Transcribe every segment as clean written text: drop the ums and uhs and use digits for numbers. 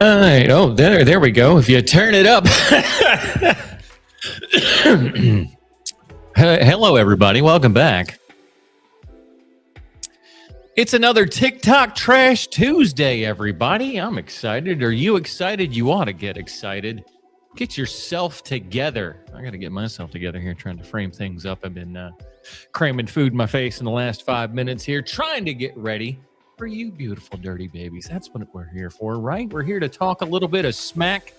All right. Oh, there we go. If you turn it up. Hello, everybody. Welcome back. It's another TikTok Trash Tuesday, everybody. I'm excited. Are you excited? You ought to get excited. Get yourself together. I got to get myself together here, trying to frame things up. I've been cramming food in my face in the last 5 minutes here, trying to get ready for you beautiful, dirty babies. That's what we're here for, right? We're here to talk a little bit of smack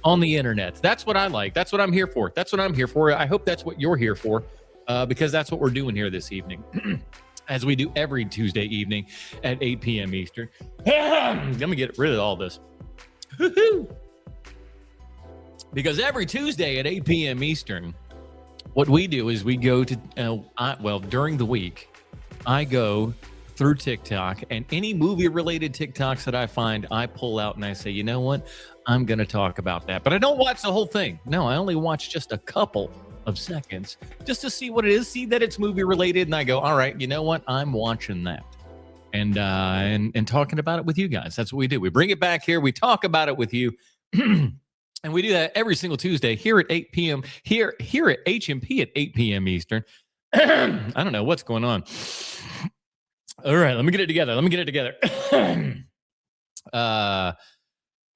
on the internet. That's what I like. That's what I'm here for. That's what I'm here for. I hope that's what you're here for, because that's what we're doing here this evening. As we do every Tuesday evening at 8 p.m. Eastern. Let me get rid of all this. Because every Tuesday at 8 p.m. Eastern, what we do is we go to, during the week, I go through TikTok, and any movie-related TikToks that I find, I pull out and I say, you know what? I'm going to talk about that. But I don't watch the whole thing. No, I only watch just a couple of seconds just to see what it is, see that it's movie-related, and I go, all right, you know what? I'm watching that. And talking about it with you guys. That's what we do. We bring it back here. We talk about it with you. And we do that every single Tuesday here at 8 p.m. Here at HMP at 8 p.m. Eastern. I don't know what's going on. All right, let me get it together.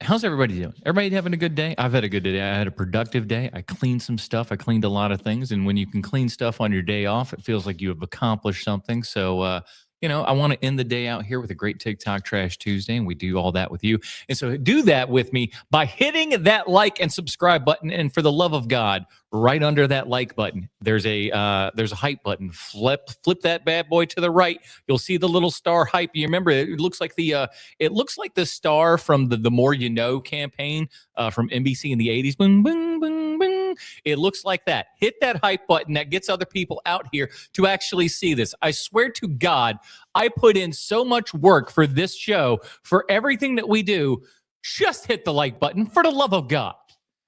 How's everybody doing? Everybody having a good day? I've had a good day. I had a productive day. I cleaned some stuff. I cleaned a lot of things. And when you can clean stuff on your day off, it feels like you have accomplished something. So, I want to end the day out here with a great TikTok Trash Tuesday, and we do all that with you. And so do that with me by hitting that like and subscribe button. And for the love of God, right under that like button, there's a hype button. Flip that bad boy to the right. You'll see the little star hype. You remember it looks like the star from the More You Know campaign from NBC in the 80s. Boom, boom, boom, boom. It looks like that. Hit that hype button. That gets other people out here to actually see this. I swear to God, I put in so much work for this show, for everything that we do. Just hit the like button, for the love of God.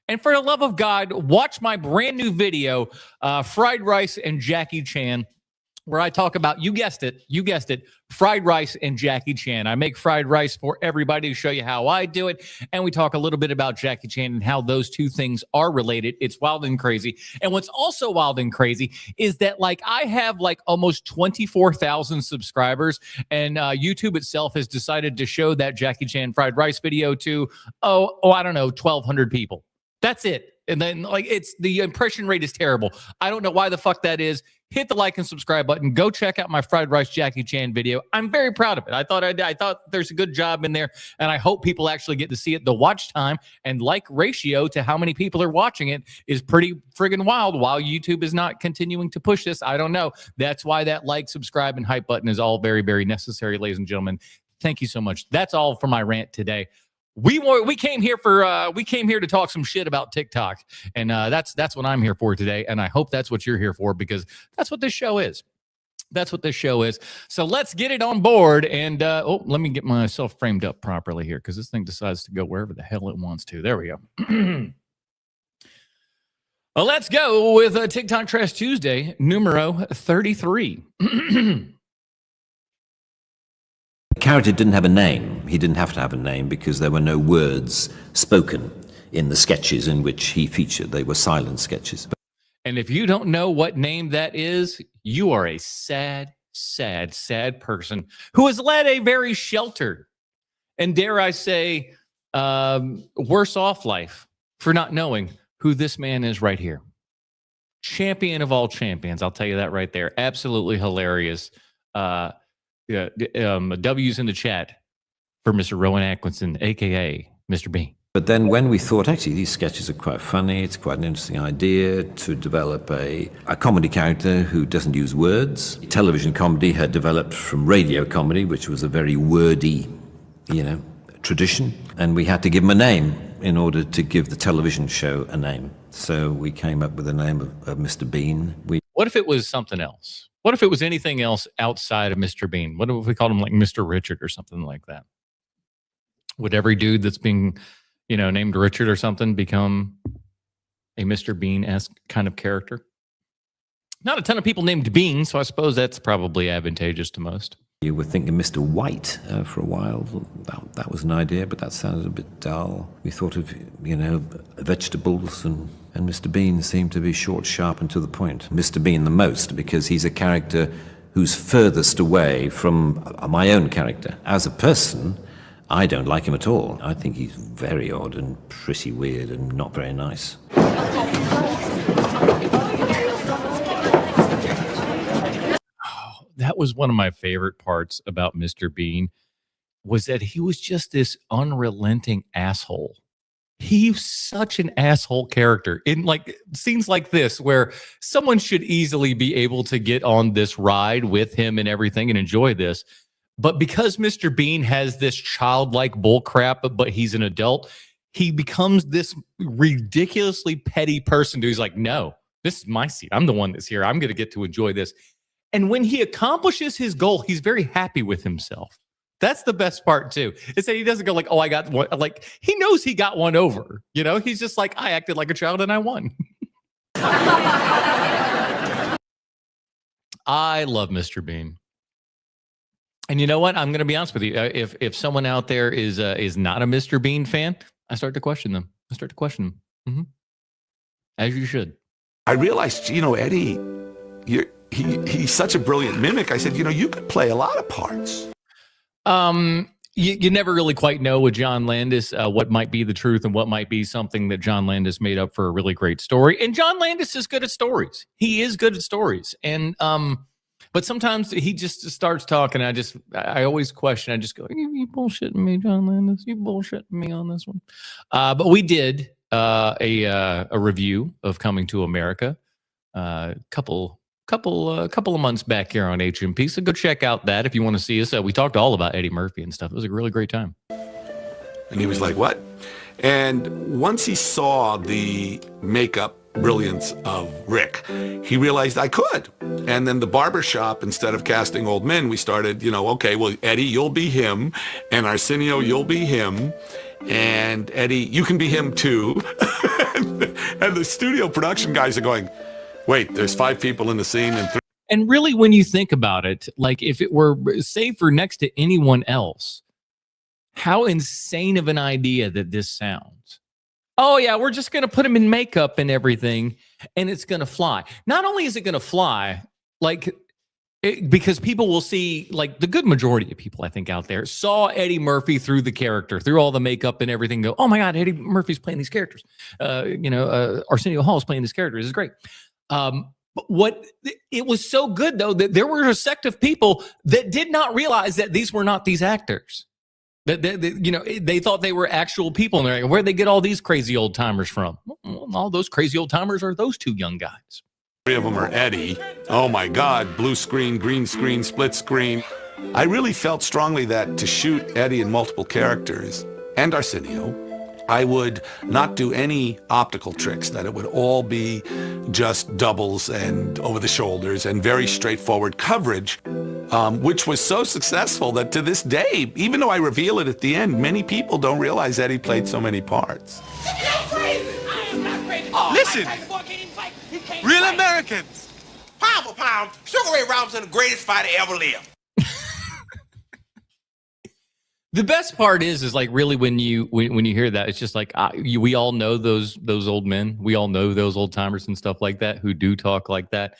And for the love of God, watch my brand new video, Fried Rice and Jackie Chan, where I talk about, you guessed it, fried rice and Jackie Chan. I make fried rice for everybody to show you how I do it. And we talk a little bit about Jackie Chan and how those two things are related. It's wild and crazy. And what's also wild and crazy is that I have almost 24,000 subscribers, and YouTube itself has decided to show that Jackie Chan fried rice video to, I don't know, 1,200 people. That's it. And then it's the impression rate is terrible. I don't know why the fuck that is. Hit the like and subscribe button. Go check out my fried rice Jackie Chan video. I'm very proud of it. I thought there's a good job in there, and I hope people actually get to see it. The watch time and like ratio to how many people are watching it is pretty friggin' wild. While YouTube is not continuing to push this, I don't know. That's why that like, subscribe, and hype button is all very, very necessary, ladies and gentlemen. Thank you so much. That's all for my rant today. We came here to talk some shit about TikTok, and that's what I'm here for today, and I hope that's what you're here for, because that's what this show is. That's what this show is. So let's get it on board, and let me get myself framed up properly here, because this thing decides to go wherever the hell it wants to. There we go. Well, let's go with TikTok Trash Tuesday, numero 33. The character didn't have a name. He didn't have to have a name because there were no words spoken in the sketches in which he featured. They were silent sketches. And if you don't know what name that is, you are a sad, sad, sad person who has led a very sheltered and, dare I say, worse off life for not knowing who this man is right here. Champion of all champions. I'll tell you that right there. Absolutely hilarious. W's in the chat for Mr. Rowan Atkinson, a.k.a. Mr. Bean. But then when we thought, actually, these sketches are quite funny, it's quite an interesting idea to develop a comedy character who doesn't use words. Television comedy had developed from radio comedy, which was a very wordy, tradition. And we had to give him a name in order to give the television show a name. So we came up with the name of Mr. Bean. What if it was something else? What if it was anything else outside of Mr. Bean? What if we called him Mr. Richard or something like that? Would every dude that's being, named Richard or something become a Mr. Bean-esque kind of character? Not a ton of people named Bean, so I suppose that's probably advantageous to most. You were thinking Mr. White for a while. That was an idea, but that sounded a bit dull. We thought of, vegetables, and Mr. Bean seemed to be short, sharp, and to the point. Mr. Bean the most, because he's a character who's furthest away from my own character. As a person, I don't like him at all. I think he's very odd and pretty weird and not very nice. That was one of my favorite parts about Mr. Bean, was that he was just this unrelenting asshole. He's such an asshole character in like scenes like this, where someone should easily be able to get on this ride with him and everything and enjoy this. But because Mr. Bean has this childlike bullcrap, but he's an adult, he becomes this ridiculously petty person who's like, no, this is my seat. I'm the one that's here. I'm going to get to enjoy this. And when he accomplishes his goal, he's very happy with himself. That's the best part too. Is that he doesn't go like, oh, I got one. Like, he knows he got one over. He's just like, I acted like a child and I won. I love Mr. Bean. And you know what? I'm going to be honest with you. If someone out there is not a Mr. Bean fan, I start to question them. Mm-hmm. As you should. I realized, Eddie, he's such a brilliant mimic. I said, you could play a lot of parts. You never really quite know with John Landis what might be the truth and what might be something that John Landis made up for a really great story. And John Landis is good at stories. He is good at stories. And but sometimes he just starts talking. I always question. I just go, you bullshitting me, John Landis? You bullshitting me on this one? But we did a review of Coming to America a couple of months back here on HMP. So go check out that if you want to see us. We talked all about Eddie Murphy and stuff. It was a really great time. And he was like, what? And once he saw the makeup brilliance of Rick, he realized I could. And then the barbershop, instead of casting old men, we started, okay, well, Eddie, you'll be him. And Arsenio, you'll be him. And Eddie, you can be him too. and the studio production guys are going, wait, there's 5 people in the scene and 3. And really, when you think about it, like if it were safer next to anyone else, how insane of an idea that this sounds. Oh, yeah, we're just going to put him in makeup and everything, and it's going to fly. Not only is it going to fly, because people will see, like the good majority of people, I think, out there saw Eddie Murphy through the character, through all the makeup and everything, go, oh, my God, Eddie Murphy's playing these characters. Arsenio Hall's playing these characters. It's great. But it was so good, though, that there were a sect of people that did not realize that these were not these actors. That they thought they were actual people, and they're like, where'd they get all these crazy old timers from? Well, all those crazy old timers are those 2 young guys. 3 of them are Eddie. Oh my God, blue screen, green screen, split screen. I really felt strongly that to shoot Eddie in multiple characters and Arsenio, I would not do any optical tricks, that it would all be just doubles and over the shoulders and very straightforward coverage, which was so successful that to this day, even though I reveal it at the end, many people don't realize Eddie played so many parts. Listen, real Americans, pound for pound, Sugar Ray Robinson, the greatest fighter ever lived. The best part is like really when you hear that, it's just like we all know those old men, we all know those old timers and stuff like that who do talk like that.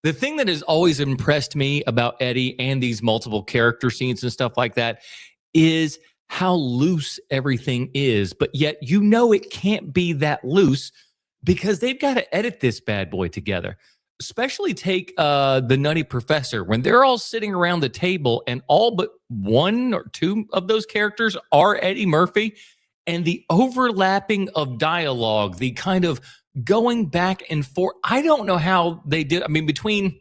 The thing that has always impressed me about Eddie and these multiple character scenes and stuff like that is how loose everything is, but yet it can't be that loose because they've got to edit this bad boy together. Especially take the Nutty Professor, when they're all sitting around the table and all but 1 or 2 of those characters are Eddie Murphy, and the overlapping of dialogue, the kind of going back and forth. I don't know how they did. I mean, between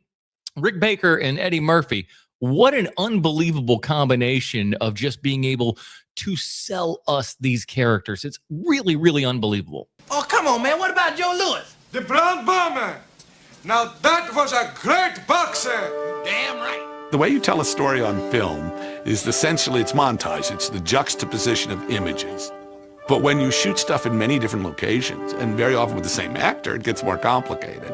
Rick Baker and Eddie Murphy, what an unbelievable combination of just being able to sell us these characters. It's really, really unbelievable. Oh, come on, man. What about Joe Louis? The Brown Bomber. Now that was a great boxer. Damn right. The way you tell a story on film is essentially it's montage. It's the juxtaposition of images. But when you shoot stuff in many different locations, and very often with the same actor, it gets more complicated.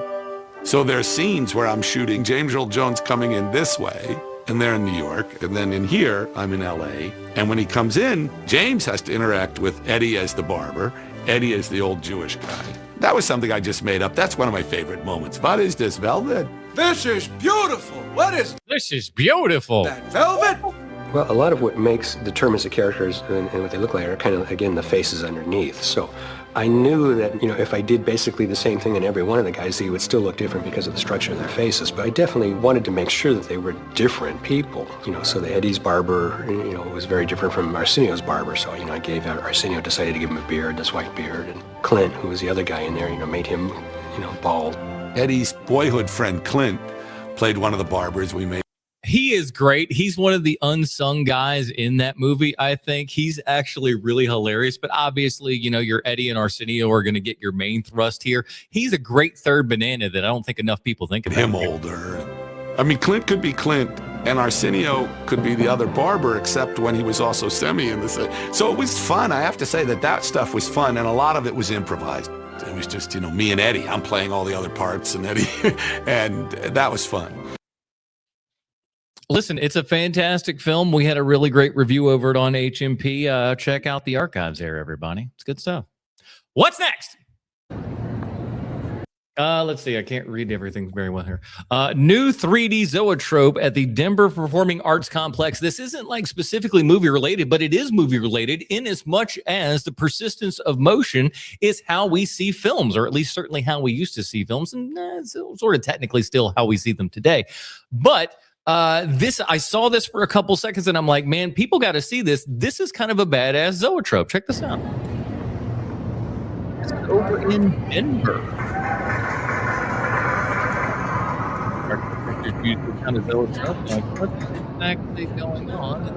So there are scenes where I'm shooting James Earl Jones coming in this way, and they're in New York. And then in here, I'm in LA. And when he comes in, James has to interact with Eddie as the barber, Eddie as the old Jewish guy. That was something I just made up. That's one of my favorite moments. What is this, velvet? This is beautiful. What is This is beautiful. that, velvet? Well, a lot of what determines the characters and what they look like are kind of, again, the faces underneath. So I knew that, if I did basically the same thing in every one of the guys, they would still look different because of the structure of their faces. But I definitely wanted to make sure that they were different people. So the Eddie's barber, was very different from Arsenio's barber. So, I gave Arsenio, decided to give him a beard, this white beard. And Clint, who was the other guy in there, made him, bald. Eddie's boyhood friend, Clint, played one of the barbers we made. He is great. He's one of the unsung guys in that movie. I think he's actually really hilarious, but obviously, your Eddie and Arsenio are going to get your main thrust here. He's a great third banana that I don't think enough people think about. Him older. I mean, Clint could be Clint, and Arsenio could be the other barber, except when he was also Semi in the set. So it was fun. I have to say that stuff was fun, and a lot of it was improvised. It was just, me and Eddie. I'm playing all the other parts, and Eddie, and that was fun. Listen, it's a fantastic film. We had a really great review over it on HMP. Check out the archives there, everybody. It's good stuff. What's next? Let's see. I can't read everything very well here. New 3D zoetrope at the Denver Performing Arts Complex. This isn't like specifically movie related, but it is movie related in as much as the persistence of motion is how we see films, or at least certainly how we used to see films, and it's sort of technically still how we see them today. But I saw this for a couple seconds and I'm like, man, people got to see this. This is kind of a badass zoetrope. Check this out. It's over in Denver. Kind of zoetrope. Like, what's exactly going on?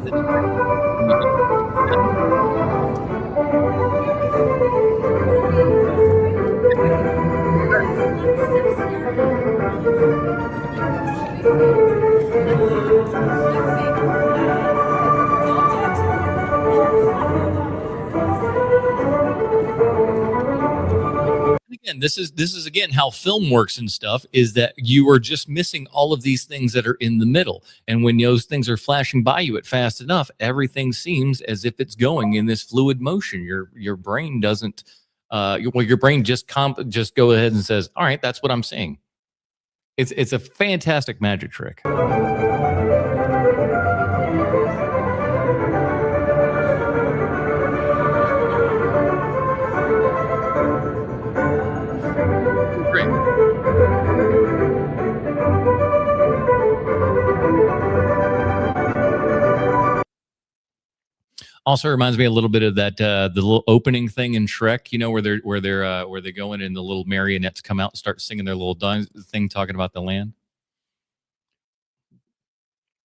And again, this is again how film works and stuff, is that you are just missing all of these things that are in the middle. And when those things are flashing by you at fast enough, everything seems as if it's going in this fluid motion. Your brain doesn't your brain just go ahead and says, all right, that's what I'm seeing. It's a fantastic magic trick. Also reminds me a little bit of that the little opening thing in Shrek, where they go in and the little marionettes come out and start singing their little thing talking about the land.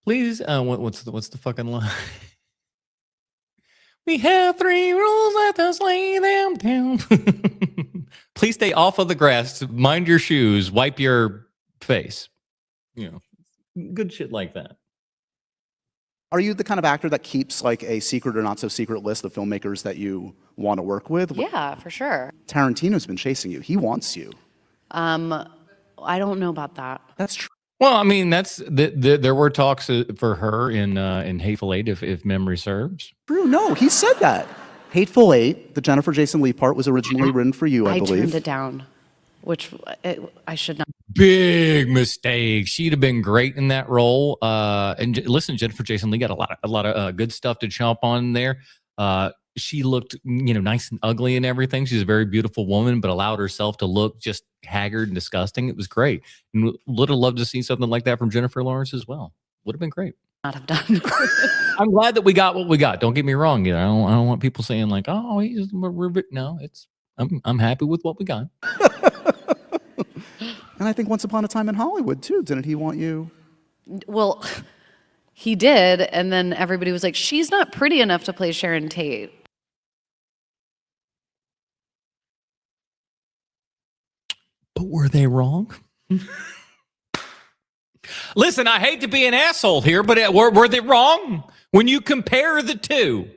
Please, what's the fucking line? We have 3 rules, let us lay them down. Please stay off of the grass, mind your shoes, wipe your face. Good shit like that. Are you the kind of actor that keeps like a secret or not so secret list of filmmakers that you want to work with? Yeah, for sure. Tarantino's been chasing you. He wants you. I don't know about that. That's true. Well, I mean, there were talks for her in Hateful Eight, if memory serves. True. No, he said that. Hateful Eight, the Jennifer Jason Leigh part, was originally written for you, I believe. I turned it down, which I should not. Big mistake. She'd have been great in that role. And listen, Jennifer Jason Leigh got a lot of good stuff to chomp on there. She looked, nice and ugly and everything. She's a very beautiful woman, but allowed herself to look just haggard and disgusting. It was great. And would have loved to see something like that from Jennifer Lawrence as well. Would have been great. Not have done. I'm glad that we got what we got. Don't get me wrong. I don't want people saying like, oh, no. I'm happy with what we got. And I think Once Upon a Time in Hollywood, too. Didn't he want you? Well, he did. And then everybody was like, she's not pretty enough to play Sharon Tate. But were they wrong? Listen, I hate to be an asshole here, but were they wrong? When you compare the two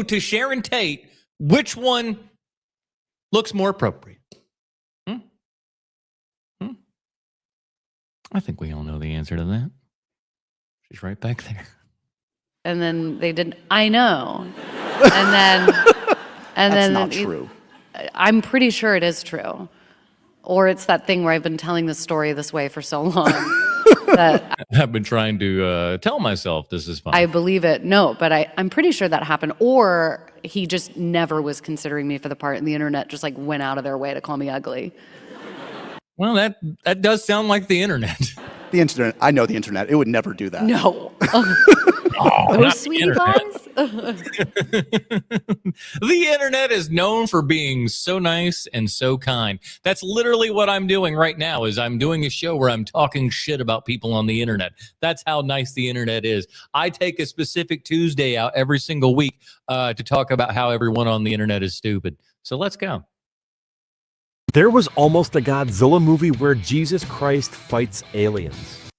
to Sharon Tate, which one looks more appropriate? I think we all know the answer to that. She's right back there. And then they didn't. I know. And then, and That's then not true. I'm pretty sure it is true. Or it's that thing where I've been telling this story this way for so long that I've been trying to tell myself this is fun. I believe it. No, but I'm pretty sure that happened. Or he just never was considering me for the part, and the internet just like went out of their way to call me ugly. Well, that does sound like the internet. The internet, I know the internet. It would never do that. No. Oh, Those not the sweetie internet. pies? The internet is known for being so nice and so kind. That's literally what I'm doing right now. Is I'm doing a show where I'm talking shit about people on the internet. That's how nice the internet is. I take a specific Tuesday out every single week to talk about how everyone on the internet is stupid. So let's go. There was almost a Godzilla movie where Jesus Christ fights aliens.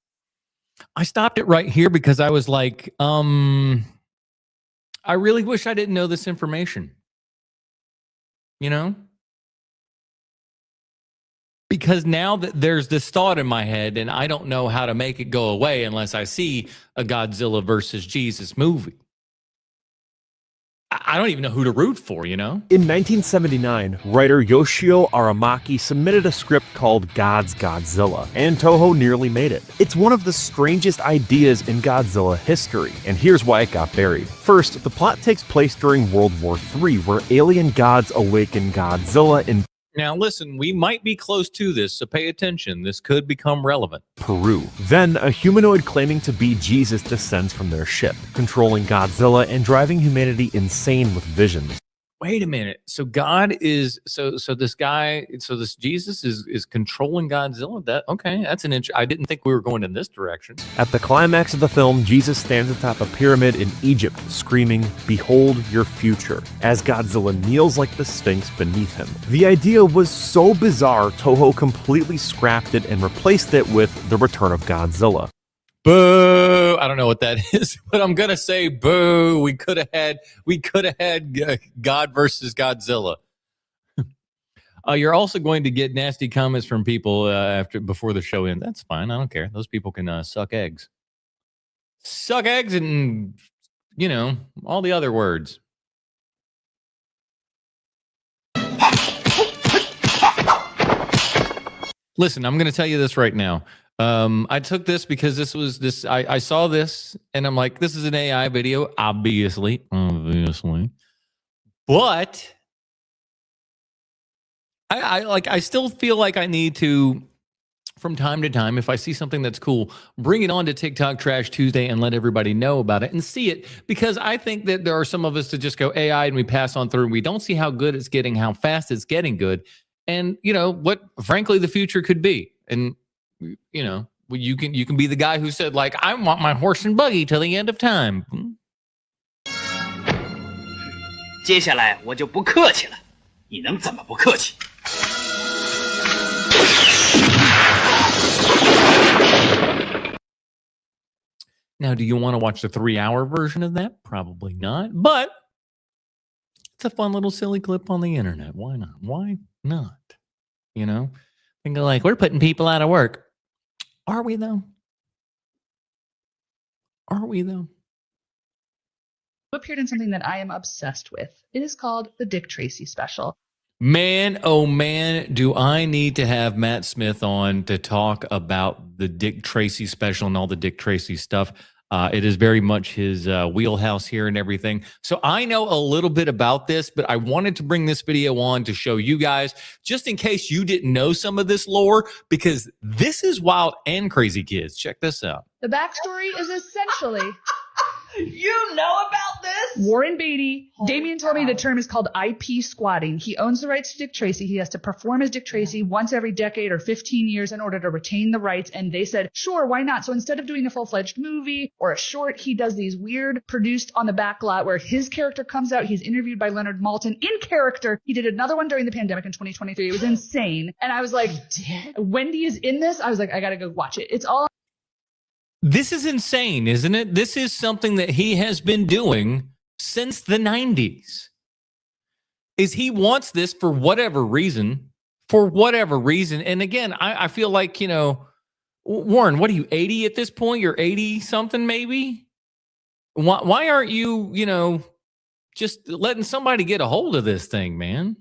I stopped it right here because I was like, I really wish I didn't know this information. You know? Because now that there's this thought in my head and I don't know how to make it go away unless I see a Godzilla versus Jesus movie. I don't even know who to root for, you know? In 1979, writer Yoshio Aramaki submitted a script called God's Godzilla, and Toho nearly made it. It's one of the strangest ideas in Godzilla history, and here's why it got buried. First, the plot takes place during World War III, where alien gods awaken Godzilla in Now, listen, we might be close to this, so pay attention. This could become relevant. Peru. Then, a humanoid claiming to be Jesus descends from their ship, controlling Godzilla and driving humanity insane with visions. Wait a minute. So God is this Jesus is controlling Godzilla. That's an I didn't think we were going in this direction. At the climax of the film, Jesus stands atop a pyramid in Egypt, screaming, "Behold your future," as Godzilla kneels like the Sphinx beneath him. The idea was so bizarre, Toho completely scrapped it and replaced it with The Return of Godzilla. Boo! I don't know what that is, but I'm gonna say boo. We could have had God versus Godzilla. You're also going to get nasty comments from people before the show ends. That's fine. I don't care. Those people can suck eggs, and all the other words. Listen, I'm going to tell you this right now. I took this because I saw this and I'm like, this is an AI video, obviously, but I still feel like I need to, from time to time, if I see something that's cool, bring it on to TikTok Trash Tuesday and let everybody know about it and see it, because I think that there are some of us that just go AI and we pass on through and we don't see how good it's getting, how fast it's getting good, and what frankly the future could be. And you can be the guy who said, like, I want my horse and buggy till the end of time. 接下来我就不客气了，你能怎么不客气？ Now, do you want to watch the 3-hour version of that? Probably not, but it's a fun little silly clip on the internet. Why not? Why not? And go like, we're putting people out of work. Are we though? Are we though? Appeared in something that I am obsessed with. It is called the Dick Tracy Special. Man, oh man, do I need to have Matt Smith on to talk about the Dick Tracy Special and all the Dick Tracy stuff. It is very much his wheelhouse here and everything. So I know a little bit about this, but I wanted to bring this video on to show you guys, just in case you didn't know some of this lore, because this is wild and crazy, kids. Check this out. The backstory is essentially... You know about this? Warren Beatty. Damien told me the term is called IP squatting. He owns the rights to Dick Tracy. He has to perform as Dick Tracy once every decade or 15 years in order to retain the rights. And they said, sure, why not? So instead of doing a full-fledged movie or a short, he does these weird produced on the back lot where his character comes out. He's interviewed by Leonard Maltin in character. He did another one during the pandemic in 2023. It was insane. And I was like, Wendy is in this. I was like, I got to go watch it. It's all. This is insane, isn't it? This is something that he has been doing since the 90s. Is he wants this for whatever reason. And again, I feel like, Warren, what are you, 80 at this point? You're 80 something, maybe? Why aren't you, just letting somebody get a hold of this thing, man?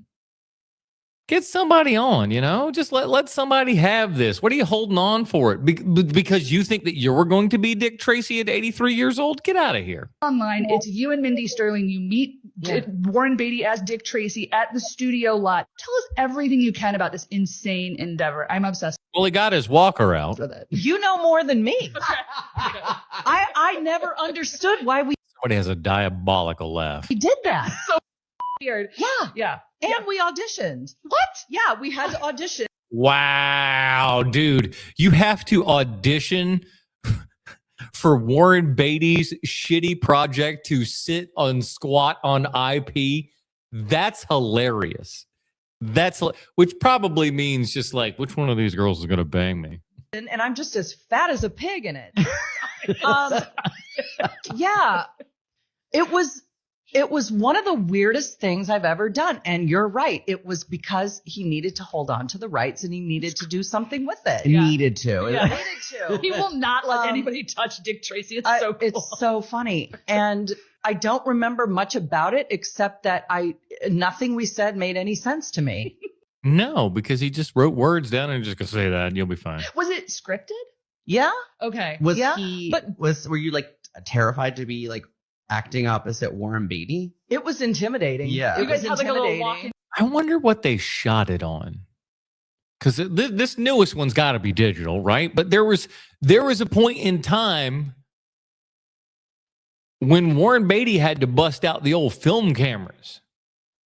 Get somebody on, just let somebody have this. What are you holding on for it? Because you think that you're going to be Dick Tracy at 83 years old? Get out of here. Online, it's you and Mindy Sterling. You meet Warren Beatty as Dick Tracy at the studio lot. Tell us everything you can about this insane endeavor. I'm obsessed. Well, he got his walker out. You know more than me. I never understood why Somebody has a diabolical laugh. we did that. So weird. Yeah. And we auditioned. What? Yeah, we had to audition. Wow, dude. You have to audition for Warren Beatty's shitty project to sit on squat on IP. That's hilarious. Which probably means just like, which one of these girls is going to bang me? And I'm just as fat as a pig in it. Yeah. It was one of the weirdest things I've ever done. And you're right. It was because he needed to hold on to the rights and he needed to do something with it. Needed to. Yeah, needed to. He will not let anybody touch Dick Tracy. It's so cool. It's so funny. And I don't remember much about it except that nothing we said made any sense to me. No, because he just wrote words down and just gonna say that and you'll be fine. Was it scripted? Yeah. Okay. Were you like terrified to be like acting opposite Warren Beatty? It was intimidating. Yeah. You guys had like a little walk-in. I wonder what they shot it on. Because this newest one's got to be digital, right? But there was a point in time when Warren Beatty had to bust out the old film cameras.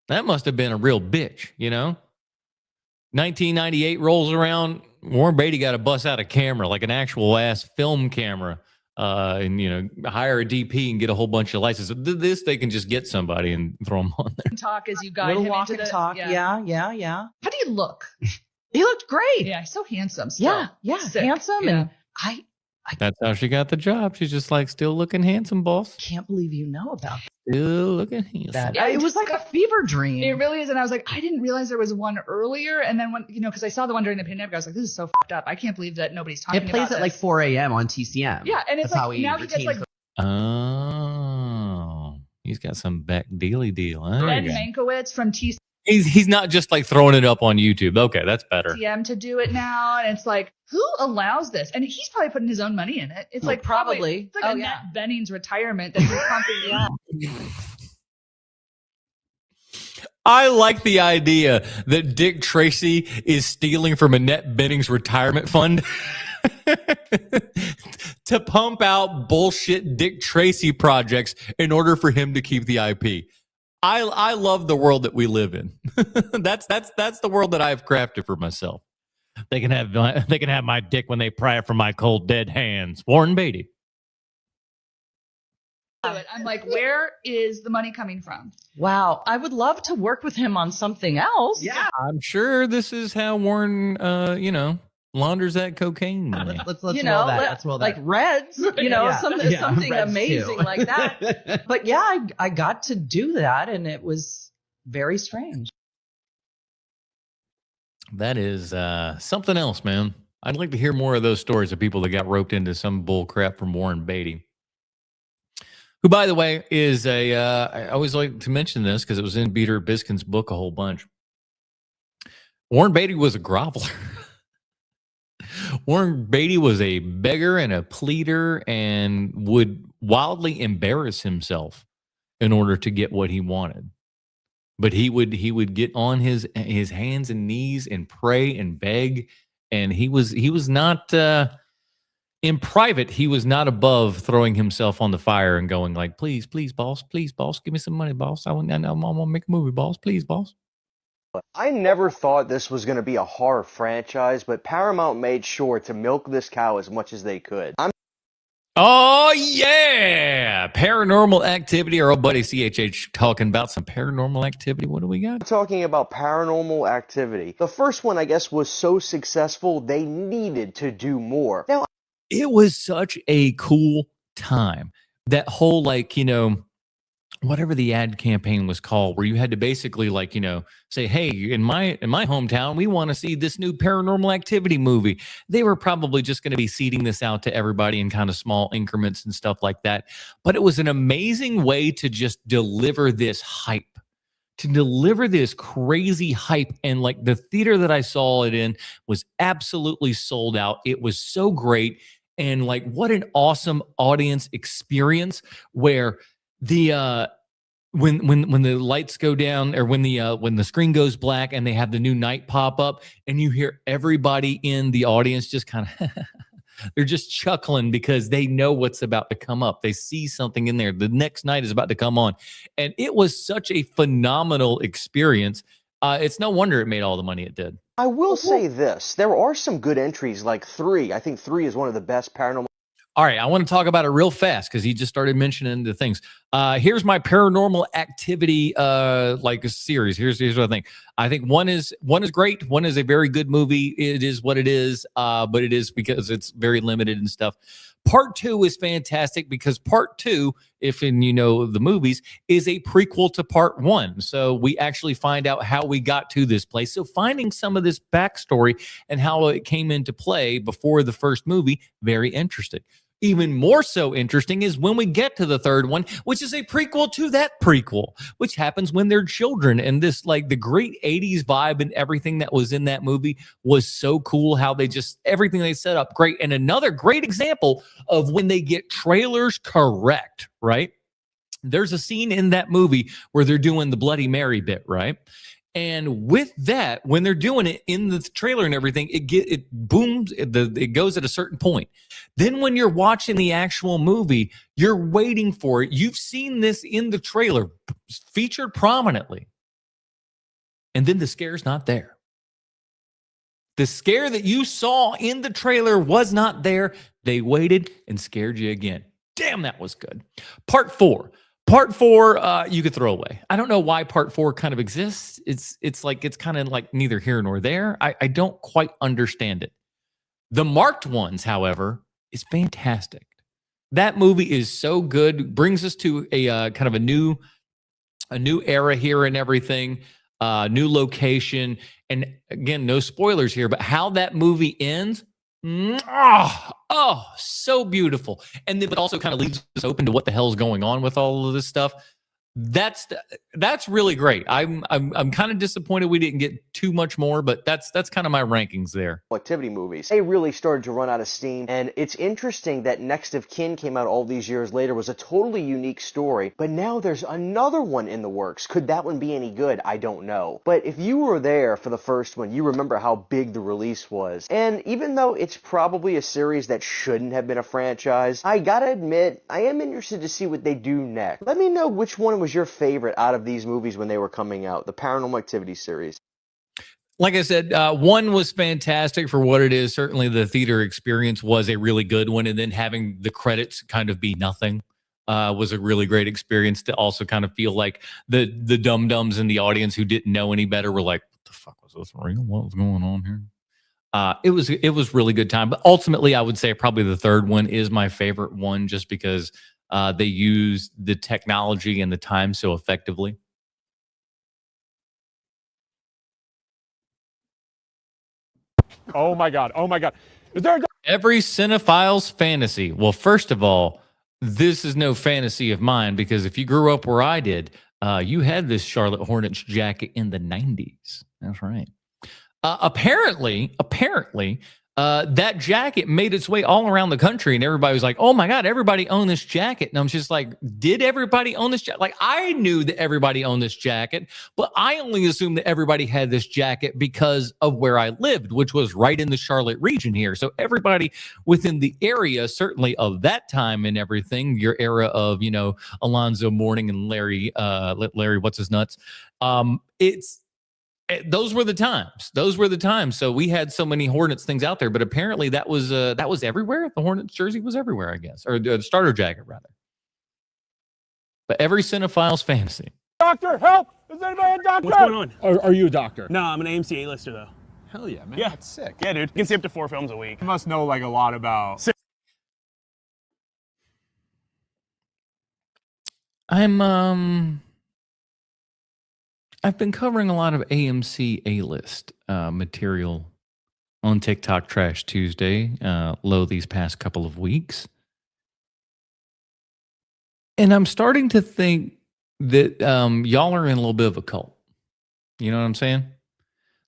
That must have been a real bitch, 1998 rolls around, Warren Beatty got to bust out a camera, like an actual ass film camera, and hire a DP and get a whole bunch of licenses. This they can just get somebody and throw them on there. Talk as you guide Little him walk into and the talk. Yeah. How do you look? He looked great. Yeah, he's so handsome. Still. Yeah. Sick. Handsome. Yeah. And I That's how she got the job. She's just like, still looking handsome, boss. can't believe you know about Still looking handsome. that. Yeah, It was like a fever dream. It really is. And I was like, I didn't realize there was one earlier. And then when, because I saw the one during the pandemic, I was like, this is so fucked up. I can't believe that nobody's talking It plays about at like this. 4 a.m. on TCM. Yeah. And it's That's how like, we now he gets like Oh, he's got some back dealy deal. Huh? Ben Mankiewicz from TCM He's not just like throwing it up on YouTube. Okay, that's better. to do it now. And it's like, who allows this? And he's probably putting his own money in it. It's like probably. It's like a net Bennings retirement that he's pumping. I like the idea that Dick Tracy is stealing from Annette Benning's retirement fund to pump out bullshit Dick Tracy projects in order for him to keep the IP. I love the world that we live in. That's the world that I've crafted for myself. They can have my dick when they pry it from my cold dead hands. Warren Beatty. I'm like, where is the money coming from? Wow. I would love to work with him on something else. Yeah. I'm sure this is how Warren, launders that cocaine money. Let's roll that. Let's roll that. Like Reds, something Reds amazing too. like that. But yeah, I got to do that and it was very strange. That is something else, man. I'd like to hear more of those stories of people that got roped into some bull crap from Warren Beatty. Who, by the way, is I always like to mention this because it was in Peter Biskin's book a whole bunch. Warren Beatty was a groveler. Warren Beatty was a beggar and a pleader and would wildly embarrass himself in order to get what he wanted. But he would get on his hands and knees and pray and beg, and he was not in private. He was not above throwing himself on the fire and going like, please, boss, give me some money, boss. I want to make a movie, boss, please, boss. I never thought this was going to be a horror franchise, but Paramount made sure to milk this cow as much as they could. Oh, yeah. Paranormal Activity. Our old buddy CHH talking about some paranormal activity. What do we got? I'm talking about Paranormal Activity. The first one, I guess, was so successful, they needed to do more. Now, it was such a cool time. That whole, whatever the ad campaign was called, where you had to basically like, say, hey, in my hometown, we want to see this new Paranormal Activity movie. They were probably just going to be seeding this out to everybody in kind of small increments and stuff like that. But it was an amazing way to just deliver this hype. To deliver this crazy hype. And like the theater that I saw it in was absolutely sold out. It was so great. And like, what an awesome audience experience where the when the lights go down, or when the screen goes black and they have the new night pop up, and you hear everybody in the audience just kind of they're just chuckling because they know what's about to come up. They see something in there. The next night is about to come on. And it was such a phenomenal experience. It's no wonder it made all the money it did. I will say this. There are some good entries, like 3. I think 3 is one of the best paranormal. All right, I want to talk about it real fast because he just started mentioning the things. Here's my Paranormal Activity like a series. Here's what I think. I think one is great. One is a very good movie. It is what it is, but it is because it's very limited and stuff. Part 2 is fantastic because Part 2, if in the movies, is a prequel to Part 1. So we actually find out how we got to this place. So finding some of this backstory and how it came into play before the first movie, very interesting. Even more so interesting is when we get to the third one, which is a prequel to that prequel, which happens when they're children. And this, like, the great 80s vibe and everything that was in that movie was so cool. How they just, everything they set up, great. And another great example of when they get trailers correct, right? There's a scene in that movie where they're doing the Bloody Mary bit, right? And with that, when they're doing it in the trailer and everything, it booms, it goes at a certain point. Then when you're watching the actual movie, you're waiting for it. You've seen this in the trailer featured prominently. And then the scare's not there. The scare that you saw in the trailer was not there. They waited and scared you again. Damn, that was good. Part 4. Part 4, you could throw away. I don't know why Part 4 kind of exists. It's kind of like neither here nor there. I don't quite understand it. The marked ones, however, is fantastic. That movie is so good. Brings us to a kind of a new era here and everything. New location. And again, no spoilers here, but how that movie ends. Oh, so beautiful. And then it also kind of leaves us open to what the hell's going on with all of this stuff. That's really great. I'm kind of disappointed we didn't get too much more, but that's kind of my rankings there. Activity movies. They really started to run out of steam, and it's interesting that Next of Kin came out all these years later, was a totally unique story, but now there's another one in the works. Could that one be any good? I don't know. But if you were there for the first one, you remember how big the release was. And even though it's probably a series that shouldn't have been a franchise, I gotta admit, I am interested to see what they do next. Let me know which one was your favorite out of these movies when they were coming out, the Paranormal Activity series. Like I said, 1 was fantastic for what it is. Certainly the theater experience was a really good one. And then having the credits kind of be nothing was a really great experience to also kind of feel like the dum-dums in the audience who didn't know any better were like, what the fuck was this real? What was going on here? It was really good time. But ultimately, I would say probably the third one is my favorite one just because they used the technology and the time so effectively. Oh my God. Oh my God. Is there Every cinephile's fantasy. Well, first of all, this is no fantasy of mine because if you grew up where I did, you had this Charlotte Hornets jacket in the 90s. That's right. Apparently, that jacket made its way all around the country, and everybody was like, "Oh my God, everybody owned this jacket." And I'm just like, "Did everybody own this jacket?" Like, I knew that everybody owned this jacket, but I only assumed that everybody had this jacket because of where I lived, which was right in the Charlotte region here. So everybody within the area, certainly of that time and everything, your era of Alonzo Mourning and Larry, what's his nuts, those were the times. Those were the times. So we had so many Hornets things out there, but apparently that was everywhere. The Hornets jersey was everywhere, I guess, or the starter jacket rather. But every cinephile's fantasy. Doctor, help! Is anybody a doctor? What's going on? Are you a doctor? No, I'm an AMC A-lister though. Hell yeah, man. Yeah. That's sick. Yeah, dude. You can see up to 4 films a week. You must know like a lot about. I've been covering a lot of AMC A-list material on TikTok Trash Tuesday, low these past couple of weeks. And I'm starting to think that y'all are in a little bit of a cult. You know what I'm saying?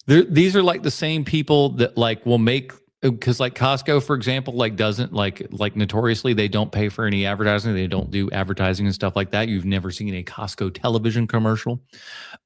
These are like the same people that like will make, because like Costco, for example, like doesn't like notoriously they don't pay for any advertising. They don't do advertising and stuff like that. You've never seen a Costco television commercial.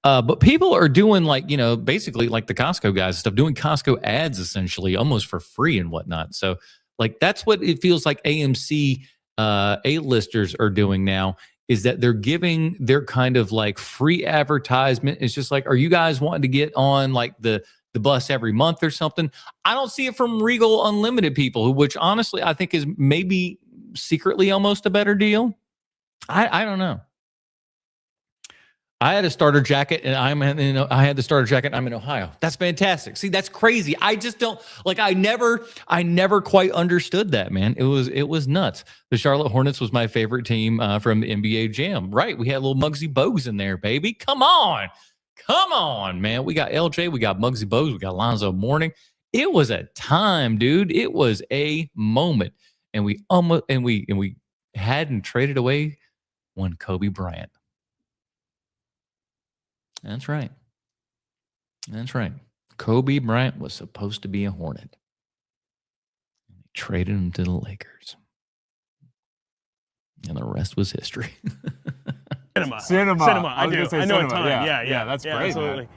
But people are doing like, you know, basically like the Costco guys and stuff, doing Costco ads essentially almost for free and whatnot. So like that's what it feels like AMC A-listers are doing now, is that they're giving their kind of like free advertisement. It's just like, are you guys wanting to get on like the bus every month or something? I don't see it from Regal Unlimited people, which honestly I think is maybe secretly almost a better deal. I don't know. I had a starter jacket and I had the starter jacket. I'm in Ohio. That's fantastic. See, that's crazy. I just don't like, I never quite understood that, man. It was nuts. The Charlotte Hornets was my favorite team from the NBA Jam. Right. We had little Muggsy Bogues in there, baby. Come on, man. We got LJ, we got Muggsy Bogues, we got Lonzo Mourning. It was a time, dude. It was a moment. And we hadn't traded away one Kobe Bryant. That's right. Kobe Bryant was supposed to be a Hornet. They traded him to the Lakers. And the rest was history. Cinema. I do. I know a ton. Yeah, that's great. Absolutely.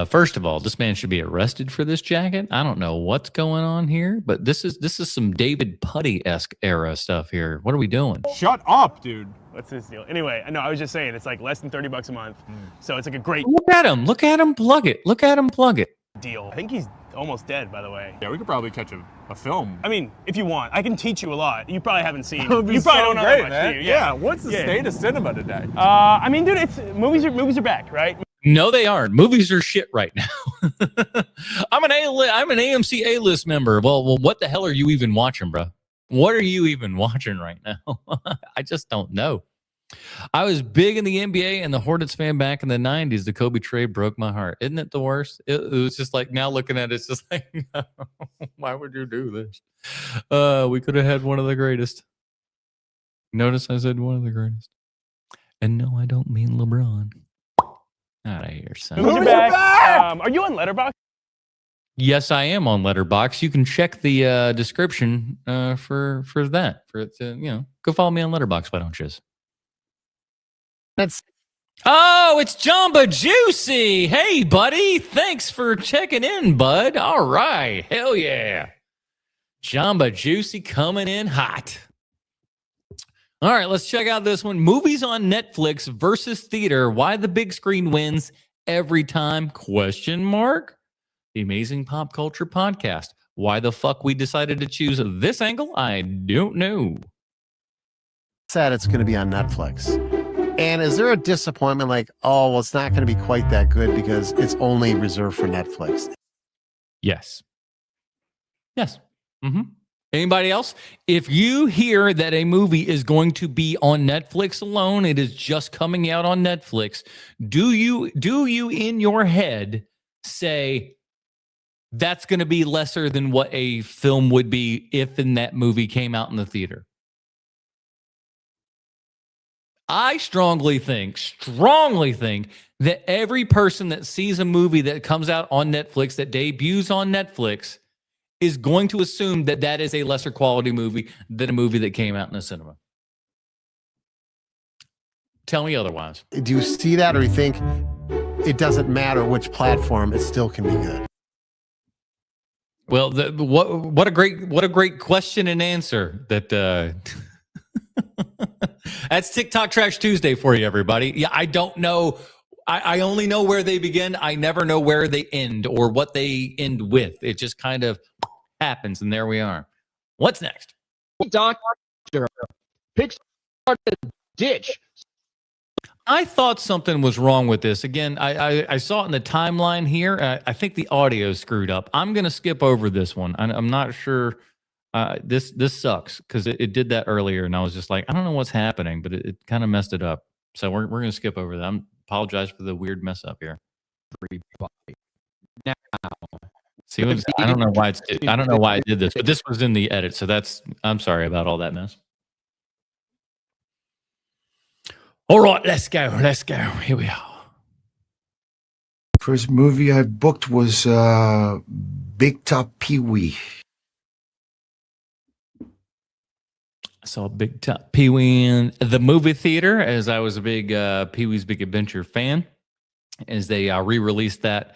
First of all, this man should be arrested for this jacket. I don't know what's going on here, but this is some David Putty-esque era stuff here. What are we doing? Shut up, dude. What's this deal? Anyway, I was just saying it's like less than $30 a month. So it's like a great Look at him plug it. deal. I think he's almost dead, by the way. Yeah, we could probably catch a film. I mean, if you want, I can teach you a lot. You probably haven't seen. That would be You probably so don't know great, that much, man. do you? Yeah. What's the state of cinema today? I mean, dude, it's movies are back, right? No, they aren't. Movies are shit right now. I'm an AMC A-list member. Well, what the hell are you even watching, bro? What are you even watching right now? I just don't know. I was big in the NBA and the Hornets fan back in the 90s. The Kobe trade broke my heart. Isn't it the worst? It was just like, now looking at it, it's just like, no, why would you do this? We could have had one of the greatest. Notice I said one of the greatest. And no, I don't mean LeBron. Out of here, son. Movies are back. Are you on Letterboxd? Yes, I am on Letterboxd. You can check the description for that. Go follow me on Letterboxd, why don't you? It's Jamba Juicy. Hey, buddy. Thanks for checking in, bud. All right. Hell yeah. Jamba Juicy coming in hot. All right, let's check out this one. Movies on Netflix versus theater. Why the big screen wins every time? ? The Amazing Pop Culture Podcast. Why the fuck we decided to choose this angle? I don't know. Said it's going to be on Netflix. And is there a disappointment like, oh, well, it's not going to be quite that good because it's only reserved for Netflix? Yes. Mm-hmm. Anybody else? If you hear that a movie is going to be on Netflix alone, it is just coming out on Netflix, do you in your head say that's going to be lesser than what a film would be if in that movie came out in the theater? I strongly think that every person that sees a movie that comes out on Netflix, that debuts on Netflix, is going to assume that that is a lesser quality movie than a movie that came out in the cinema. Tell me otherwise. Do you see that, or you think it doesn't matter which platform, it still can be good? Well, what a great question and answer. That that's TikTok Trash Tuesday for you, everybody. Yeah, I don't know. I only know where they begin. I never know where they end or what they end with. It just kind of happens, and there we are. What's next? Doctor, pitch ditch. I thought something was wrong with this. Again, I saw it in the timeline here. I think the audio screwed up. I'm going to skip over this one. I'm not sure This sucks because it did that earlier, and I was just like, I don't know what's happening, but it kind of messed it up. So we're gonna skip over that. I apologize for the weird mess up here. Now, See, I don't know why I don't know why I did this, but this was in the edit, so I'm sorry about all that mess. All right, let's go. Let's go. Here we are. First movie I booked was Big Top Pee-wee. I saw Big Top Pee-wee in the movie theater, as I was a big Pee-wee's Big Adventure fan, as they re-released that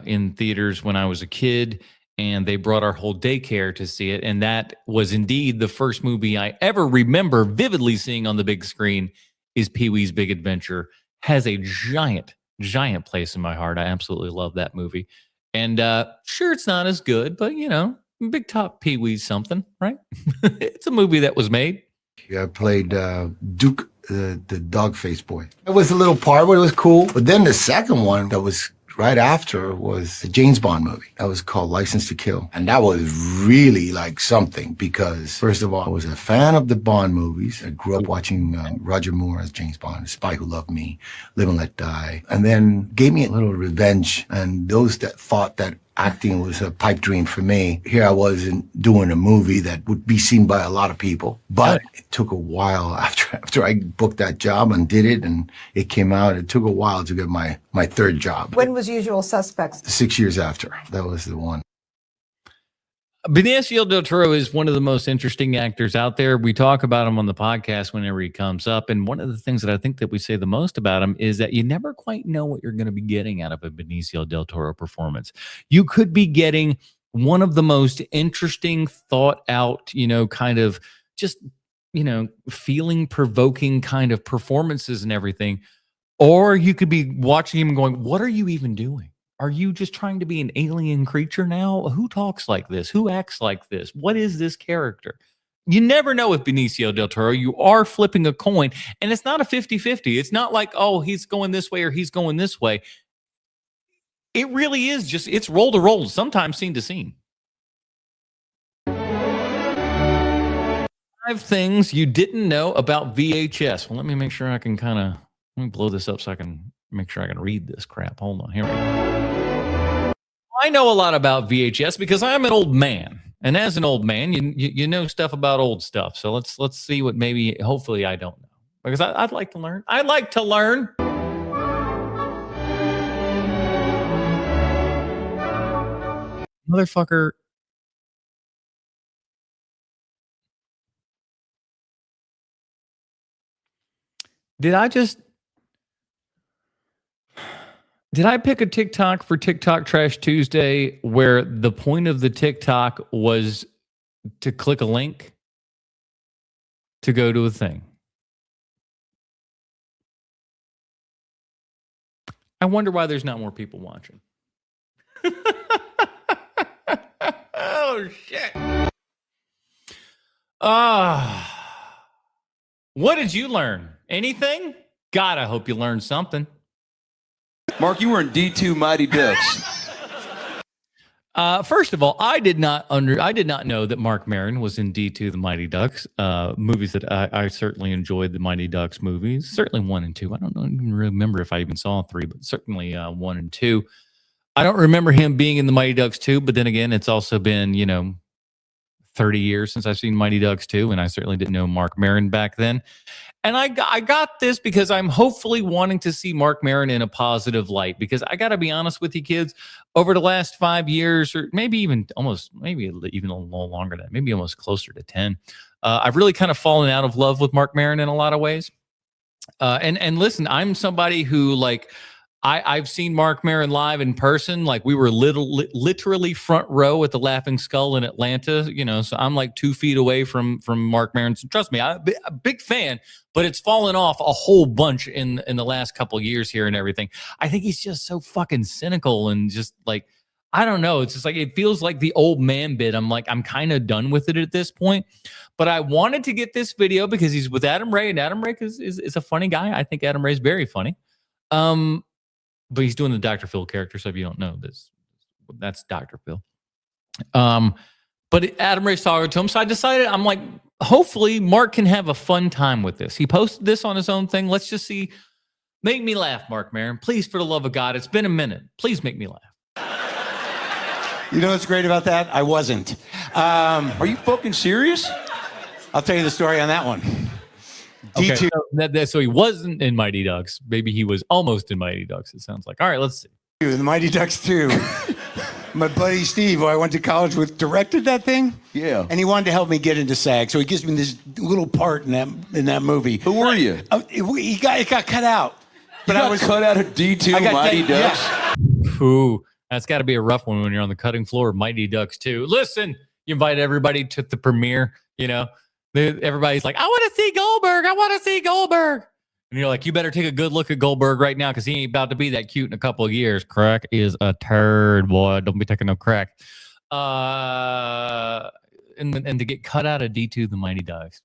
in theaters when I was a kid, and they brought our whole daycare to see it, and that was indeed the first movie I ever remember vividly seeing on the big screen. Is Pee-wee's Big Adventure. Has a giant place in my heart. I absolutely love that movie. And sure, it's not as good, but Big Top Pee-wee's something, right? It's a movie that was made. Yeah, I played Duke, the dog-faced boy. It was a little part, but it was cool. But then the second one that was right after was the James Bond movie. That was called License to Kill. And that was really like something because, first of all, I was a fan of the Bond movies. I grew up watching Roger Moore as James Bond, The Spy Who Loved Me, Live and Let Die, and then gave me a little revenge. And those that thought that acting was a pipe dream for me, here I was doing a movie that would be seen by a lot of people. But it took a while after I booked that job and did it, and it came out. It took a while to get my third job. When was Usual Suspects? 6 years after. That was the one. Benicio del Toro is one of the most interesting actors out there. We talk about him on the podcast whenever he comes up. And one of the things that I think that we say the most about him is that you never quite know what you're going to be getting out of a Benicio del Toro performance. You could be getting one of the most interesting, thought out, kind of just, feeling provoking kind of performances and everything. Or you could be watching him and going, what are you even doing? Are you just trying to be an alien creature now? Who talks like this? Who acts like this? What is this character? You never know with Benicio del Toro. You are flipping a coin, and it's not a 50-50. It's not like, oh, he's going this way or he's going this way. It really is just, it's roll to roll, sometimes scene to scene. 5 things you didn't know about VHS. Well, let me make sure I can let me blow this up so I can make sure I can read this crap. Hold on, here we go. I know a lot about VHS because I'm an old man, and as an old man, you know stuff about old stuff. So let's see what hopefully I don't know, because I'd like to learn. I like to learn. Motherfucker. Did I pick a TikTok for TikTok Trash Tuesday where the point of the TikTok was to click a link to go to a thing? I wonder why there's not more people watching. Oh, shit. What did you learn? Anything? God, I hope you learned something. Mark, you were in D2 Mighty Ducks. First of all, I did not know that Mark Maron was in D2 The Mighty Ducks. Movies that I certainly enjoyed, the Mighty Ducks movies, certainly 1 and 2. I don't even remember if I even saw 3, but certainly 1 and 2. I don't remember him being in the Mighty Ducks 2, but then again, it's also been 30 years since I've seen Mighty Ducks 2, and I certainly didn't know Mark Maron back then. And I got this because I'm hopefully wanting to see Mark Maron in a positive light, because I got to be honest with you kids, over the last 5 years, or maybe even a little longer than that, maybe almost closer to 10, I've really kind of fallen out of love with Mark Maron in a lot of ways. And listen, I'm somebody who I've seen Mark Maron live in person. Like, we were literally front row at the Laughing Skull in Atlanta, so I'm like 2 feet away from Mark Maron. So trust me, I'm a big fan, but it's fallen off a whole bunch in the last couple of years here and everything. I think he's just so fucking cynical and just I don't know. It's just it feels like the old man bit. I'm kind of done with it at this point, but I wanted to get this video because he's with Adam Ray, and Adam Ray is a funny guy. I think Adam Ray's very funny. But he's doing the Dr. Phil character, so if you don't know this, that's Dr. Phil. But Adam Ray's talking to him, so I decided, I'm like, hopefully Mark can have a fun time with this. I'm like, hopefully Mark can have a fun time with this. He posted this on his own thing. Let's just see. Make me laugh, Mark Maron. Please, for the love of God. It's been a minute. Please make me laugh. You know what's great about that? I wasn't. Are you fucking serious? I'll tell you the story on that one. Okay, D2. so he wasn't in Mighty Ducks. Maybe he was almost in Mighty Ducks, it sounds like. All right, let's see. The Mighty Ducks 2. My buddy Steve, who I went to college with, directed that thing. Yeah. And he wanted to help me get into SAG, so he gives me this little part in that movie. Who were you? It got cut out. But I was cut out of D2 Mighty Ducks. Yeah. Ooh, that's got to be a rough one when you're on the cutting floor of Mighty Ducks 2. Listen, you invite everybody to the premiere, you know. Everybody's like, I want to see Goldberg. I want to see Goldberg. And you're like, you better take a good look at Goldberg right now because he ain't about to be that cute in a couple of years. Crack is a turd, boy. Don't be taking no crack. And to get cut out of D2 the Mighty Ducks.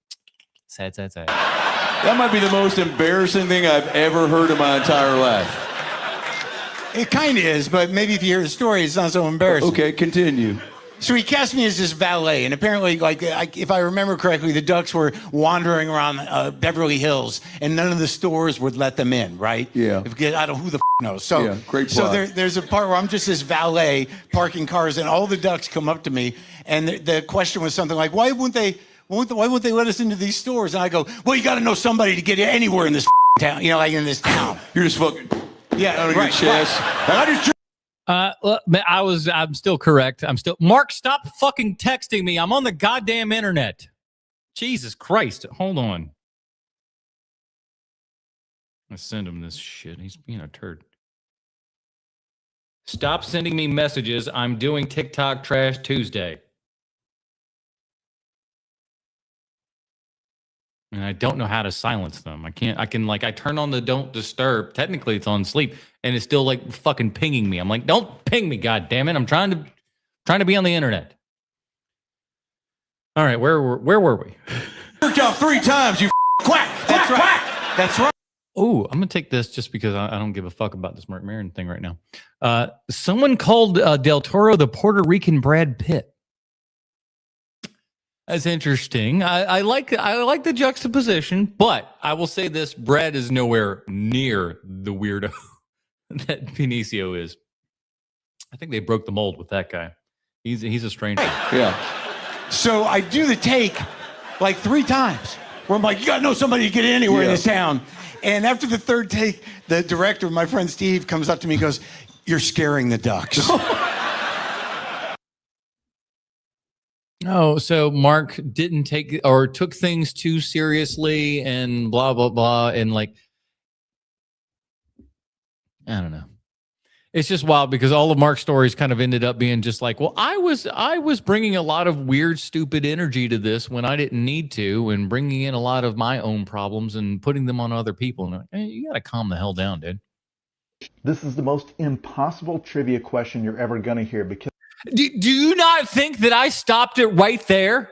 Sad. That might be the most embarrassing thing I've ever heard in my entire life. It kind of is, but maybe if you hear the story, it's not so embarrassing. Okay, continue. So he cast me as this valet, and apparently, if I remember correctly, the Ducks were wandering around Beverly Hills, and none of the stores would let them in, right? Yeah. I don't who the knows. So, yeah, great plot. So there's a part where I'm just this valet parking cars, and all the Ducks come up to me, and the question was something like, why wouldn't they let us into these stores? And I go, well, you got to know somebody to get anywhere in this town, like in this town. You're just fucking out of your chest. Right. I'm still correct. Mark, stop fucking texting me. I'm on the goddamn internet. Jesus Christ. Hold on. I send him this shit. He's being a turd. Stop sending me messages. I'm doing TikTok Trash Tuesday. And I don't know how to silence them. I turn on the don't disturb. Technically it's on sleep and it's still like fucking pinging me. I'm like, don't ping me, god damn it. I'm trying to be on the internet. All right, where were we? Jerked off 3 times, you quack. That's right. Quack. That's right. Oh, I'm gonna take this just because I don't give a fuck about this Mark Maron thing right now. Someone called Del Toro the Puerto Rican Brad Pitt. That's interesting. I like the juxtaposition, but I will say this: Brad is nowhere near the weirdo that Benicio is. I think they broke the mold with that guy. He's a stranger. Yeah. So I do the take like 3 times where I'm like, you gotta know somebody to get anywhere in this town. And after the 3rd take, the director, my friend Steve, comes up to me and goes, "You're scaring the Ducks." Oh, so Mark didn't take or took things too seriously and blah, blah, blah. And I don't know. It's just wild because all of Mark's stories kind of ended up being just like, well, I was bringing a lot of weird, stupid energy to this when I didn't need to, and bringing in a lot of my own problems and putting them on other people. And hey, you got to calm the hell down, dude. This is the most impossible trivia question you're ever going to hear because Do you not think that I stopped it right there?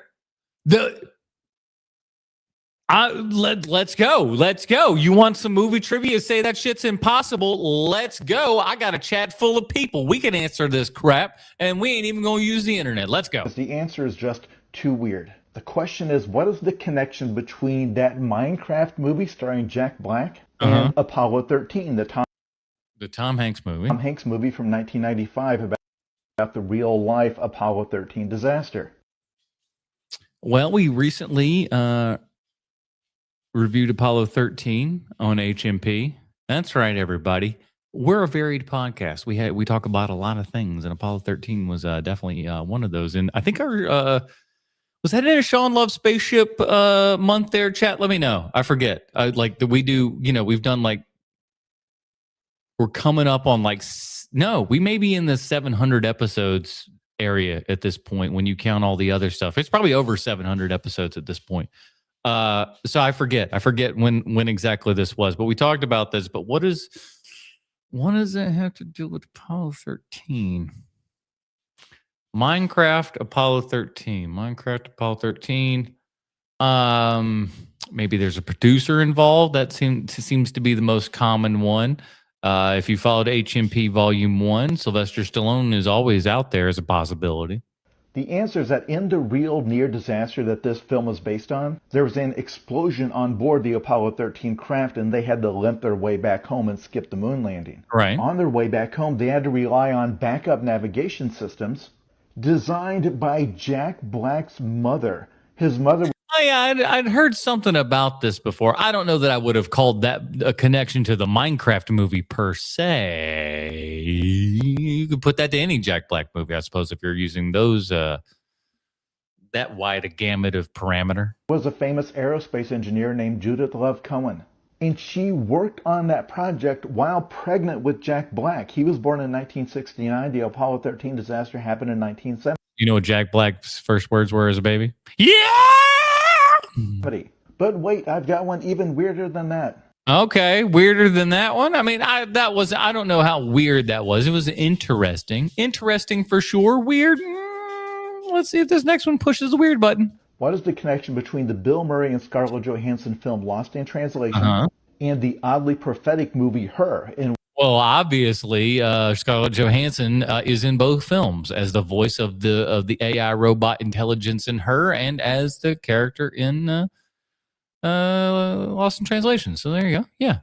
Let's go. You want some movie trivia? Say that shit's impossible. Let's go. I got a chat full of people. We can answer this crap, and we ain't even going to use the internet. Let's go. the answer is just too weird. The question is, what is the connection between that Minecraft movie starring Jack Black and Apollo 13, the Tom Hanks movie? Tom Hanks movie from 1995 about the real-life Apollo 13 disaster. Well, we recently reviewed Apollo 13 on HMP. That's right, everybody. We're a varied podcast. We talk about a lot of things, and Apollo 13 was definitely one of those. And I think our was that in a Sean Love Spaceship month there, chat? Let me know. I forget. We do, we've done we're coming up on we may be in the 700 episodes area at this point when you count all the other stuff. It's probably over 700 episodes at this point. So I forget when exactly this was, but we talked about this. But what does it have to do with Apollo 13? Minecraft Apollo 13. Maybe there's a producer involved. That seems to be the most common one. If you followed HMP Volume 1, Sylvester Stallone is always out there as a possibility. The answer is that in the real near disaster that this film is based on, there was an explosion on board the Apollo 13 craft and they had to limp their way back home and skip the moon landing. Right. On their way back home, they had to rely on backup navigation systems designed by Jack Black's mother. His mother... Oh, yeah, I'd heard something about this before. I don't know that I would have called that a connection to the Minecraft movie per se. You could put that to any Jack Black movie, I suppose, if you're using those that wide a gamut of parameter. Was a famous aerospace engineer named Judith Love Cohen. And she worked on that project while pregnant with Jack Black. He was born in 1969. The Apollo 13 disaster happened in 1970. You know what Jack Black's first words were as a baby? Yeah! But wait, I've got one even weirder than that. Okay, weirder than that one. I mean, I don't know how weird that was. It was interesting for sure. Weird. Let's see if this next one pushes the weird button. What is the connection between the Bill Murray and Scarlett Johansson film Lost in Translation and the oddly prophetic movie Her? Well, obviously, Scarlett Johansson is in both films as the voice of the AI robot intelligence in Her, and as the character in Lost in Translation. So there you go. Yeah,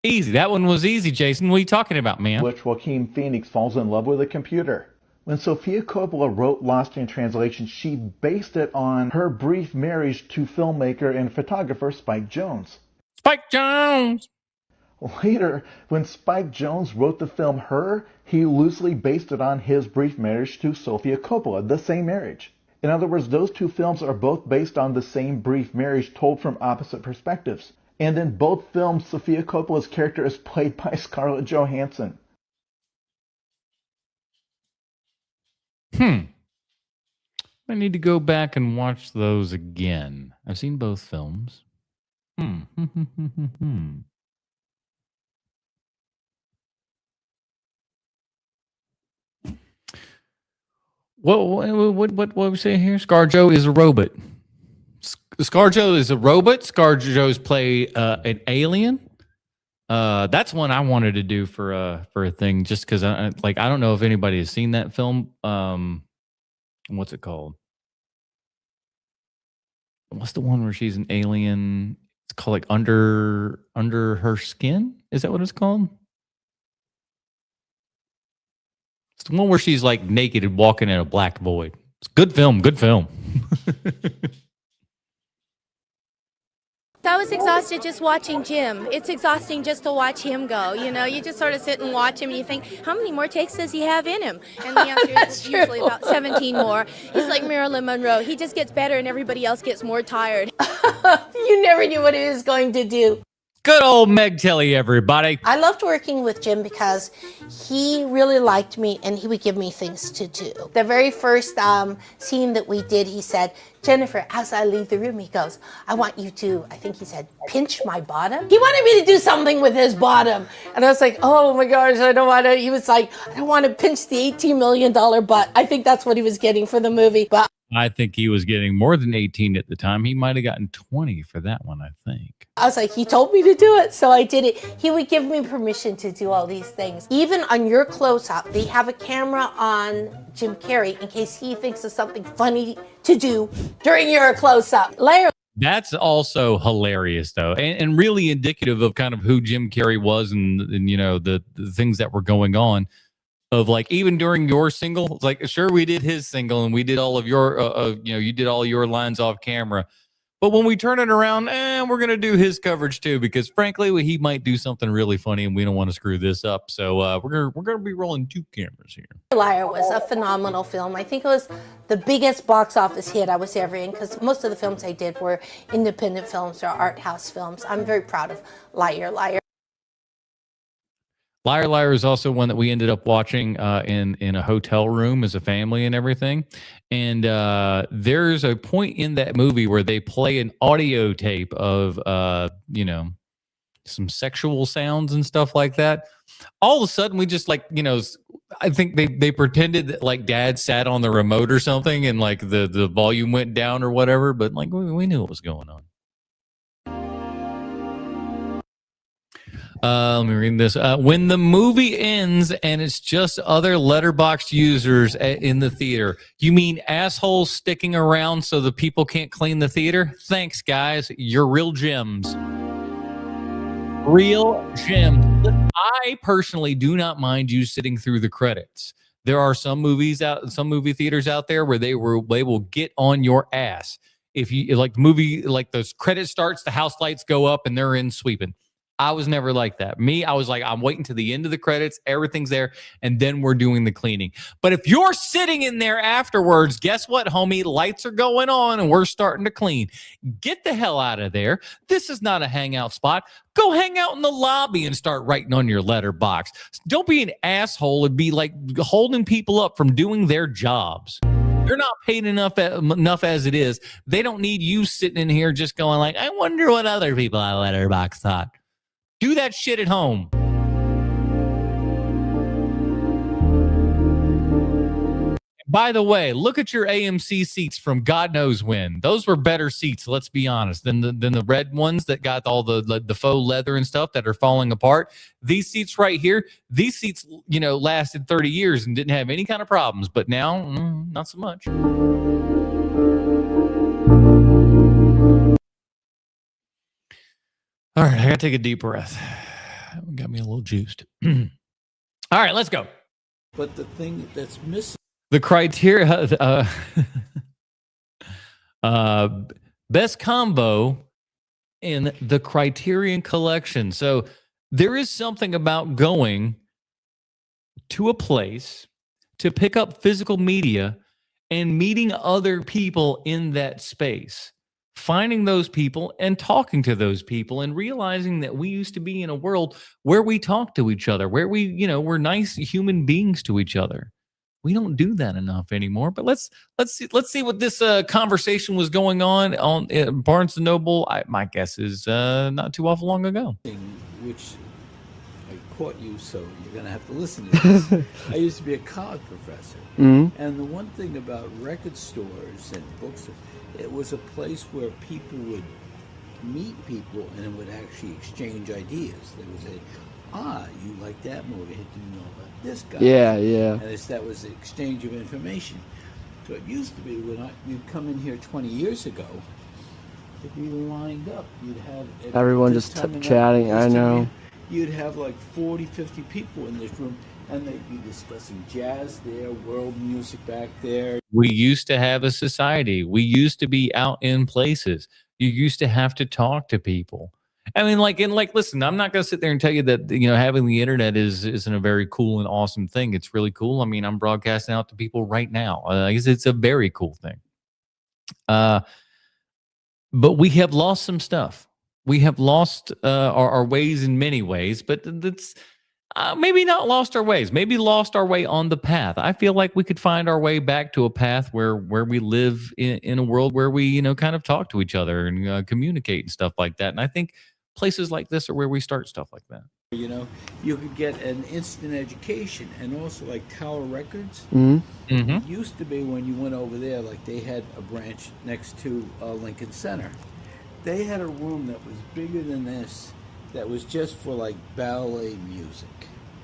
easy. That one was easy, Jason. What are you talking about, man? Which Joaquin Phoenix falls in love with a computer. When Sofia Coppola wrote Lost in Translation, she based it on her brief marriage to filmmaker and photographer Spike Jonze. Spike Jonze! Later, when Spike Jonze wrote the film Her, he loosely based it on his brief marriage to Sofia Coppola, the same marriage. In other words, those two films are both based on the same brief marriage told from opposite perspectives. And in both films, Sofia Coppola's character is played by Scarlett Johansson. I need to go back and watch those again. I've seen both films. What we say here? ScarJo is a robot. ScarJo is a robot. ScarJo's play an alien. That's one I wanted to do for a thing, just because I don't know if anybody has seen that film. What's it called? What's the one where she's an alien? It's called like Under Her Skin. Is that what it's called? It's the one where she's like naked and walking in a black void. It's a good film. Good film. I was exhausted just watching Jim. It's exhausting just to watch him go. You know, you just sort of sit and watch him and you think, how many more takes does he have in him? And the answer is usually about 17 more. He's like Marilyn Monroe. He just gets better and everybody else gets more tired. You never knew what he was going to do. Good old Meg Tilly, everybody. I loved working with Jim because he really liked me and he would give me things to do. The very first scene that we did, he said, Jennifer, as I leave the room, he goes, I want you to, I think he said, pinch my bottom. He wanted me to do something with his bottom. And I was like, oh my gosh, I don't want to. He was like, I don't want to pinch the $18 million butt. I think that's what he was getting for the movie. But I think he was getting more than 18 at the time. He might have gotten 20 for that one, I think. I was like, he told me to do it, so I did it. He would give me permission to do all these things. Even on your close-up, they have a camera on Jim Carrey in case he thinks of something funny to do during your close-up. That's also hilarious, though, and really indicative of kind of who Jim Carrey was and you know, the things that were going on. Of like, even during your single, like, sure, we did his single and we did all of your, you did all your lines off camera. But when we turn it around, we're going to do his coverage too, because frankly, he might do something really funny and we don't want to screw this up. So we're going to be rolling two cameras here. Liar was a phenomenal film. I think it was the biggest box office hit I was ever in, because most of the films I did were independent films or art house films. I'm very proud of Liar, Liar. Liar Liar is also one that we ended up watching in a hotel room as a family and everything. And there's a point in that movie where they play an audio tape of, some sexual sounds and stuff like that. All of a sudden, we just I think they pretended that like dad sat on the remote or something and like the volume went down or whatever. But like we knew what was going on. Let me read this. When the movie ends and it's just other Letterboxd users in the theater, you mean assholes sticking around so the people can't clean the theater? Thanks, guys. You're real gems. Real gems. I personally do not mind you sitting through the credits. There are some movie theaters out there where they will get on your ass. If you like the movie, like those credits starts, the house lights go up and they're in sweeping. I was never like that. I was like, I'm waiting to the end of the credits, everything's there, and then we're doing the cleaning. But if you're sitting in there afterwards, guess what, homie? Lights are going on and we're starting to clean. Get the hell out of there. This is not a hangout spot. Go hang out in the lobby and start writing on your letterbox. Don't be an asshole and be like holding people up from doing their jobs. They're not paid enough as it is. They don't need you sitting in here just going like, I wonder what other people on Letterboxd thought. Do that shit at home. By the way, look at your AMC seats from God knows when. Those were better seats, let's be honest, than the red ones that got all the faux leather and stuff that are falling apart. These seats right here, these seats, lasted 30 years and didn't have any kind of problems. But now, not so much. All right, I got to take a deep breath. Got me a little juiced. All right, let's go. But the thing that's missing. The criteria, best combo in the Criterion Collection. So there is something about going to a place to pick up physical media and meeting other people in that space. Finding those people and talking to those people and realizing that we used to be in a world where we talk to each other, where we're nice human beings to each other. We don't do that enough anymore. But let's see what this conversation was going on Barnes & Noble. My guess is not too awful long ago. Which I caught you, so you're going to have to listen to this. I used to be a college professor. Mm-hmm. And the one thing about record stores and bookstores, it was a place where people would meet people and would actually exchange ideas. They would say, you like that movie? Do you know about this guy? Yeah, yeah. And that was the exchange of information. So it used to be when you'd come in here 20 years ago, it'd be lined up. You'd have everyone just chatting. I know. You'd have like 40, 50 people in this room, and they'd be discussing jazz there, world music back there. We used to have a society. We used to be out in places. You used to have to talk to people. I mean, listen, I'm not going to sit there and tell you that, having the internet isn't a very cool and awesome thing. It's really cool. I mean, I'm broadcasting out to people right now. It's a very cool thing. But we have lost some stuff. We have lost our ways in many ways, but that's maybe not lost our ways, maybe lost our way on the path. I feel like we could find our way back to a path where we live in a world where we, kind of talk to each other and communicate and stuff like that. And I think places like this are where we start stuff like that. You could get an instant education, and also like Tower Records. Mm-hmm. Mm-hmm. It used to be when you went over there, like they had a branch next to Lincoln Center. They had a room that was bigger than this, that was just for like ballet music.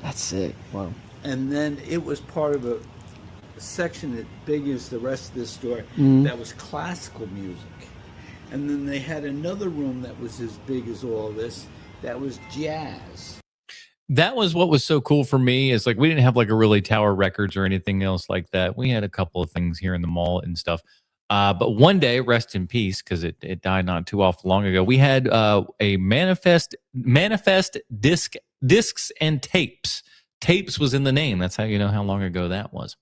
That's sick. Wow. And then it was part of a section that big as the rest of this store that was classical music. And then they had another room that was as big as all this that was jazz. That was what was so cool for me, is like we didn't have like a really Tower Records or anything else like that. We had a couple of things here in the mall and stuff. But one day, rest in peace, because it died not too awful long ago, we had a manifest discs and tapes. Tapes was in the name. That's how you know how long ago that was.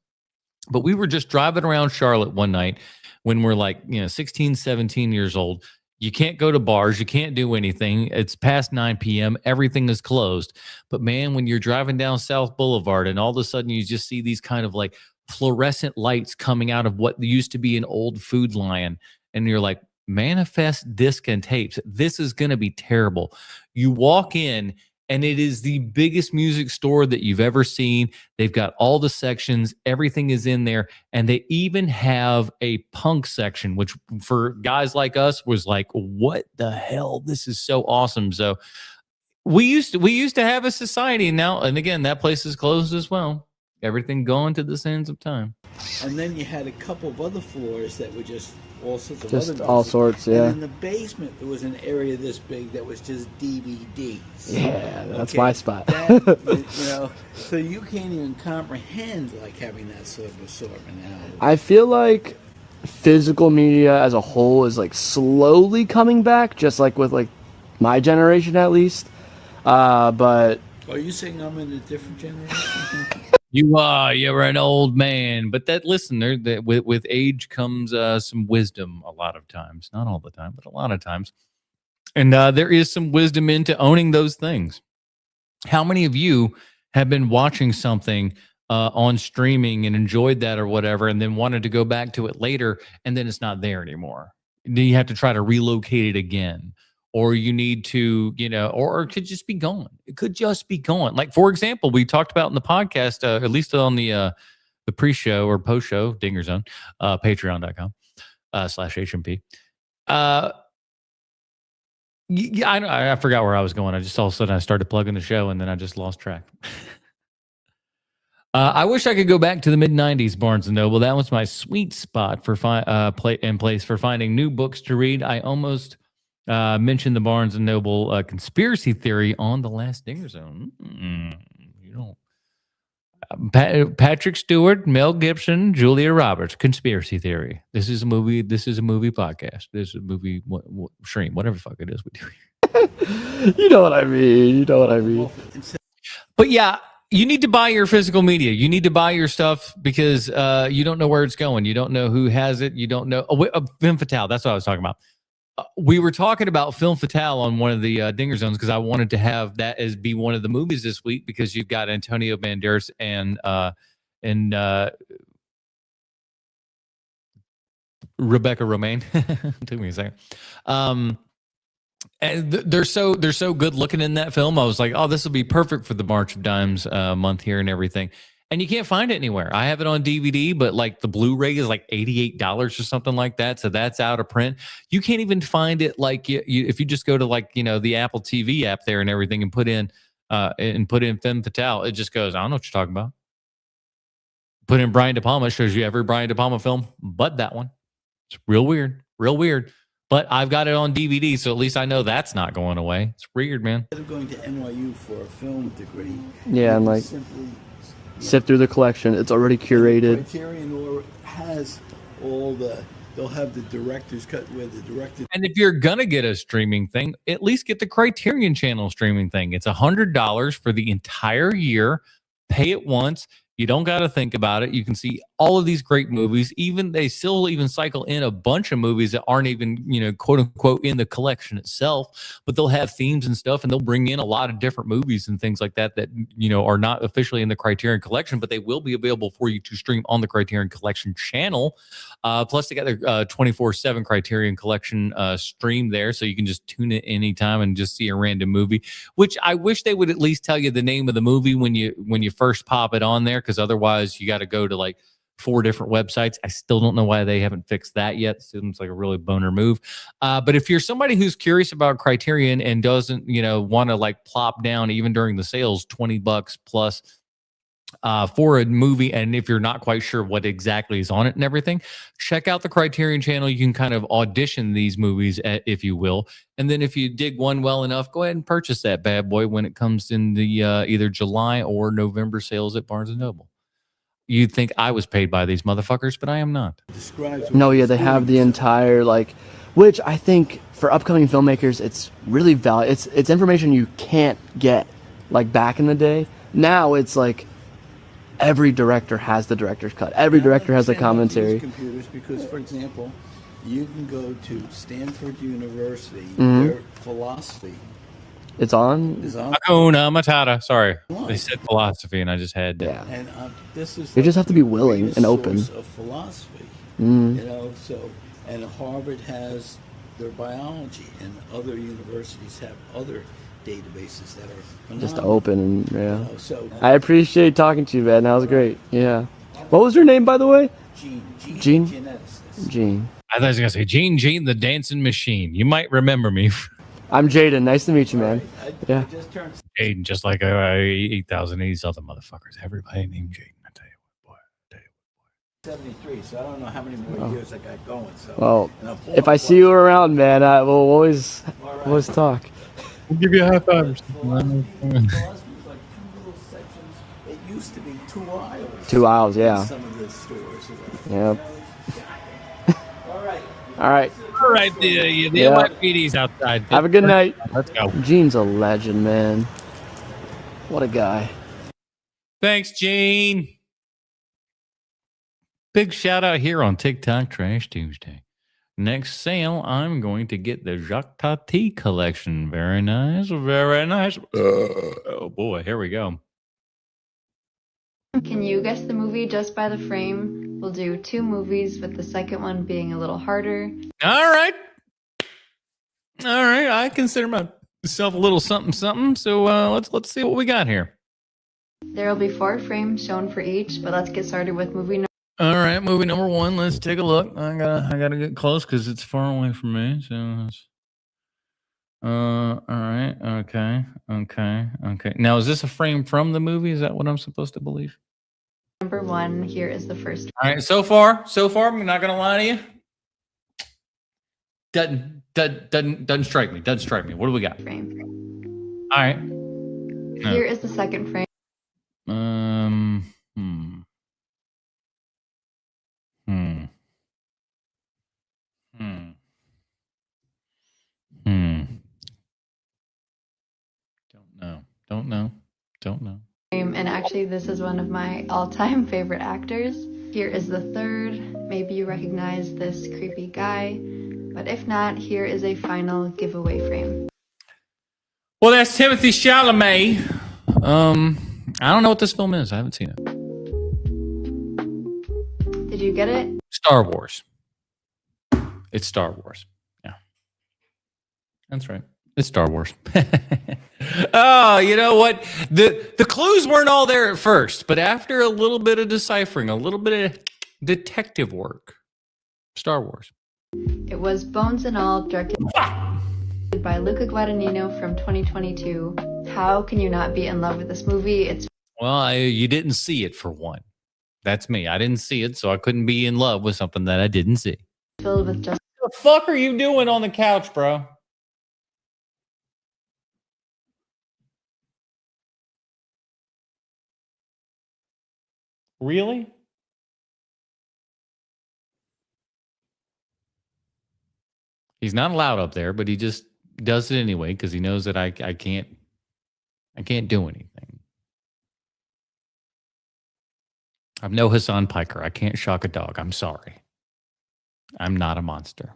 But we were just driving around Charlotte one night when we're like, 16, 17 years old. You can't go to bars. You can't do anything. It's past 9 p.m. Everything is closed. But man, when you're driving down South Boulevard and all of a sudden you just see these kind of like fluorescent lights coming out of what used to be an old Food Lion, and you're like, manifest disc and tapes. This is going to be terrible. You walk in and it is the biggest music store that you've ever seen. They've got all the sections. Everything is in there. And they even have a punk section, which for guys like us was like, what the hell? This is so awesome. So We used to have a society now, and again, that place is closed as well. Everything going to the sands of time. And then you had a couple of other floors that were just all sorts of Just other all music. sorts, And yeah. in the basement, there was an area this big that was just DVDs. Yeah, that's my spot. That, so you can't even comprehend like having that sort of assortment now. I feel like physical media as a whole is like slowly coming back, just like with like my generation at least. But Are you saying I'm in a different generation? You're an old man, but listen, with age comes some wisdom a lot of times, not all the time, but a lot of times. And there is some wisdom into owning those things. How many of you have been watching something on streaming and enjoyed that or whatever, and then wanted to go back to it later, and then it's not there anymore? Then you have to try to relocate it again. Or you need to, or it could just be gone. It could just be gone. Like, for example, we talked about in the podcast, at least on the pre-show or post-show, Dinger Zone, patreon.com/HMP. Yeah, I forgot where I was going. I just all of a sudden I started plugging the show, and then I just lost track. I wish I could go back to the mid-'90s Barnes & Noble. That was my sweet spot for place for finding new books to read. I almost... mentioned the Barnes & Noble conspiracy theory on the last Dinger Zone. Patrick Stewart, Mel Gibson, Julia Roberts, conspiracy theory. This is a movie podcast. This is a movie stream, whatever the fuck it is we do. You know what I mean. But yeah, you need to buy your physical media. You need to buy your stuff because you don't know where it's going. You don't know who has it. You don't know. Femme Fatale, that's what I was talking about. We were talking about Film Fatale on one of the Dinger Zones because I wanted to have that as be one of the movies this week because you've got Antonio Banderas and Rebecca Romaine. Took me a second. And they're so good looking in that film. I was like, oh, this will be perfect for the March of Dimes month here and everything. And you can't find it anywhere. I have it on DVD, but like the Blu-ray is like $88 or something like that. So that's out of print. You can't even find it like if you just go to like, the Apple TV app there and everything and put in Femme Fatale, it just goes, I don't know what you're talking about. Put in Brian De Palma, it shows you every Brian De Palma film, but that one. It's real weird. But I've got it on DVD, so at least I know that's not going away. It's weird, man. Instead of going to NYU for a film degree, yeah, and like sift through the collection. It's already curated. Criterion has all they'll have the director's cut where the director. And if you're gonna get a streaming thing, at least get the Criterion Channel streaming thing. It's $100 for the entire year. Pay it once. You don't got to think about it. You can see all of these great movies. They still cycle in a bunch of movies that aren't even, quote unquote, in the collection itself, but they'll have themes and stuff, and they'll bring in a lot of different movies and things like that are not officially in the Criterion Collection, but they will be available for you to stream on the Criterion Collection channel. Plus, they got their 24/7 Criterion Collection stream there, so you can just tune it anytime and just see a random movie. Which I wish they would at least tell you the name of the movie when you first pop it on there. Because otherwise you got to go to like 4 different websites. I still don't know why they haven't fixed that yet. It seems like a really boner move. But if you're somebody who's curious about Criterion and doesn't, want to like plop down even during the sales, $20 plus for a movie, and if you're not quite sure what exactly is on it and everything, check out the Criterion Channel. You can kind of audition these movies, if you will. And then if you dig one well enough, go ahead and purchase that bad boy when it comes in the either July or November sales at Barnes & Noble. You'd think I was paid by these motherfuckers, but I am not. No, yeah, they have the entire which I think for upcoming filmmakers, it's really valuable. It's information you can't get like back in the day. Now it's like every director has the director's cut. Every director has a commentary. Computers, because, for example, you can go to Stanford University. Mhm. Their philosophy It's on. Hakuna Matata. Sorry, they said philosophy, and I just had. Yeah. And this is You just have to be willing and open. source of philosophy. Mhm. And Harvard has their biology, and other universities have other databases that are Just phenomenal. open and yeah. So I appreciate talking to you, man. That was great. Yeah. What was your name, by the way? Gene. Geneticist. Gene. I thought I was gonna say Gene the Dancing Machine. You might remember me. I'm Jaden. Nice to meet you, man. Yeah. Jaden, just like 8,000 these other motherfuckers. Everybody named Jaden. I tell you what, boy. 73, so I don't know how many more years I got going. So, Well, if I see you around, man, I will always talk. We'll give you a high five. It used to be 2 aisles. 2 aisles, yeah. In some of the stores. Yep. All right. All right, the NYPD's outside. Have a good night. Let's go. Gene's a legend, man. What a guy. Thanks, Gene. Big shout out here on TikTok Trash Tuesday. Next sale, I'm going to get the Jacques Tati collection. Very nice, very nice. Oh boy, here we go. Can you guess the movie just by the frame? We'll do 2 movies, with the second one being a little harder. All right. I consider myself a little something something. So let's see what we got here. There will be 4 frames shown for each, but let's get started with movie number. All right, movie number 1. Let's take a look. I gotta get close because it's far away from me. So it's, all right. Okay. Now, is this a frame from the movie? Is that what I'm supposed to believe? Number 1, here is the first. All right. So far, I'm not gonna lie to you. Doesn't strike me. Doesn't strike me. What do we got? Frame. All right. Here is the second frame. Don't know. And actually, this is one of my all-time favorite actors. Here is the third. Maybe you recognize this creepy guy, but if not, here is a final giveaway frame. Well, that's Timothy Chalamet. I don't know what this film is. I haven't seen it. Did you get it? Star Wars. It's Star Wars. Yeah. That's right. It's Star Wars. Oh, you know what? The clues weren't all there at first, but after a little bit of deciphering, a little bit of detective work, Star Wars. It was Bones and All, directed by Luca Guadagnino from 2022. How can you not be in love with this movie? It's Well, you didn't see it for one. That's me. I didn't see it, so I couldn't be in love with something that I didn't see. filled with just. What the fuck are you doing on the couch, bro? Really? He's not allowed up there, but he just does it anyway because he knows that I can't do anything. I'm no Hassan Piker. I can't shock a dog. I'm sorry. I'm not a monster.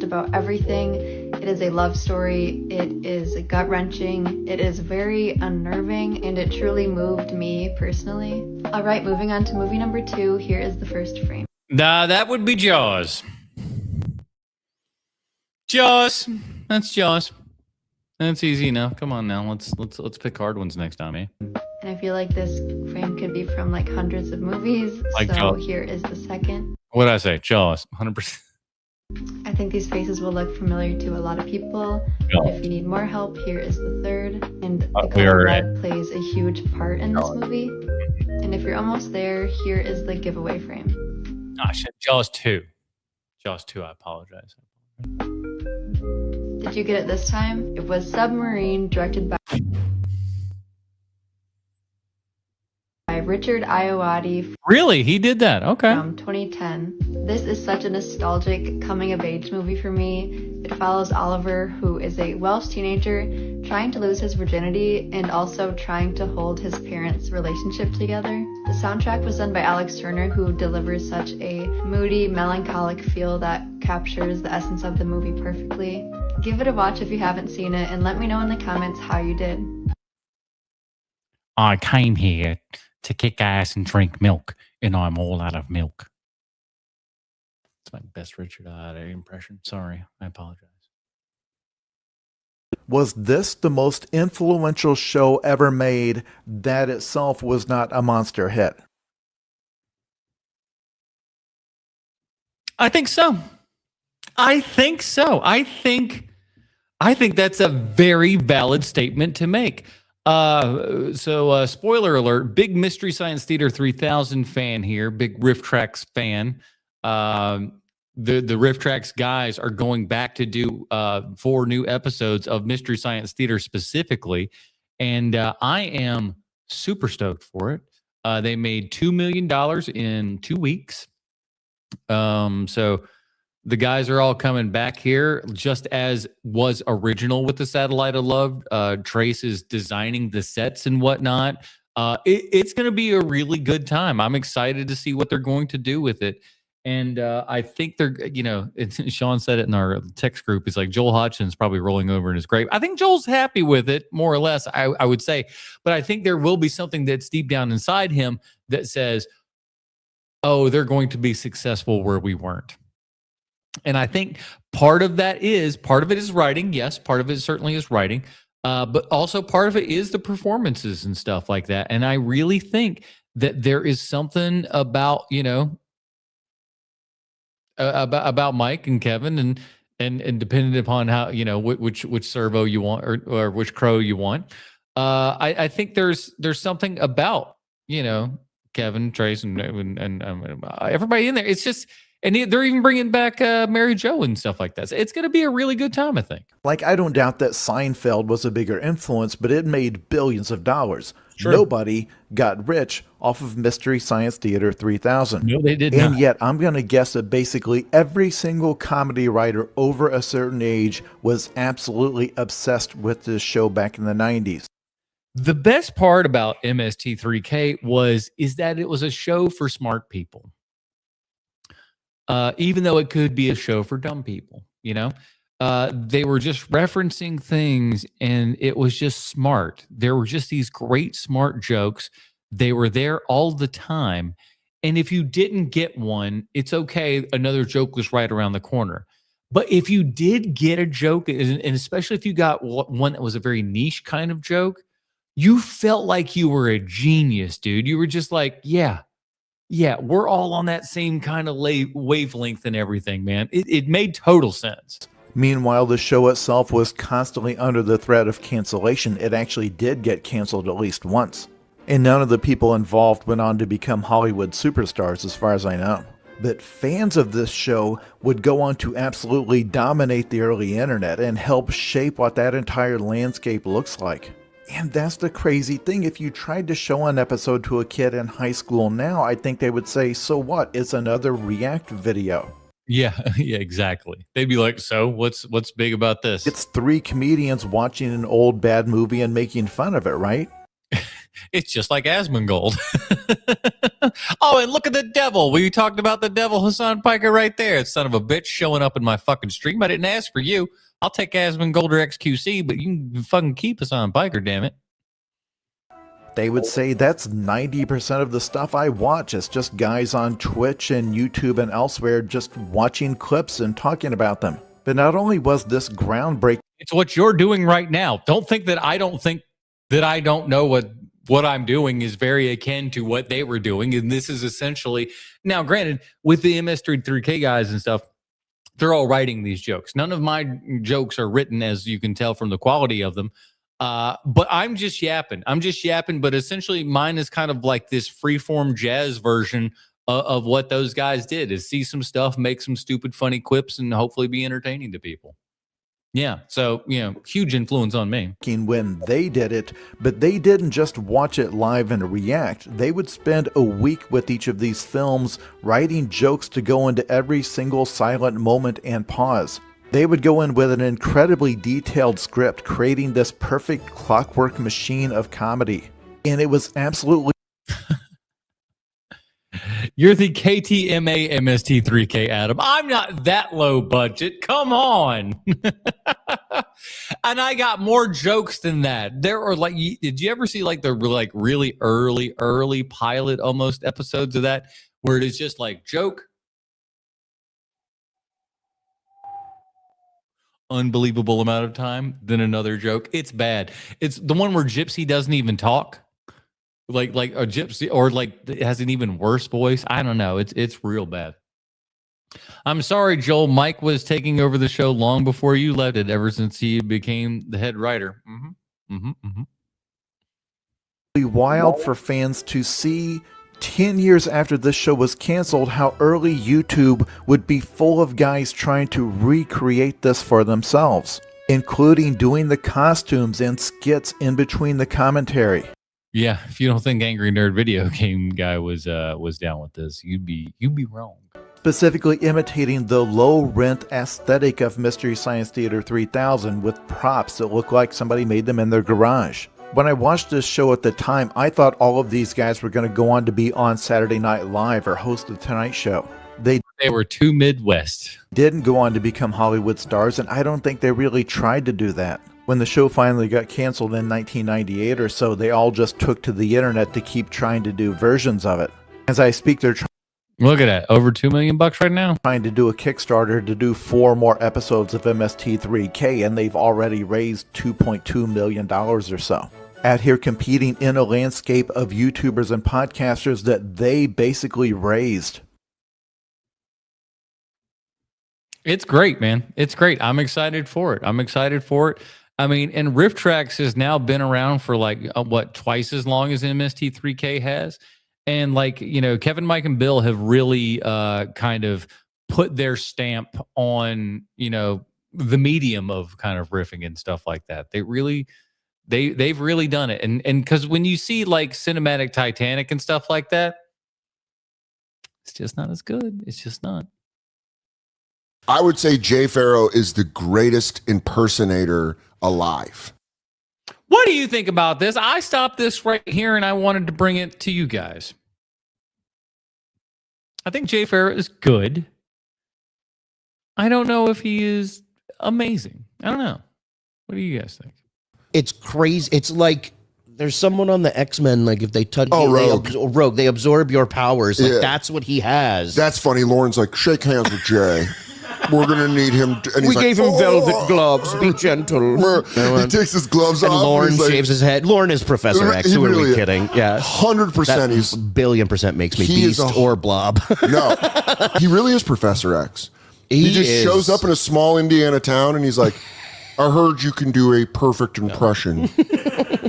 About everything. It is a love story. It is gut-wrenching. It is very unnerving, and it truly moved me personally. All right, moving on to movie number 2. Here is the first frame. Nah, that would be Jaws. Jaws. That's Jaws. That's easy enough. Come on now. Let's pick hard ones next time, eh? And I feel like this frame could be from like hundreds of movies. Like so Jaws. Here is the second. What did I say? Jaws. 100%. I think these faces will look familiar to a lot of people. If you need more help, here is the third. And the color red plays a huge part in this movie. And if you're almost there, here is the giveaway frame. Ah, shit. Jaws 2. Jaws 2, I apologize. Did you get it this time? It was Submarine, directed by Richard Ayoade. Really? He did that? Okay. From 2010. This is such a nostalgic coming-of-age movie for me. It follows Oliver, who is a Welsh teenager trying to lose his virginity and also trying to hold his parents' relationship together. The soundtrack was done by Alex Turner, who delivers such a moody, melancholic feel that captures the essence of the movie perfectly. Give it a watch if you haven't seen it, and let me know in the comments how you did. I came here to kick ass and drink milk, and I'm all out of milk. It's my best Richard impression. Sorry, I apologize. Was this the most influential show ever made that itself was not a monster hit? I think so. I think so. I think that's a very valid statement to make. So spoiler alert, big Mystery Science Theater 3000 fan here, big Riff Tracks fan. The Riff Tracks guys are going back to do 4 new episodes of Mystery Science Theater specifically, and I am super stoked for it. They made $2 million in 2 weeks. So the guys are all coming back here, just as was original with the Satellite of Love. Trace is designing the sets and whatnot. It's going to be a really good time. I'm excited to see what they're going to do with it. And I think they're, Sean said it in our text group. It's like Joel Hodgson's probably rolling over in his grave. I think Joel's happy with it, more or less, I would say. But I think there will be something that's deep down inside him that says, oh, they're going to be successful where we weren't. And I think part of it is writing. Yes, part of it certainly is writing. But also part of it is the performances and stuff like that. And I really think that there is something about, about Mike and Kevin and depending upon how, which servo you want or which crow you want. I think there's something about, Kevin, Trace, and everybody in there. It's just, and they're even bringing back Mary Jo and stuff like that. So it's going to be a really good time, I think. Like, I don't doubt that Seinfeld was a bigger influence, but it made billions of dollars. Sure. Nobody got rich off of Mystery Science Theater 3000. No, they did and not. Yet, I'm going to guess that basically every single comedy writer over a certain age was absolutely obsessed with this show back in the 90s. The best part about MST3K is that it was a show for smart people. Even though it could be a show for dumb people, they were just referencing things and it was just smart. There were just these great smart jokes. They were there all the time. And if you didn't get one, it's okay. Another joke was right around the corner. But if you did get a joke, and especially if you got one that was a very niche kind of joke, you felt like you were a genius, dude. You were just like, yeah, we're all on that same kind of wavelength and everything, man. It made total sense. Meanwhile, the show itself was constantly under the threat of cancellation. It actually did get canceled at least once. And none of the people involved went on to become Hollywood superstars, as far as I know. But fans of this show would go on to absolutely dominate the early internet and help shape what that entire landscape looks like. And that's the crazy thing. If you tried to show an episode to a kid in high school now, I think they would say, so what? It's another React video. Yeah, exactly. They'd be like, so what's big about this? It's 3 comedians watching an old bad movie and making fun of it, right? It's just like Asmongold. Oh, and look at the devil. We talked about the devil, Hassan Piker, right there. Son of a bitch showing up in my fucking stream. I didn't ask for you. I'll take Asmongold or XQC, but you can fucking keep Hassan Piker, damn it. They would say that's 90% of the stuff I watch. It's just guys on Twitch and YouTube and elsewhere just watching clips and talking about them. But not only was this groundbreaking, it's what you're doing right now. Don't think that I don't know what I'm doing is very akin to what they were doing. And this is essentially, now granted, with the MS3K guys and stuff, they're all writing these jokes. None of my jokes are written, as you can tell from the quality of them. But I'm just yapping. But essentially mine is kind of like this freeform jazz version of what those guys did, is see some stuff, make some stupid, funny quips, and hopefully be entertaining to people. Yeah, so, huge influence on me. When they did it, but they didn't just watch it live and react. They would spend a week with each of these films, writing jokes to go into every single silent moment and pause. They would go in with an incredibly detailed script, creating this perfect clockwork machine of comedy. And it was absolutely... You're the KTMA MST3K, Adam. I'm not that low budget. Come on. And I got more jokes than that. There are did you ever see the really early pilot almost episodes of that where it is just like joke? Unbelievable amount of time, then another joke. It's bad. It's the one where Gypsy doesn't even talk. Like a Gypsy, or it has an even worse voice. I don't know. It's real bad. I'm sorry, Joel. Mike was taking over the show long before you left it, ever since he became the head writer. Be wild for fans to see 10 years after this show was canceled how early YouTube would be full of guys trying to recreate this for themselves, including doing the costumes and skits in between the commentary. Yeah, if you don't think Angry Nerd Video Game Guy was down with this, you'd be wrong. Specifically imitating the low-rent aesthetic of Mystery Science Theater 3000 with props that look like somebody made them in their garage. When I watched this show at the time, I thought all of these guys were going to go on to be on Saturday Night Live or host the Tonight Show. They were too Midwest. Didn't go on to become Hollywood stars, and I don't think they really tried to do that. When the show finally got canceled in 1998 or so, they all just took to the internet to keep trying to do versions of it. As I speak, they're Look at that, over $2 million right now. Trying to do a Kickstarter to do 4 more episodes of MST3K, and they've already raised $2.2 million or so. Out here competing in a landscape of YouTubers and podcasters that they basically raised. It's great, man. It's great. I'm excited for it. I mean, and Riff Tracks has now been around for like, twice as long as MST3K has. And like, Kevin, Mike, and Bill have really kind of put their stamp on, the medium of kind of riffing and stuff like that. They've really done it. And because when you see like Cinematic Titanic and stuff like that, it's just not as good. It's just not. I would say Jay Farrow is the greatest impersonator alive. What do you think about this? I stopped this right here and I wanted to bring it to you guys. I think Jay Farrow is good. I don't know if he is amazing. I don't know. What do you guys think? It's crazy. It's like there's someone on the X-Men, like if they touch Rogue. They absorb your powers. Like Yeah. that's what he has. That's funny. Lauren's like, shake hands with Jay. We're going to need him. And he's We gave him velvet gloves. Be gentle. He takes his gloves and off. Lauren he's like- shaves his head. Lauren is Professor X. He Who are really we is. kidding? Yeah. 100%. That He's billion% makes me He is Beast a- or Blob. No, he really is Professor X. He just shows up in a small Indiana town and he's like, I heard you can do a perfect impression.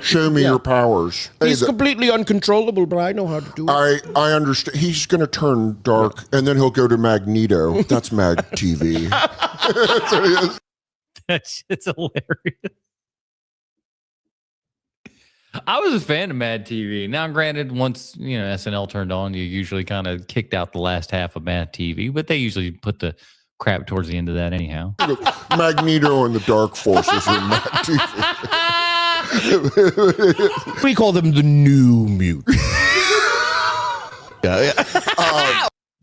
Show me your powers. He's completely uncontrollable, but I know how to do it. I understand. He's going to turn dark and then he'll go to Magneto. That's Mag TV. That's what he is. That shit's hilarious. I was a fan of Mad TV. Now, granted, once SNL turned on, you usually kind of kicked out the last half of Mad TV, but they usually put the crap towards the end of that anyhow. Magneto and the Dark Forces in Mag TV. We call them the New Mutants.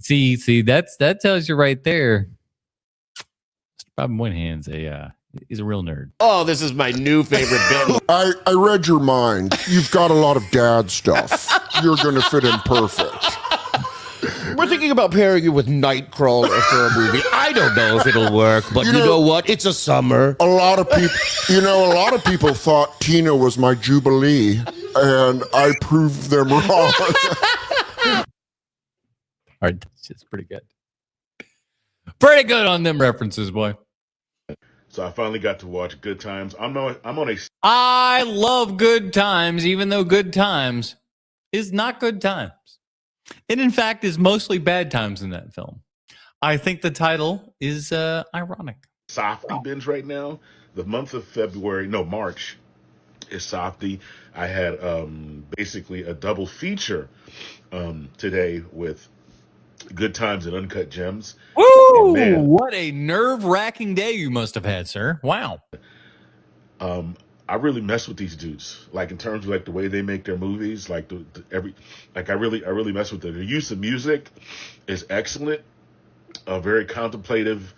See, that tells you right there. Mr. Bob Moynihan's he's a real nerd. Oh, this is my new favorite bit. I read your mind. You've got a lot of dad stuff. You're going to fit in perfect. We're thinking about pairing you with Nightcrawler for a movie. I don't know if it'll work, but you know what? It's a summer. A lot of people thought Tina was my Jubilee, and I proved them wrong. All right, that's just pretty good. Pretty good on them references, boy. So I finally got to watch Good Times. I'm on a I love Good Times, even though Good Times is not good times. It, in fact, is mostly bad times in that film. I think the title is ironic. Softy binge right now. The month of March is Softy. I had basically a double feature today with Good Times and Uncut Gems. Woo! Man, What a nerve-wracking day you must have had, sir. Wow. I really mess with these dudes, like in terms of like the way they make their movies, like I really mess with them. The use of music is excellent, very contemplative,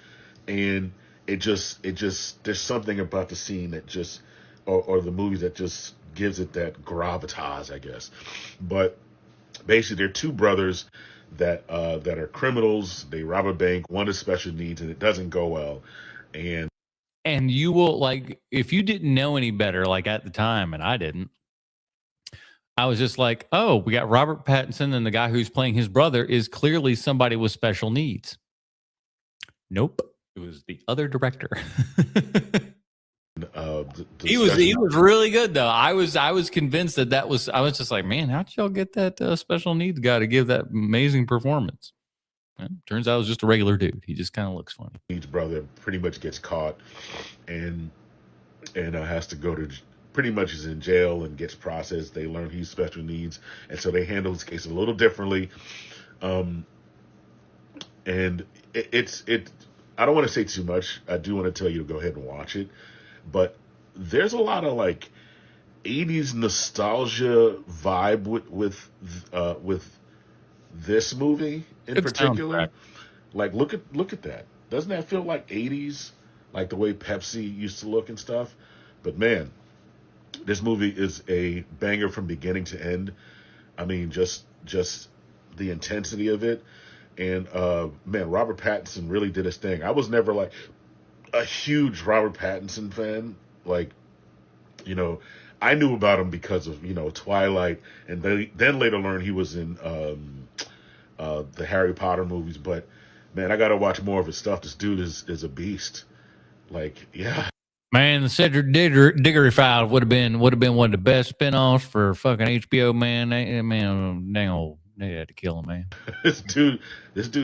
and it just there's something about the scene that just or the movies that just gives it that gravitas, I guess. But basically, they're two brothers that are criminals. They rob a bank. One has special needs, and it doesn't go well, And you will, like, if you didn't know any better, like at the time, and I didn't, I was just like, oh, we got Robert Pattinson, and the guy who's playing his brother is clearly somebody with special needs. Nope. It was the other director. The He was really good though. I was convinced that was. I was just like, man, how'd y'all get that special needs guy to give that amazing performance? Well, turns out it was just a regular dude. He just kind of looks funny. His brother pretty much gets caught and has to go to pretty much is in jail and gets processed. They learn he's special needs, and so they handle his case a little differently. And it's I don't want to say too much. I do want to tell you to go ahead and watch it, but there's a lot of like 80s nostalgia vibe with this movie in particular. Like look at that. Doesn't that feel like 80s? Like the way Pepsi used to look and stuff. But man, this movie is a banger from beginning to end. I mean, just the intensity of it. And man, Robert Pattinson really did his thing. I was never like a huge Robert Pattinson fan. Like, you know, I knew about him because of, you know, Twilight, and then later learned he was in the Harry Potter movies. But man, I got to watch more of his stuff. This dude is a beast. Like, yeah. Man, the Cedric Diggory Files would have been one of the best spinoffs for fucking HBO. Man, dang old, they had to kill him, man. This dude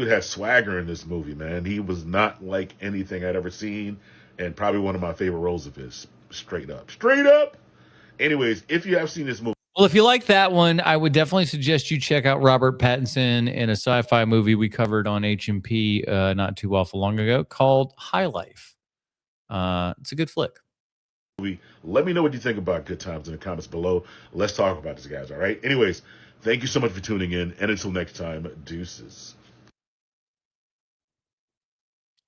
had swagger in this movie, man. He was not like anything I'd ever seen, and probably one of my favorite roles of his. Straight up. Anyways, if you have seen this movie. Well, if you like that one, I would definitely suggest you check out Robert Pattinson in a sci-fi movie we covered on HMP not too awful long ago called High Life. It's a good flick. Let me know what you think about Good Times in the comments below. Let's talk about this, guys, all right? Anyways, thank you so much for tuning in, and until next time, deuces.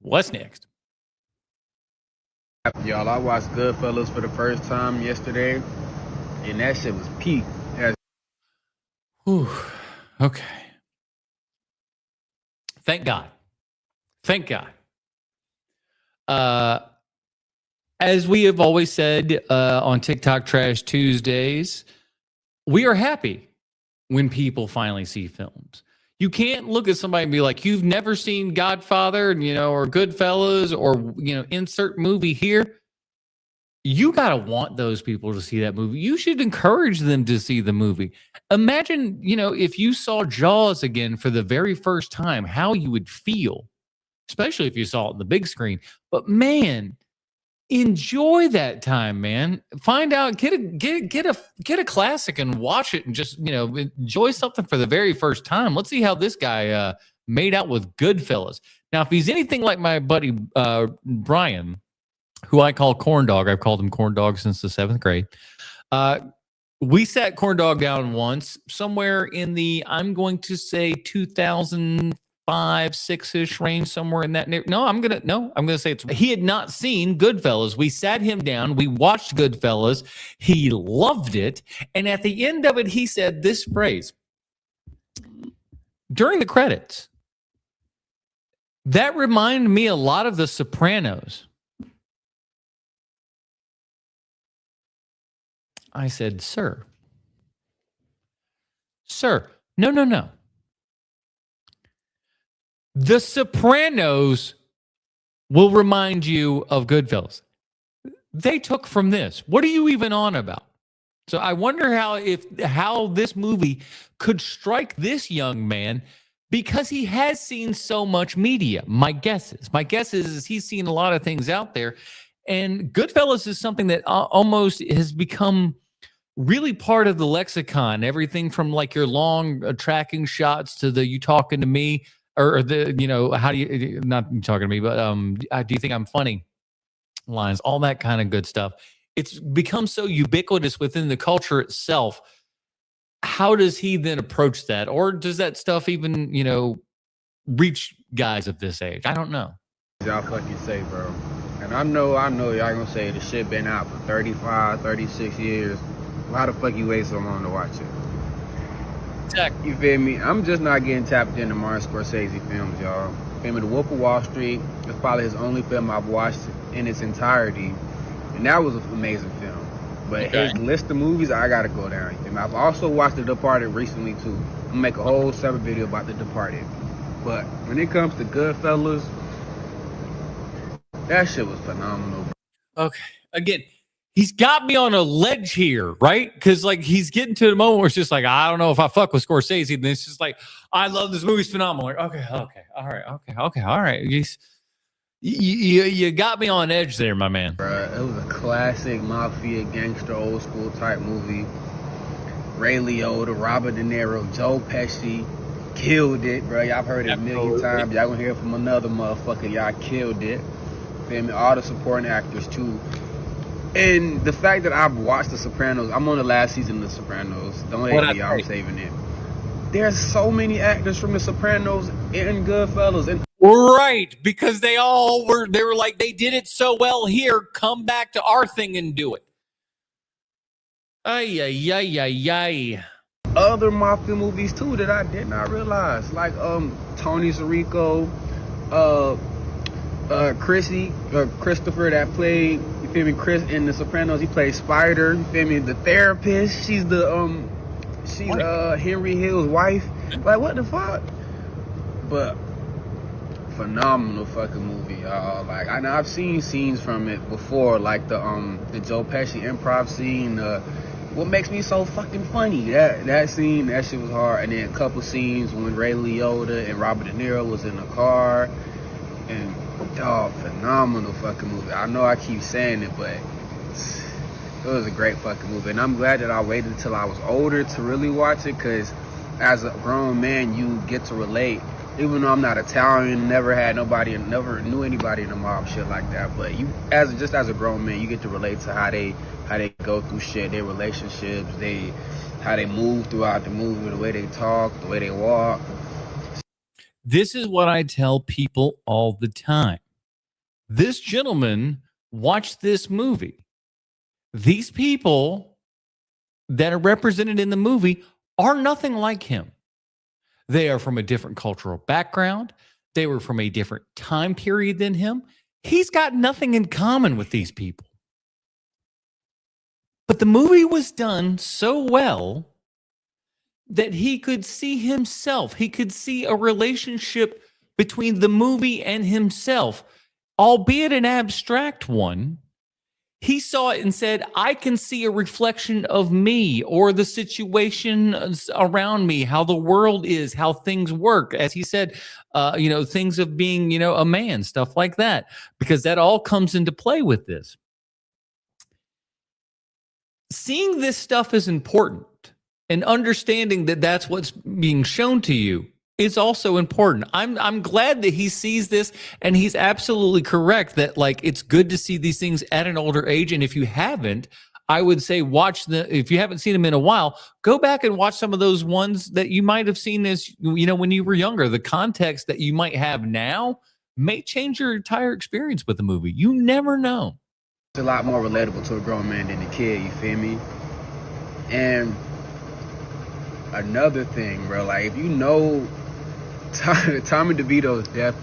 What's next? Y'all, I watched Goodfellas for the first time yesterday, and that shit was peak. Whew. Okay. Thank God. As we have always said on TikTok Trash Tuesdays, we are happy when people finally see films. You can't look at somebody and be like, you've never seen Godfather, you know, or Goodfellas, or, you know, insert movie here. You got to want those people to see that movie. You should encourage them to see the movie. Imagine, you know, if you saw Jaws again for the very first time, how you would feel, especially if you saw it on the big screen. But man, enjoy that time, man. Find out, get a classic and watch it, and just, you know, enjoy something for the very first time. Let's see how this guy made out with Goodfellas. Now, if he's anything like my buddy Brian, who I call Corn Dog, I've called him Corn Dog since the 7th grade. We sat Corn Dog down once, somewhere in the, I'm going to say 2005, 6-ish range, somewhere in that neighborhood. No, I'm gonna say he had not seen Goodfellas. We sat him down, we watched Goodfellas, he loved it, and at the end of it, he said this phrase during the credits. That reminded me a lot of The Sopranos. I said, sir, no. The Sopranos will remind you of Goodfellas. They took from this. What are you even on about? So I wonder how this movie could strike this young man, because he has seen so much media. My guess is he's seen a lot of things out there, and Goodfellas is something that almost has become really part of the lexicon. Everything from like your long tracking shots to the "you talking to me," or the, you know, how do you, not you talking to me, but do you think I'm funny lines, all that kind of good stuff. It's become so ubiquitous within the culture itself. How does he then approach that? Or does that stuff even, you know, reach guys of this age? I don't know. Y'all fucking say, bro. And I know y'all gonna say the shit been out for 35, 36 years. Why the fuck you wait so long to watch it? Exactly. You feel me? I'm just not getting tapped into Martin Scorsese films, y'all. Feel me? The Wolf of Wall Street is probably his only film I've watched in its entirety, and that was an amazing film. But his list of movies, I gotta go down. You feel me? I've also watched The Departed recently too. I'm gonna make a whole separate video about The Departed. But when it comes to Goodfellas, That shit was phenomenal. Okay. Again, he's got me on a ledge here, right? Because like he's getting to the moment where it's just like, I don't know if I fuck with Scorsese. And it's just like, I love this movie's phenomenal. Like, okay, all right. You got me on edge there, my man. Bruh, it was a classic mafia gangster old school type movie. Ray Liotta, Robert De Niro, Joe Pesci killed it, bro. Y'all heard it a million times. Y'all gonna hear it from another motherfucker. Y'all killed it. Feel me? All the supporting actors too. And the fact that I've watched The Sopranos, I'm on the last season of The Sopranos. Don't hate me, I'm saving it. There's so many actors from The Sopranos and Goodfellas and Right, because they were like, they did it so well here, come back to our thing and do it. Ay. Other mafia movies too that I did not realize, like Tony Sirico, Christopher that played, you feel me, Chris in The Sopranos. He played Spider, you feel me, the therapist. She's Henry Hill's wife. Like, what the fuck? But phenomenal fucking movie, y'all. Like, I know I've seen scenes from it before, like the Joe Pesci improv scene. What makes me so fucking funny? That scene, that shit was hard. And then a couple scenes when Ray Liotta and Robert De Niro was in the car, and dog, phenomenal fucking movie. I know I keep saying it, but it was a great fucking movie. And I'm glad that I waited until I was older to really watch it, because as a grown man, you get to relate. Even though I'm not Italian, never knew anybody in the mob, shit like that. But you, as a grown man, you get to relate to how they go through shit, their relationships, how they move throughout the movie, the way they talk, the way they walk. This is what I tell people all the time. This gentleman watched this movie. These people that are represented in the movie are nothing like him. They are from a different cultural background. They were from a different time period than him. He's got nothing in common with these people. But the movie was done so well that he could see himself. He could see a relationship between the movie and himself, albeit an abstract one. He saw it and said, I can see a reflection of me or the situation around me, how the world is, how things work. As he said, things of being, a man, stuff like that, because that all comes into play with this. Seeing this stuff is important, and understanding that that's what's being shown to you is also important. I'm glad that he sees this, and he's absolutely correct that, like, it's good to see these things at an older age. And if you haven't, I would say if you haven't seen them in a while, go back and watch some of those ones that you might have seen as, when you were younger. The context that you might have now may change your entire experience with the movie. You never know. It's a lot more relatable to a grown man than a kid, you feel me? And another thing, bro, like, if you know Tommy DeVito's death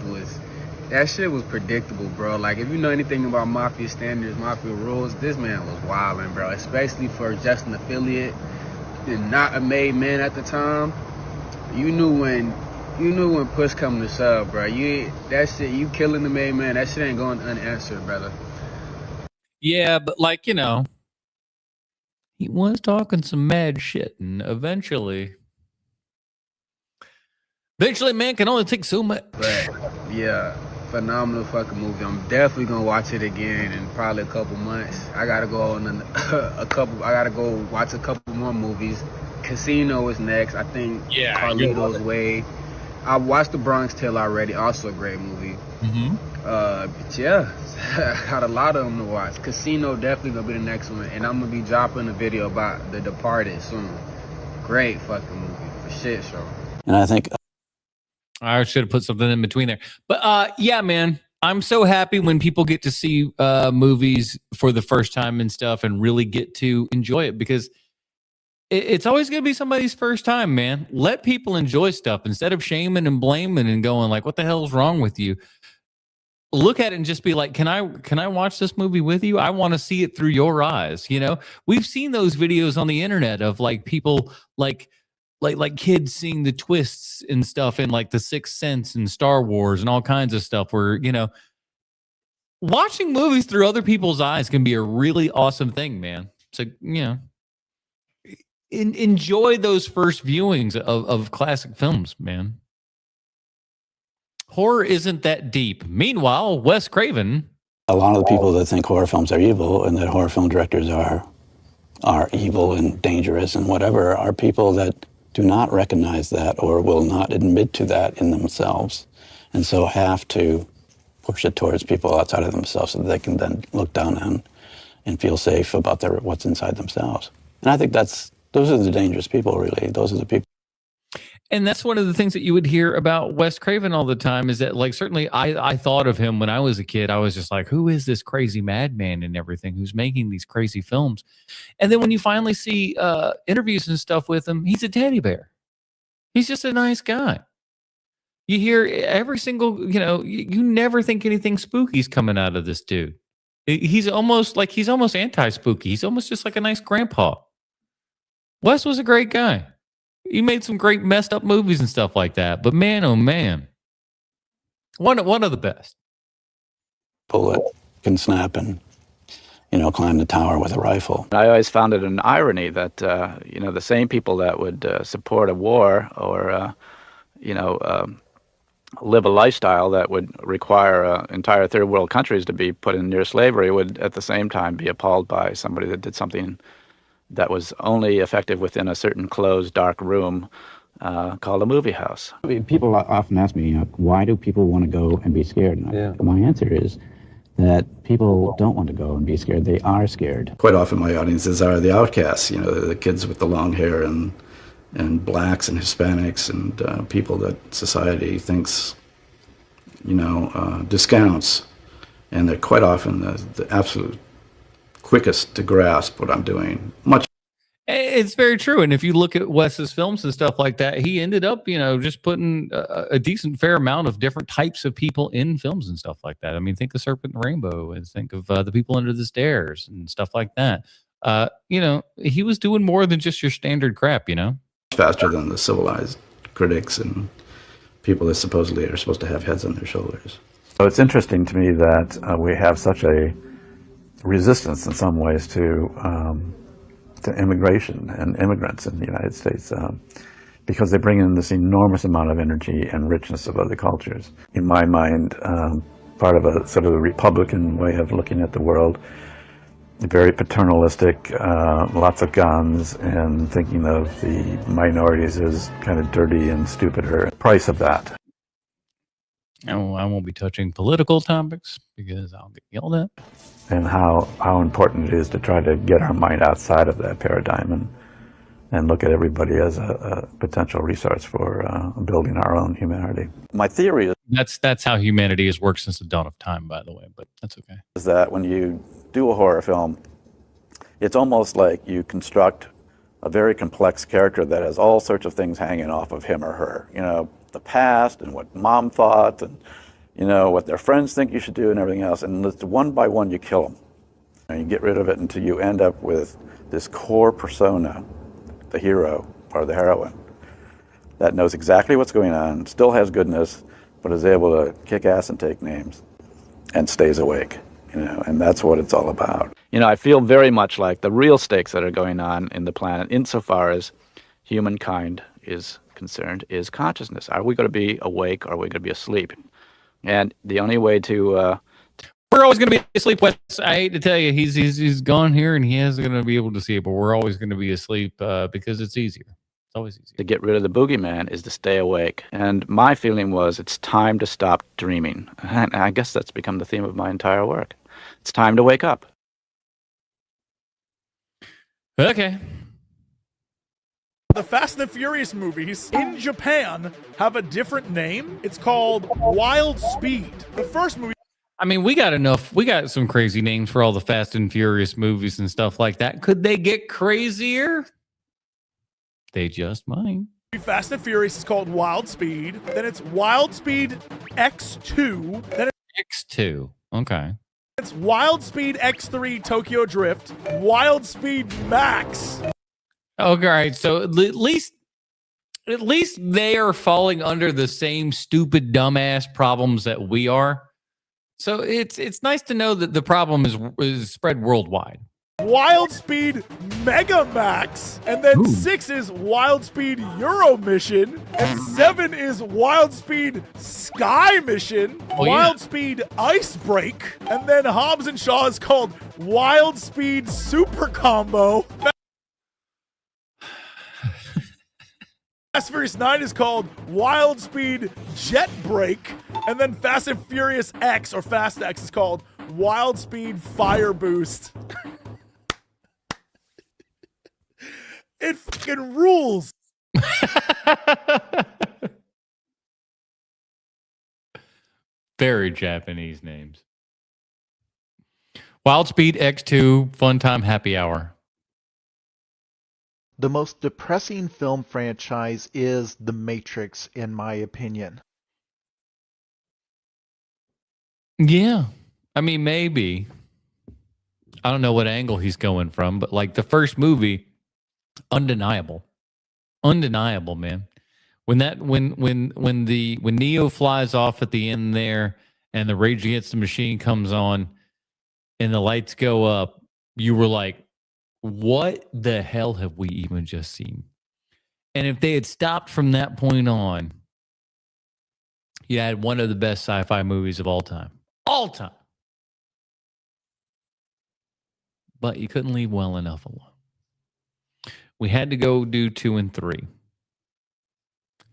that shit was predictable, bro. Like, if you know anything about mafia standards, mafia rules, this man was wilding, bro, especially for just an affiliate and not a made man at the time. You knew when push come to shove, bro. You killing the made man, that shit ain't going unanswered, brother. Yeah, but like, he was talking some mad shit, and eventually, man can only take so much. But yeah, phenomenal fucking movie. I'm definitely gonna watch it again in probably a couple months. I gotta go on I gotta go watch a couple more movies. Casino is next. I think Carlito's Way. I watched The Bronx Tale already. Also a great movie. Mm-hmm. But yeah, I got a lot of them to watch. Casino definitely gonna be the next one, and I'm gonna be dropping a video about The Departed soon. Great fucking movie, for shit show. And I think I should have put something in between there. But yeah, man, I'm so happy when people get to see movies for the first time and stuff, and really get to enjoy it, because it's always going to be somebody's first time, man. Let people enjoy stuff instead of shaming and blaming and going like, what the hell's wrong with you? Look at it and just be like, can I watch this movie with you? I want to see it through your eyes. We've seen those videos on the internet of like people like kids seeing the twists and stuff in like The Sixth Sense and Star Wars and all kinds of stuff where, watching movies through other people's eyes can be a really awesome thing, man. So, enjoy those first viewings of classic films, man. Horror isn't that deep. Meanwhile, Wes Craven. A lot of the people that think horror films are evil and that horror film directors are evil and dangerous and whatever are people that do not recognize that or will not admit to that in themselves, and so have to push it towards people outside of themselves so that they can then look down on and feel safe about what's inside themselves. And I think those are the dangerous people, really. Those are the people. And that's one of the things that you would hear about Wes Craven all the time is that, like, certainly I thought of him when I was a kid. I was just like, who is this crazy madman and everything who's making these crazy films? And then when you finally see interviews and stuff with him, he's a teddy bear. He's just a nice guy. You hear every single, you never think anything spooky's coming out of this dude. He's almost anti-spooky. He's almost just like a nice grandpa. Wes was a great guy. He made some great messed up movies and stuff like that. But man, oh man, one of the best. Bullet can snap and, climb the tower with a rifle. I always found it an irony that, the same people that would support a war or, live a lifestyle that would require entire third world countries to be put in near slavery would at the same time be appalled by somebody that did something that was only effective within a certain closed, dark room called a movie house. People often ask me, why do people want to go and be scared? And my answer is that people don't want to go and be scared. They are scared. Quite often my audiences are the outcasts, the kids with the long hair and blacks and Hispanics and people that society thinks, discounts. And they're quite often the absolute quickest to grasp what I'm doing. It's very true. And if you look at Wes's films and stuff like that, he ended up, just putting a decent fair amount of different types of people in films and stuff like that. I mean, think of Serpent and Rainbow and think of The People Under the Stairs and stuff like that. He was doing more than just your standard crap, Faster than the civilized critics and people that supposedly are supposed to have heads on their shoulders. So it's interesting to me that we have such a resistance in some ways to immigration and immigrants in the United States because they bring in this enormous amount of energy and richness of other cultures. In my mind, part of a sort of a Republican way of looking at the world, very paternalistic, lots of guns, and thinking of the minorities as kind of dirty and stupider. Price of that. I won't be touching political topics because I'll get yelled at. And how important it is to try to get our mind outside of that paradigm and look at everybody as a potential resource for building our own humanity. My theory is that's how humanity has worked since the dawn of time, by the way, but that's okay. Is that when you do a horror film, it's almost like you construct a very complex character that has all sorts of things hanging off of him or her. The past and what mom thought and what their friends think you should do and everything else, and one by one you kill them and you get rid of it until you end up with this core persona, the hero or the heroine, that knows exactly what's going on, still has goodness, but is able to kick ass and take names and stays awake, and that's what it's all about. I feel very much like the real stakes that are going on in the planet insofar as humankind is concerned is consciousness. Are we going to be awake or are we going to be asleep? And the only way to we're always going to be asleep. Wes, I hate to tell you, he's gone here and he isn't going to be able to see it, but we're always going to be asleep because it's easier. It's always easier. To get rid of the boogeyman is to stay awake. And my feeling was it's time to stop dreaming. And I guess that's become the theme of my entire work. It's time to wake up. Okay. The Fast and the Furious movies in Japan have a different name. It's called Wild Speed. The first movie... I mean, we got some crazy names for all the Fast and Furious movies and stuff like that. Could they get crazier? They just might. Fast and Furious is called Wild Speed. Then it's Wild Speed X2. Then X2. Okay. It's Wild Speed X3 Tokyo Drift. Wild Speed Max. Okay, all right. So at least they are falling under the same stupid dumbass problems that we are. So it's nice to know that the problem is spread worldwide. Wild Speed Mega Max, and then 6 is Wild Speed Euro Mission, and 7 is Wild Speed Sky Mission, Wild Speed Ice Break, and then Hobbs and Shaw is called Wild Speed Super Combo. Fast and Furious 9 is called Wild Speed Jet Break, and then Fast and Furious X, or Fast X, is called Wild Speed Fire Boost. It fucking rules. Very Japanese names. Wild Speed X2 Fun Time Happy Hour. The most depressing film franchise is The Matrix, in my opinion. Yeah. I mean, maybe. I don't know what angle he's going from, but like the first movie, undeniable, man. When Neo flies off at the end there, and the Rage Against the Machine comes on, and the lights go up, you were like, "What the hell have we even just seen?" And if they had stopped from that point on, you had one of the best sci-fi movies of all time, But you couldn't leave well enough alone. We had to go do 2 and 3,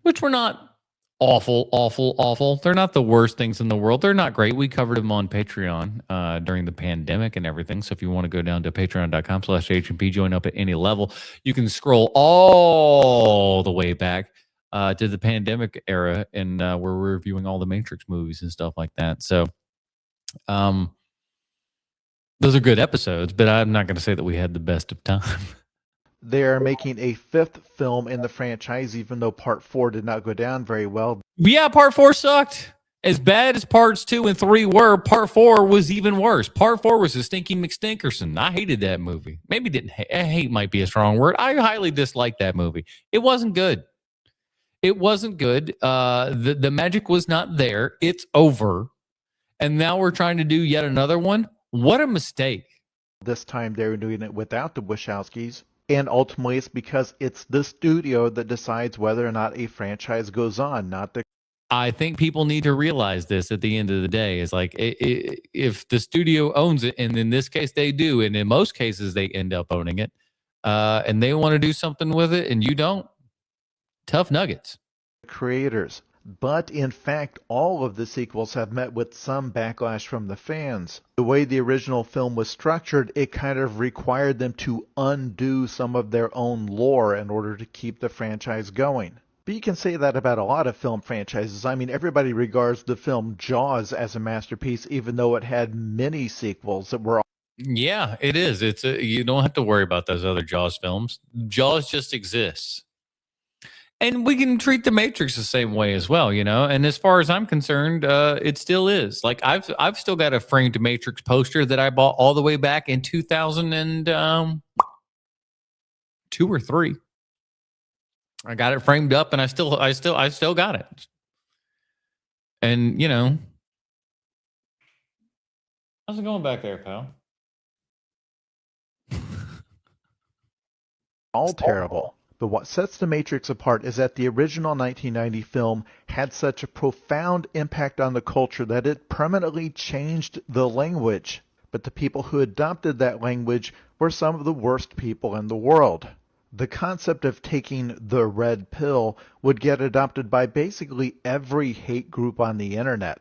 which were not awful. They're not the worst things in the world. They're not great. We covered them on Patreon during the pandemic and everything. So if you want to go down to patreon.com/HMP, join up at any level, you can scroll all the way back to the pandemic era, and we're reviewing all the Matrix movies and stuff like that. So those are good episodes, but I'm not going to say that we had the best of time. They are making a 5th film in the franchise, even though Part 4 did not go down very well. Yeah, Part 4 sucked. As bad as Parts 2 and 3 were, Part 4 was even worse. Part 4 was a stinky McStinkerson. I hated that movie. Maybe didn't hate might be a strong word. I highly disliked that movie. It wasn't good. The magic was not there. It's over. And now we're trying to do yet another one. What a mistake. This time they were doing it without the Wachowskis. And ultimately, it's because it's the studio that decides whether or not a franchise goes on, not the. I think people need to realize this at the end of the day. Is like, if the studio owns it, and in this case they do, and in most cases they end up owning it, and they want to do something with it, and you don't, tough nuggets. Creators. But in fact, all of the sequels have met with some backlash from the fans. The way the original film was structured, it kind of required them to undo some of their own lore in order to keep the franchise going. But you can say that about a lot of film franchises. I mean, everybody regards the film Jaws as a masterpiece, even though it had many sequels that were. Yeah, it is. You don't have to worry about those other Jaws films. Jaws just exists. And we can treat The Matrix the same way as well, you know. And as far as I'm concerned, it still is. Like I've still got a framed Matrix poster that I bought all the way back in 2002 or 3. I got it framed up, and I still got it. And you know, how's it going back there, pal? All terrible. But what sets The Matrix apart is that the original 1990 film had such a profound impact on the culture that it permanently changed the language. But the people who adopted that language were some of the worst people in the world. The concept of taking the red pill would get adopted by basically every hate group on the internet.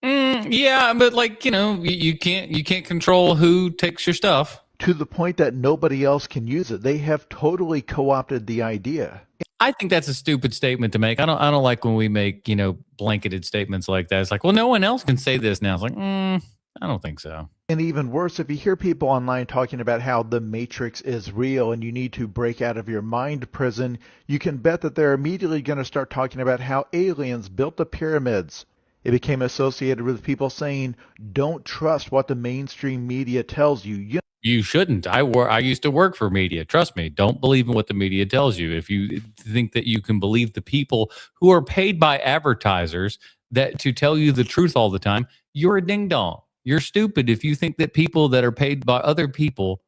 Yeah, but like, you know, you can't control who takes your stuff. To the point that nobody else can use it. They have totally co-opted the idea. I think that's a stupid statement to make. I don't like when we make, you know, blanketed statements like that. It's like, well, no one else can say this now. It's like, I don't think so. And even worse, if you hear people online talking about how the Matrix is real and you need to break out of your mind prison, you can bet that they're immediately going to start talking about how aliens built the pyramids. It became associated with people saying, don't trust what the mainstream media tells you. You shouldn't. I used to work for media. Trust me. Don't believe in what the media tells you. If you think that you can believe the people who are paid by advertisers that to tell you the truth all the time, you're a ding dong. You're stupid if you think that people that are paid by other people.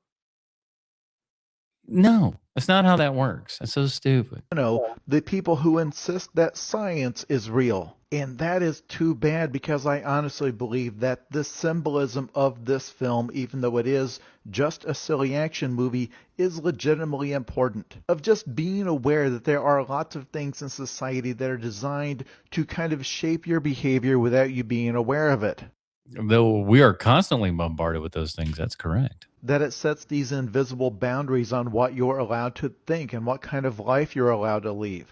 No, that's not how that works. That's so stupid. The people who insist that science is real. And that is too bad, because I honestly believe that the symbolism of this film, even though it is just a silly action movie, is legitimately important. Of just being aware that there are lots of things in society that are designed to kind of shape your behavior without you being aware of it. Though we are constantly bombarded with those things, that's correct. That it sets these invisible boundaries on what you're allowed to think and what kind of life you're allowed to lead.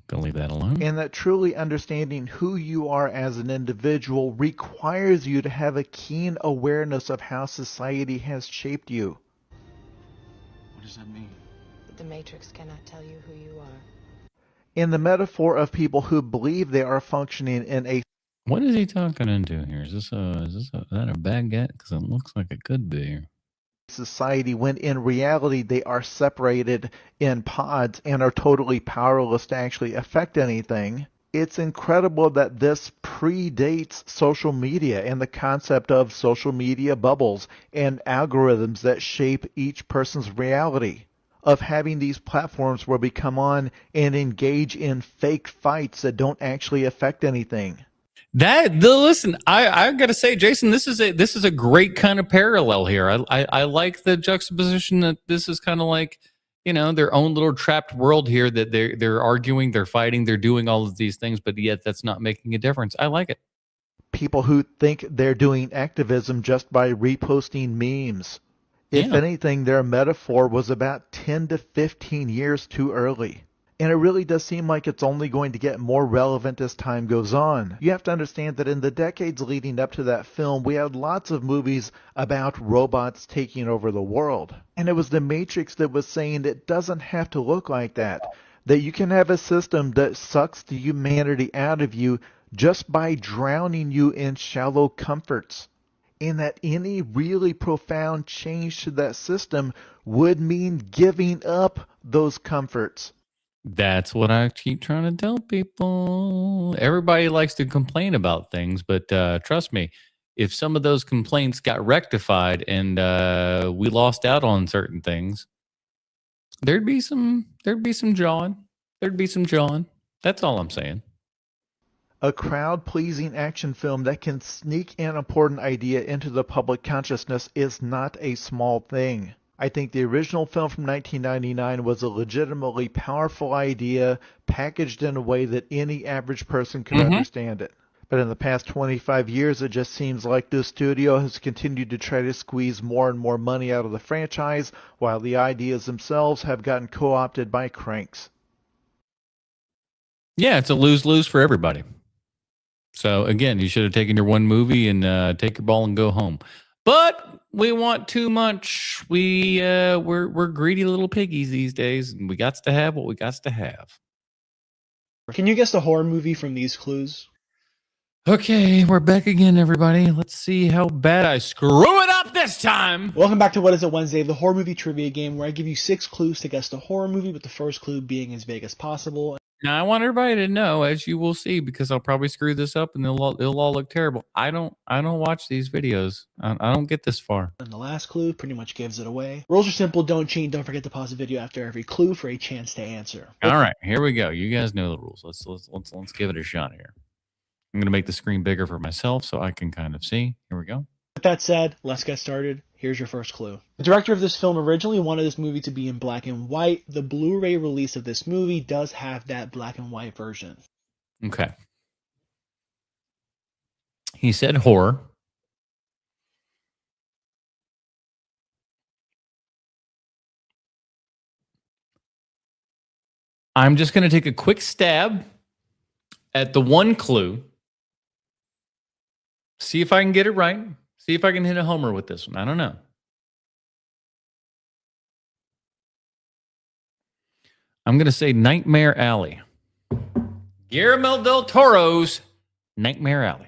Gonna leave that alone. And that truly understanding who you are as an individual requires you to have a keen awareness of how society has shaped you. What does that mean? The Matrix cannot tell you who you are. In the metaphor of people who believe they are functioning in a... What is he talking into here? Is that a baguette? Because it looks like it could be. Society, when in reality they are separated in pods and are totally powerless to actually affect anything. It's incredible that this predates social media and the concept of social media bubbles and algorithms that shape each person's reality. Of having these platforms where we come on and engage in fake fights that don't actually affect anything. Listen, I gotta say, Jason, this is a great kind of parallel here. I like the juxtaposition that this is kind of like, their own little trapped world here, that they're arguing, they're fighting, they're doing all of these things, but yet that's not making a difference. I like it. People who think they're doing activism just by reposting memes. If anything, their metaphor was about 10 to 15 years too early. And it really does seem like it's only going to get more relevant as time goes on. You have to understand that in the decades leading up to that film, we had lots of movies about robots taking over the world. And it was The Matrix that was saying it doesn't have to look like that. That you can have a system that sucks the humanity out of you just by drowning you in shallow comforts. And that any really profound change to that system would mean giving up those comforts. That's what I keep trying to tell people. Everybody likes to complain about things, but trust me, if some of those complaints got rectified and we lost out on certain things, there'd be some jawing. There'd be some jawing. That's all I'm saying. A crowd-pleasing action film that can sneak an important idea into the public consciousness is not a small thing. I think the original film from 1999 was a legitimately powerful idea packaged in a way that any average person could understand it. But in the past 25 years, it just seems like the studio has continued to try to squeeze more and more money out of the franchise, while the ideas themselves have gotten co-opted by cranks. Yeah, it's a lose-lose for everybody. So again, you should have taken your one movie and take your ball and go home. But we want too much. We're greedy little piggies these days, and we got to have what we got to have. Can you guess the horror movie from these clues? Okay, we're back again, everybody. Let's see how bad I screw it up this time. Welcome back to What Is It Wednesday, the horror movie trivia game where I give you 6 clues to guess the horror movie, with the first clue being as vague as possible. Now, I want everybody to know, as you will see, because I'll probably screw this up and it'll all look terrible. I don't watch these videos. I don't get this far. And the last clue pretty much gives it away. Rules are simple. Don't cheat. Don't forget to pause the video after every clue for a chance to answer. All right, here we go. You guys know the rules. Let's give it a shot here. I'm gonna make the screen bigger for myself so I can kind of see. Here we go. With that said, let's get started. Here's your first clue. The director of this film originally wanted this movie to be in black and white. The Blu-ray release of this movie does have that black and white version. Okay. He said horror. I'm just going to take a quick stab at the one clue. See if I can get it right. See if I can hit a homer with this one. I don't know. I'm going to say Nightmare Alley. Guillermo del Toro's Nightmare Alley.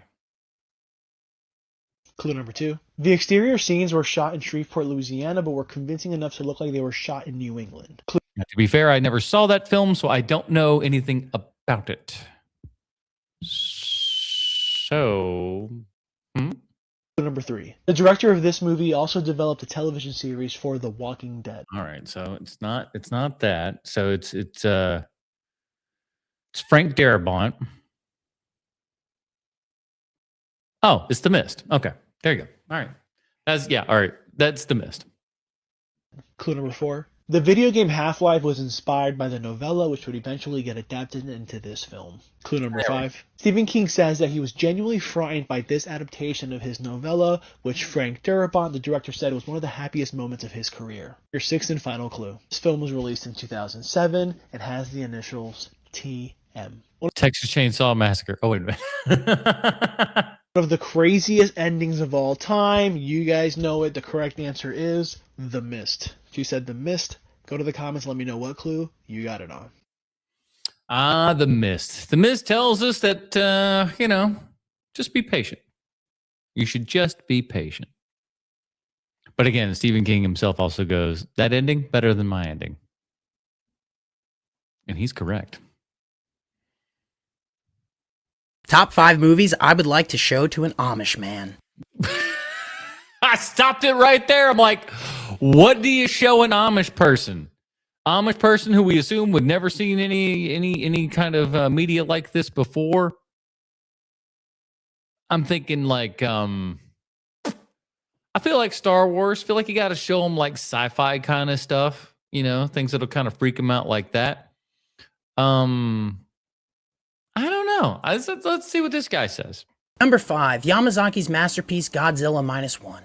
Clue number 2. The exterior scenes were shot in Shreveport, Louisiana, but were convincing enough to look like they were shot in New England. Clue Now, to be fair, I never saw that film, so I don't know anything about it. So, Clue number 3. The director of this movie also developed a television series for The Walking Dead. All right, so it's not that. So it's Frank Darabont. Oh, it's The Mist. Okay, there you go. All right, all right. That's The Mist. Clue number 4. The video game Half-Life was inspired by the novella, which would eventually get adapted into this film. Clue number 5. Stephen King says that he was genuinely frightened by this adaptation of his novella, which Frank Darabont, the director, said was one of the happiest moments of his career. Your 6th and final clue. This film was released in 2007 and has the initials TM. Texas Chainsaw Massacre. Oh, wait a minute. One of the craziest endings of all time. You guys know it. The correct answer is The Mist. If you said The Mist, go to the comments. Let me know what clue you got it on. The Mist. The Mist tells us that, just be patient. You should just be patient. But again, Stephen King himself also goes, that ending, better than my ending. And he's correct. Top 5 movies I would like to show to an Amish man. I stopped it right there. I'm like, what do you show an Amish person? Amish person who we assume would never seen any kind of media like this before. I'm thinking like, I feel like Star Wars. Feel like you got to show them like sci-fi kind of stuff. Things that'll kind of freak them out like that. I don't know. Let's see what this guy says. Number 5, Yamazaki's masterpiece Godzilla -1.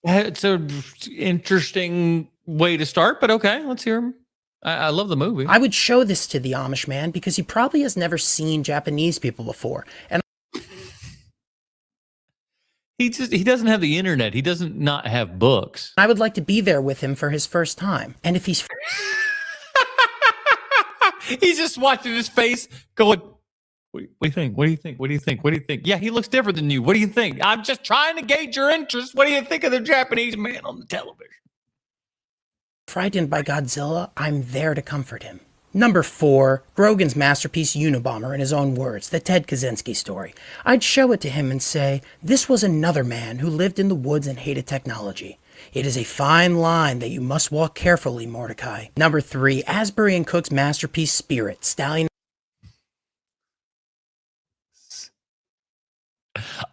It's an interesting way to start, but okay, let's hear him. I love the movie. I would show this to the Amish man because he probably has never seen Japanese people before. And he doesn't have the internet. He doesn't not have books. I would like to be there with him for his first time. And if he's he's just watching his face going, what do you think? What do you think? What do you think? What do you think? Yeah, he looks different than you. What do you think? I'm just trying to gauge your interest. What do you think of the Japanese man on the television? frightened by Godzilla, I'm there to comfort him. Number 4, Grogan's masterpiece Unabomber in his own words, the Ted Kaczynski story. I'd show it to him and say, this was another man who lived in the woods and hated technology. It is a fine line that you must walk carefully, Mordecai. Number 3, Asbury and Cook's masterpiece Spirit, Stallion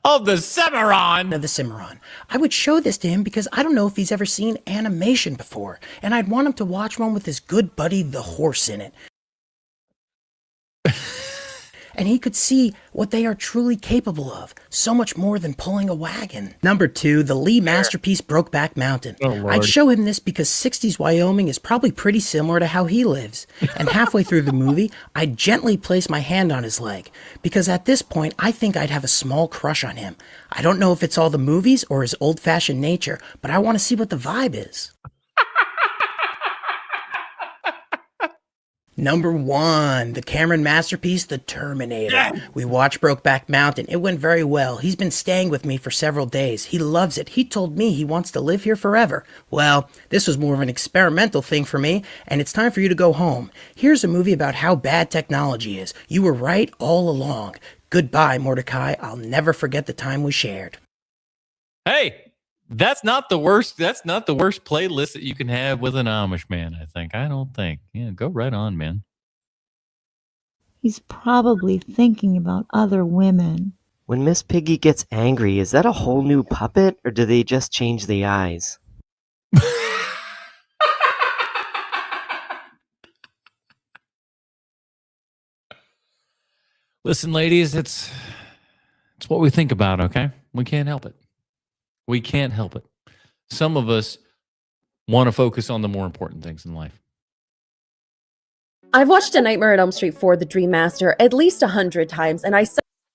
of the Cimarron. Of the Cimarron. I would show this to him because I don't know if he's ever seen animation before, and I'd want him to watch one with his good buddy the horse in it. And he could see what they are truly capable of, so much more than pulling a wagon. Number 2, the Lee masterpiece Brokeback Mountain. Oh, I'd show him this because 60s Wyoming is probably pretty similar to how he lives. And halfway through the movie, I'd gently place my hand on his leg, because at this point, I think I'd have a small crush on him. I don't know if it's all the movies or his old-fashioned nature, but I want to see what the vibe is. Number 1, the Cameron masterpiece, The Terminator. Yeah. We watched Brokeback Mountain. It went very well. He's been staying with me for several days. He loves it. He told me he wants to live here forever. Well, this was more of an experimental thing for me, and it's time for you to go home. Here's a movie about how bad technology is. You were right all along. Goodbye, Mordecai. I'll never forget the time we shared. Hey! That's not the worst. That's not the worst playlist that you can have with an Amish man, I think. I don't think. Yeah, go right on, man. He's probably thinking about other women. When Miss Piggy gets angry, is that a whole new puppet, or do they just change the eyes? Listen, ladies, it's what we think about, okay? We can't help it. We can't help it. Some of us want to focus on the more important things in life. I've watched A Nightmare on Elm Street 4, The Dream Master, at least 100 times, and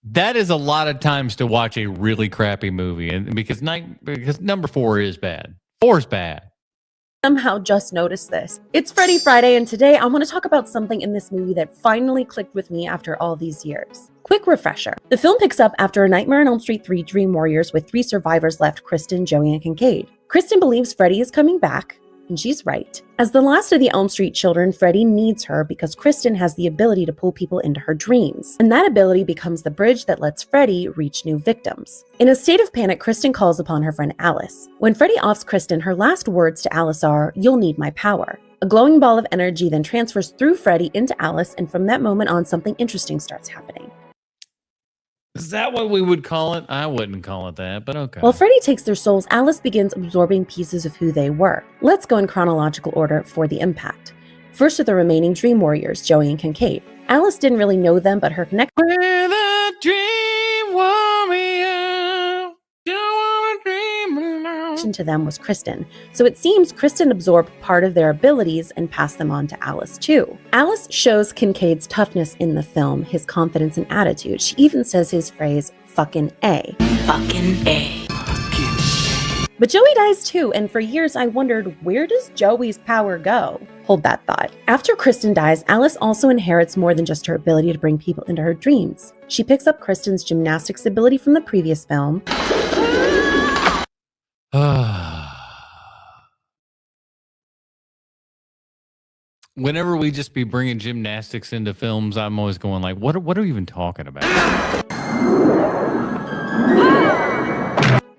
that is a lot of times to watch a really crappy movie, and because number 4 is bad. 4 is bad. Somehow just noticed this. It's Freddy Friday, and today I want to talk about something in this movie that finally clicked with me after all these years. Quick refresher. The film picks up after A Nightmare on Elm Street 3 Dream Warriors with 3 survivors left, Kristen, Joey, and Kincaid. Kristen believes Freddy is coming back, and she's right. As the last of the Elm Street children, Freddy needs her because Kristen has the ability to pull people into her dreams, and that ability becomes the bridge that lets Freddy reach new victims. In a state of panic, Kristen calls upon her friend Alice. When Freddy offs Kristen, her last words to Alice are, "You'll need my power." A glowing ball of energy then transfers through Freddy into Alice, and from that moment on, something interesting starts happening. Is that what we would call it? I wouldn't call it that, but okay. While Freddy takes their souls, Alice begins absorbing pieces of who they were. Let's go in chronological order for the impact. First are the remaining Dream Warriors, Joey and Kincaid. Alice didn't really know them, but her connection to them was Kristen. So it seems Kristen absorbed part of their abilities and passed them on to Alice too. Alice shows Kincaid's toughness in the film, his confidence and attitude. She even says his phrase, "fucking A." Fucking A. But Joey dies too, and for years I wondered, where does Joey's power go? Hold that thought. After Kristen dies, Alice also inherits more than just her ability to bring people into her dreams. She picks up Kristen's gymnastics ability from the previous film. Whenever we just be bringing gymnastics into films, I'm always going like, what are we even talking about?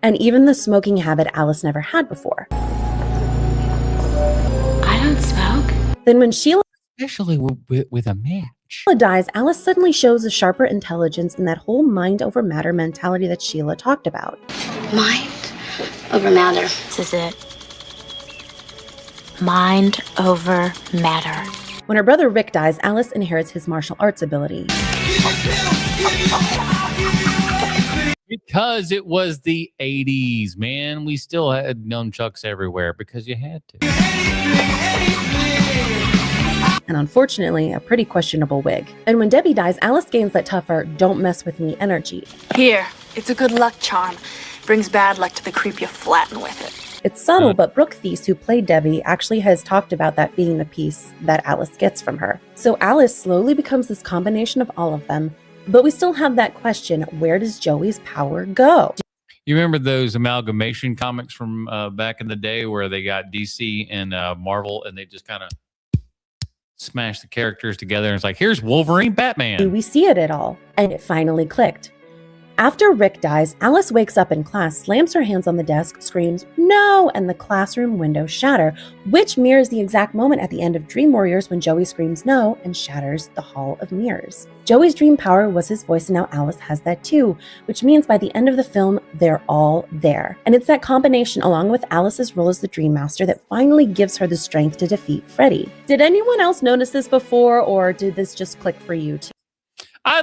And even the smoking habit Alice never had before. I don't smoke. Then when Sheila, especially with a match, Sheila dies, Alice suddenly shows a sharper intelligence and that whole mind over matter mentality that Sheila talked about. Mind over matter. This is it. Mind over matter. When her brother Rick dies, Alice inherits his martial arts ability. Because it was the 80s, man. We still had nunchucks everywhere because you had to. And unfortunately, a pretty questionable wig. And when Debbie dies, Alice gains that tougher, don't mess with me energy. Here, it's a good luck charm. Brings bad luck to the creep you flatten with it. It's subtle, but Brooke Thies, who played Debbie, actually has talked about that being the piece that Alice gets from her. So Alice slowly becomes this combination of all of them, but we still have that question, where does Joey's power go? You remember those amalgamation comics from back in the day where they got DC and Marvel and they just kind of smash the characters together and it's like, here's Wolverine, Batman. Do we see it at all? And it finally clicked. After Rick dies, Alice wakes up in class, slams her hands on the desk, screams, "No!" and the classroom windows shatter, which mirrors the exact moment at the end of Dream Warriors when Joey screams "No!" and shatters the Hall of Mirrors. Joey's dream power was his voice, and now Alice has that too, which means by the end of the film, they're all there. And it's that combination, along with Alice's role as the Dream Master, that finally gives her the strength to defeat Freddy. Did anyone else notice this before, or did this just click for you too?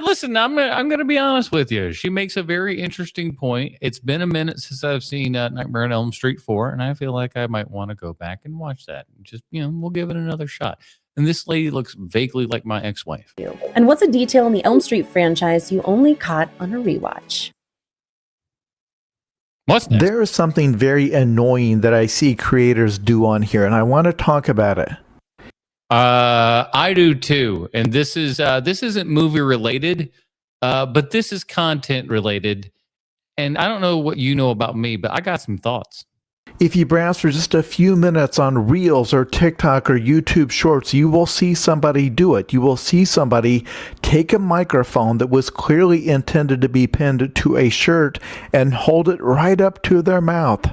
Listen, I'm going to be honest with you. She makes a very interesting point. It's been a minute since I've seen Nightmare on Elm Street 4, and I feel like I might want to go back and watch that. Just, we'll give it another shot. And this lady looks vaguely like my ex-wife. And what's a detail in the Elm Street franchise you only caught on a rewatch? What's next? There is something very annoying that I see creators do on here, and I want to talk about it. I do too, and this isn't movie related, but this is content related. And I don't know what you know about me, but I got some thoughts. If you browse for just a few minutes on Reels or TikTok or YouTube Shorts, you will see somebody do it. You will see somebody take a microphone that was clearly intended to be pinned to a shirt and hold it right up to their mouth.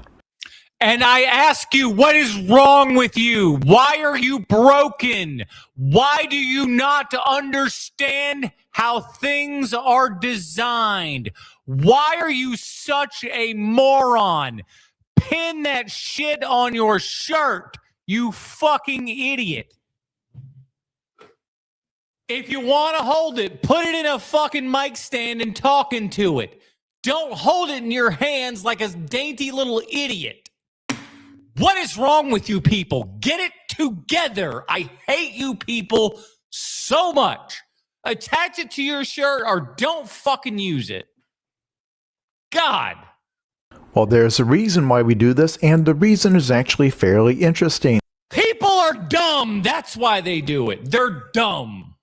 And I ask you, what is wrong with you? Why are you broken? Why do you not understand how things are designed? Why are you such a moron? Pin that shit on your shirt, you fucking idiot. If you want to hold it, put it in a fucking mic stand and talk into it. Don't hold it in your hands like a dainty little idiot. What is wrong with you people? Get it together. I hate you people so much. Attach it to your shirt or don't fucking use it. God. Well, there's a reason why we do this, and the reason is actually fairly interesting. People are dumb. That's why they do it. They're dumb.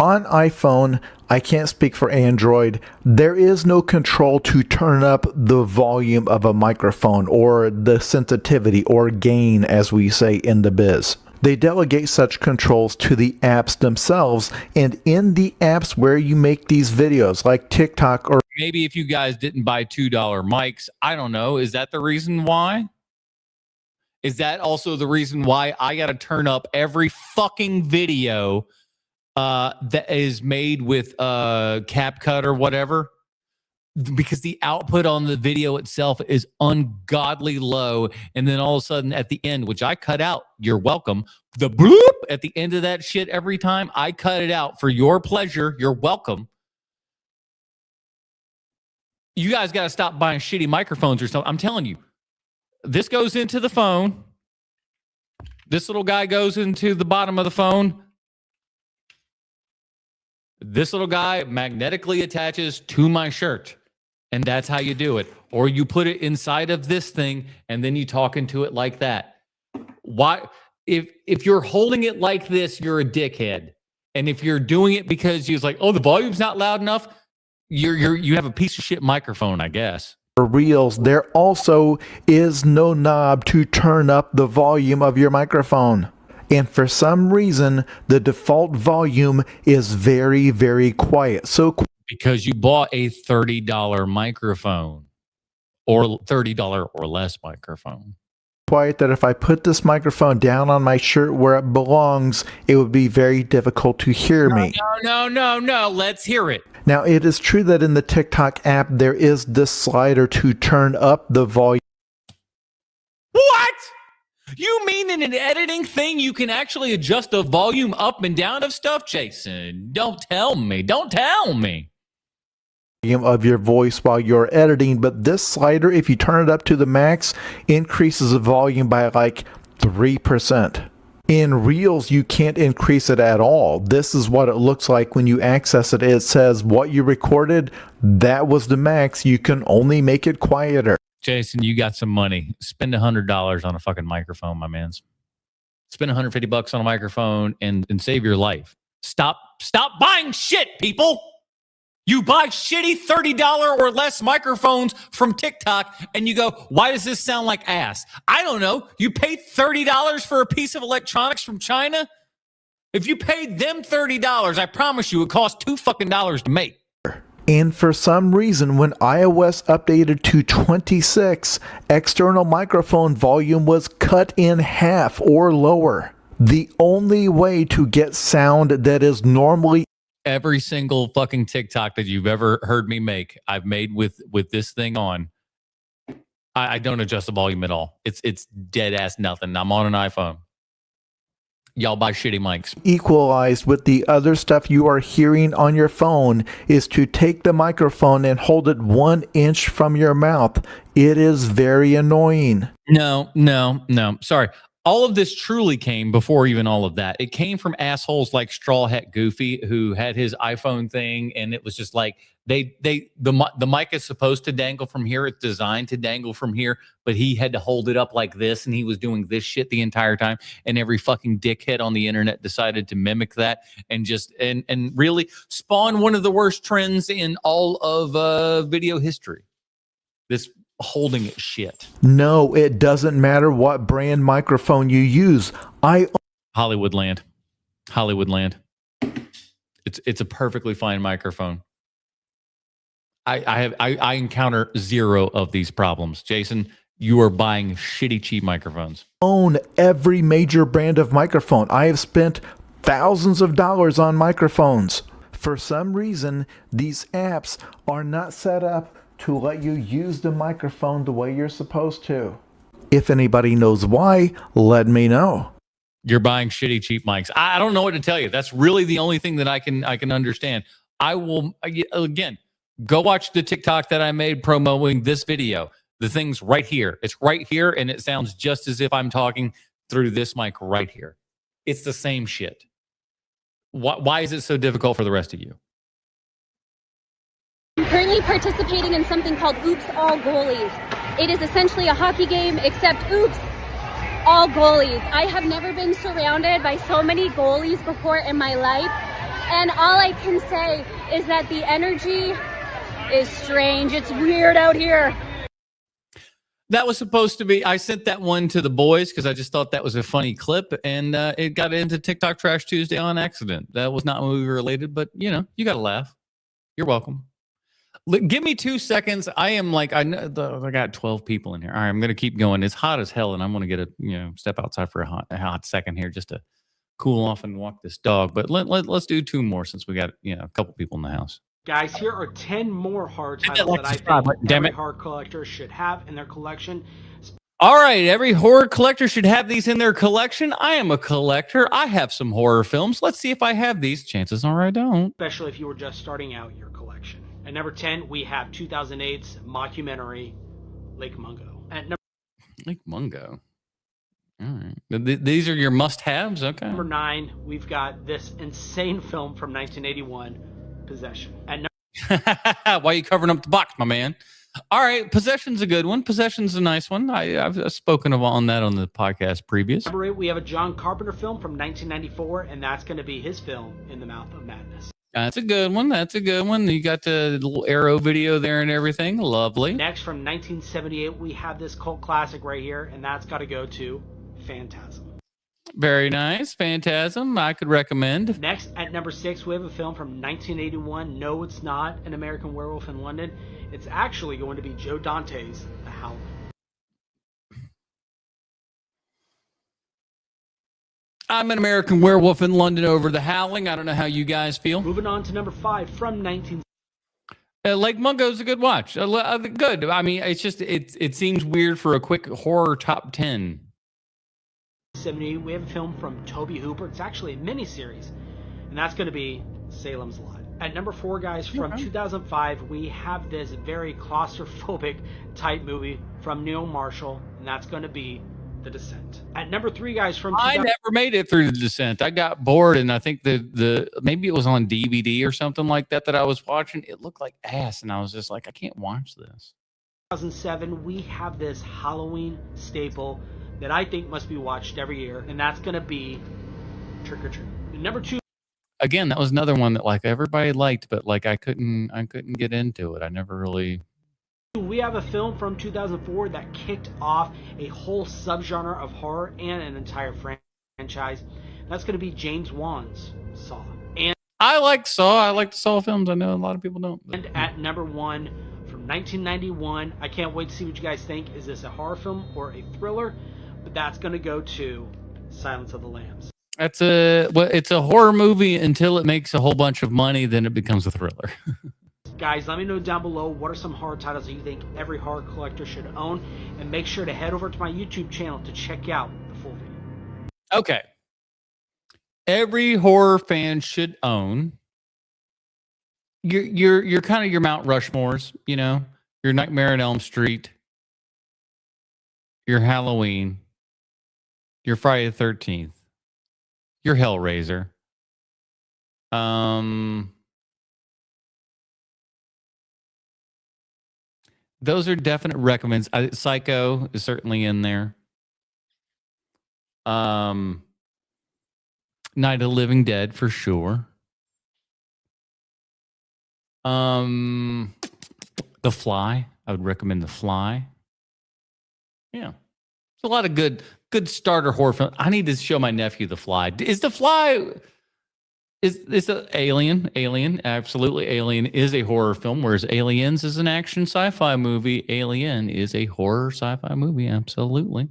On iPhone, I can't speak for Android, there is no control to turn up the volume of a microphone or the sensitivity or gain, as we say in the biz. They delegate such controls to the apps themselves, and in the apps where you make these videos, like TikTok or maybe if you guys didn't buy $2 mics, I don't know. Is that the reason why? Is that also the reason why I got to turn up every fucking video that is made with CapCut or whatever? Because the output on the video itself is ungodly low. And then all of a sudden at the end, which I cut out, you're welcome. The bloop at the end of that shit every time, I cut it out for your pleasure. You're welcome. You guys got to stop buying shitty microphones or something. I'm telling you. This goes into the phone. This little guy goes into the bottom of the phone. This little guy magnetically attaches to my shirt. And that's how you do it. Or you put it inside of this thing and then you talk into it like that. Why? If you're holding it like this, you're a dickhead. And if you're doing it because you're like, oh, the volume's not loud enough, you have a piece of shit microphone, I guess. Reels, there also is no knob to turn up the volume of your microphone. And for some reason, the default volume is very, very quiet. So because you bought a $30 microphone or $30 or less microphone. Quiet that if I put this microphone down on my shirt where it belongs, it would be very difficult to hear me. No. Let's hear it. Now, it is true that in the TikTok app, there is this slider to turn up the volume. What? You mean in an editing thing, you can actually adjust the volume up and down of stuff? Jason, don't tell me. Of your voice while you're editing, but this slider, if you turn it up to the max, increases the volume by like 3%. In Reels, you can't increase it at all. This is what it looks like when you access it. It says what you recorded, that was the max. You can only make it quieter. Jason, you got some money. Spend $100 on a fucking microphone, my mans. Spend $150 on a microphone and save your life. Stop buying shit, people. You buy shitty $30 or less microphones from TikTok and you go, why does this sound like ass? I don't know. You paid $30 for a piece of electronics from China? If you paid them $30, I promise you it costs $2 fucking to make. And for some reason, when iOS updated to 26, external microphone volume was cut in half or lower. The only way to get sound that is normally every single fucking TikTok that you've ever heard me make, I've made with this thing on. I don't adjust the volume at all. It's dead ass nothing. I'm on an iPhone. Y'all buy shitty mics. Equalized with the other stuff you are hearing on your phone is to take the microphone and hold it 1 inch from your mouth. It is very annoying. No. Sorry. All of this truly came before even all of that. It came from assholes like Straw Hat Goofy, who had his iPhone thing, and it was just like the mic is supposed to dangle from here. It's designed to dangle from here, but he had to hold it up like this, and he was doing this shit the entire time. And every fucking dickhead on the internet decided to mimic that and just and really spawn one of the worst trends in all of video history. This holding it shit. No, it doesn't matter what brand microphone you use. Hollywoodland. It's a perfectly fine microphone. I encounter zero of these problems. Jason, you are buying shitty cheap microphones. Own every major brand of microphone. I have spent thousands of dollars on microphones. For some reason, these apps are not set up to let you use the microphone the way you're supposed to. If anybody knows why, let me know. You're buying shitty cheap mics. I don't know what to tell you. That's really the only thing that I can understand. I will again go watch the TikTok that I made promoting this video. The thing's right here. It's right here, and it sounds just as if I'm talking through this mic right here. It's the same shit. Why is it so difficult for the rest of you? I'm currently participating in something called Oops All Goalies. It is essentially a hockey game, except oops, all goalies. I have never been surrounded by so many goalies before in my life. And all I can say is that the energy is strange. It's weird out here. That was supposed to be, I sent that one to the boys because I just thought that was a funny clip, and it got into TikTok Trash Tuesday on accident. That was not movie related, but you know, you got to laugh. You're welcome. Give me 2 seconds. I am like, I got 12 people in here. All right, I'm going to keep going. It's hot as hell, and I'm going to get step outside for a hot second here just to cool off and walk this dog. But let's do 2 more since we got a couple people in the house. Guys, here are 10 more horror titles that I think every horror collector should have in their collection. All right, every horror collector should have these in their collection. I am a collector. I have some horror films. Let's see if I have these. Chances are I don't. Especially if you were just starting out your collection. At number 10, we have 2008's mockumentary, Lake Mungo. At number Lake Mungo. All right. These are your must-haves? Okay. Number 9, we've got this insane film from 1981, Possession. At Why are you covering up the box, my man? All right, Possession's a good one. Possession's a nice one. I've spoken on that on the podcast previous. Number 8, we have a John Carpenter film from 1994, and that's going to be his film, In the Mouth of Madness. That's a good one. That's a good one. You got the little Arrow video there and everything. Lovely. Next, from 1978, we have this cult classic right here, and that's got to go to Phantasm. Very nice. Phantasm, I could recommend. Next, at number 6, we have a film from 1981. No, it's not An American Werewolf in London. It's actually going to be Joe Dante's The Howling. I'm An American Werewolf in London over The Howling. I don't know how you guys feel. Moving on to number 5 from 19... Lake Mungo's a good watch. Good. I mean, it's just, it seems weird for a quick horror top 10. 70, we have a film from Tobe Hooper. It's actually a miniseries, and that's going to be Salem's Lot. At number 4, guys, from 2005, we have this very claustrophobic type movie from Neil Marshall, and that's going to be The Descent. At number 3, guys, from I never made it through The Descent. I got bored, and I think the maybe it was on DVD or something like that I was watching. It looked like ass, and I was just like, I can't watch this. 2007, we have this Halloween staple that I think must be watched every year, and that's going to be Trick or Treat. And number 2. Again, that was another one that like everybody liked, but like I couldn't get into it. I never really. We have a film from 2004 that kicked off a whole subgenre of horror and an entire franchise. That's going to be James Wan's Saw. And I like Saw. I like the Saw films. I know a lot of people don't. And at number 1 from 1991, I can't wait to see what you guys think. Is this a horror film or a thriller? But that's going to go to Silence of the Lambs. It's a horror movie until it makes a whole bunch of money, then it becomes a thriller. Guys, let me know down below what are some horror titles that you think every horror collector should own, and make sure to head over to my YouTube channel to check out the full video. Okay. Every horror fan should own your kind of your Mount Rushmores, your Nightmare on Elm Street, your Halloween, your Friday the 13th, your Hellraiser. Those are definite recommends. Psycho is certainly in there. Night of the Living Dead for sure. The Fly. I would recommend The Fly. Yeah. It's a lot of good starter horror film. I need to show my nephew The Fly. Is The Fly is Alien? Alien, absolutely. Alien is a horror film, whereas Aliens is an action sci-fi movie. Alien is a horror sci-fi movie, absolutely.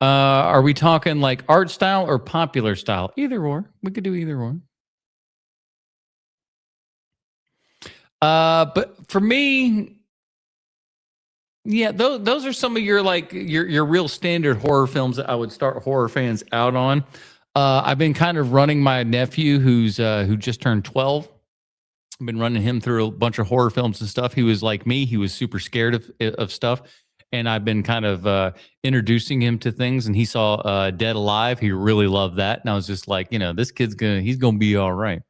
Are we talking like art style or popular style? Either or. We could do either or. But for me, yeah, those are some of your real standard horror films that I would start horror fans out on. I've been kind of running my nephew who just turned 12. I've been running him through a bunch of horror films and stuff. He was like me. He was super scared of stuff. And I've been kind of introducing him to things, and he saw Dead Alive. He really loved that. And I was just like, this kid's he's going to be all right.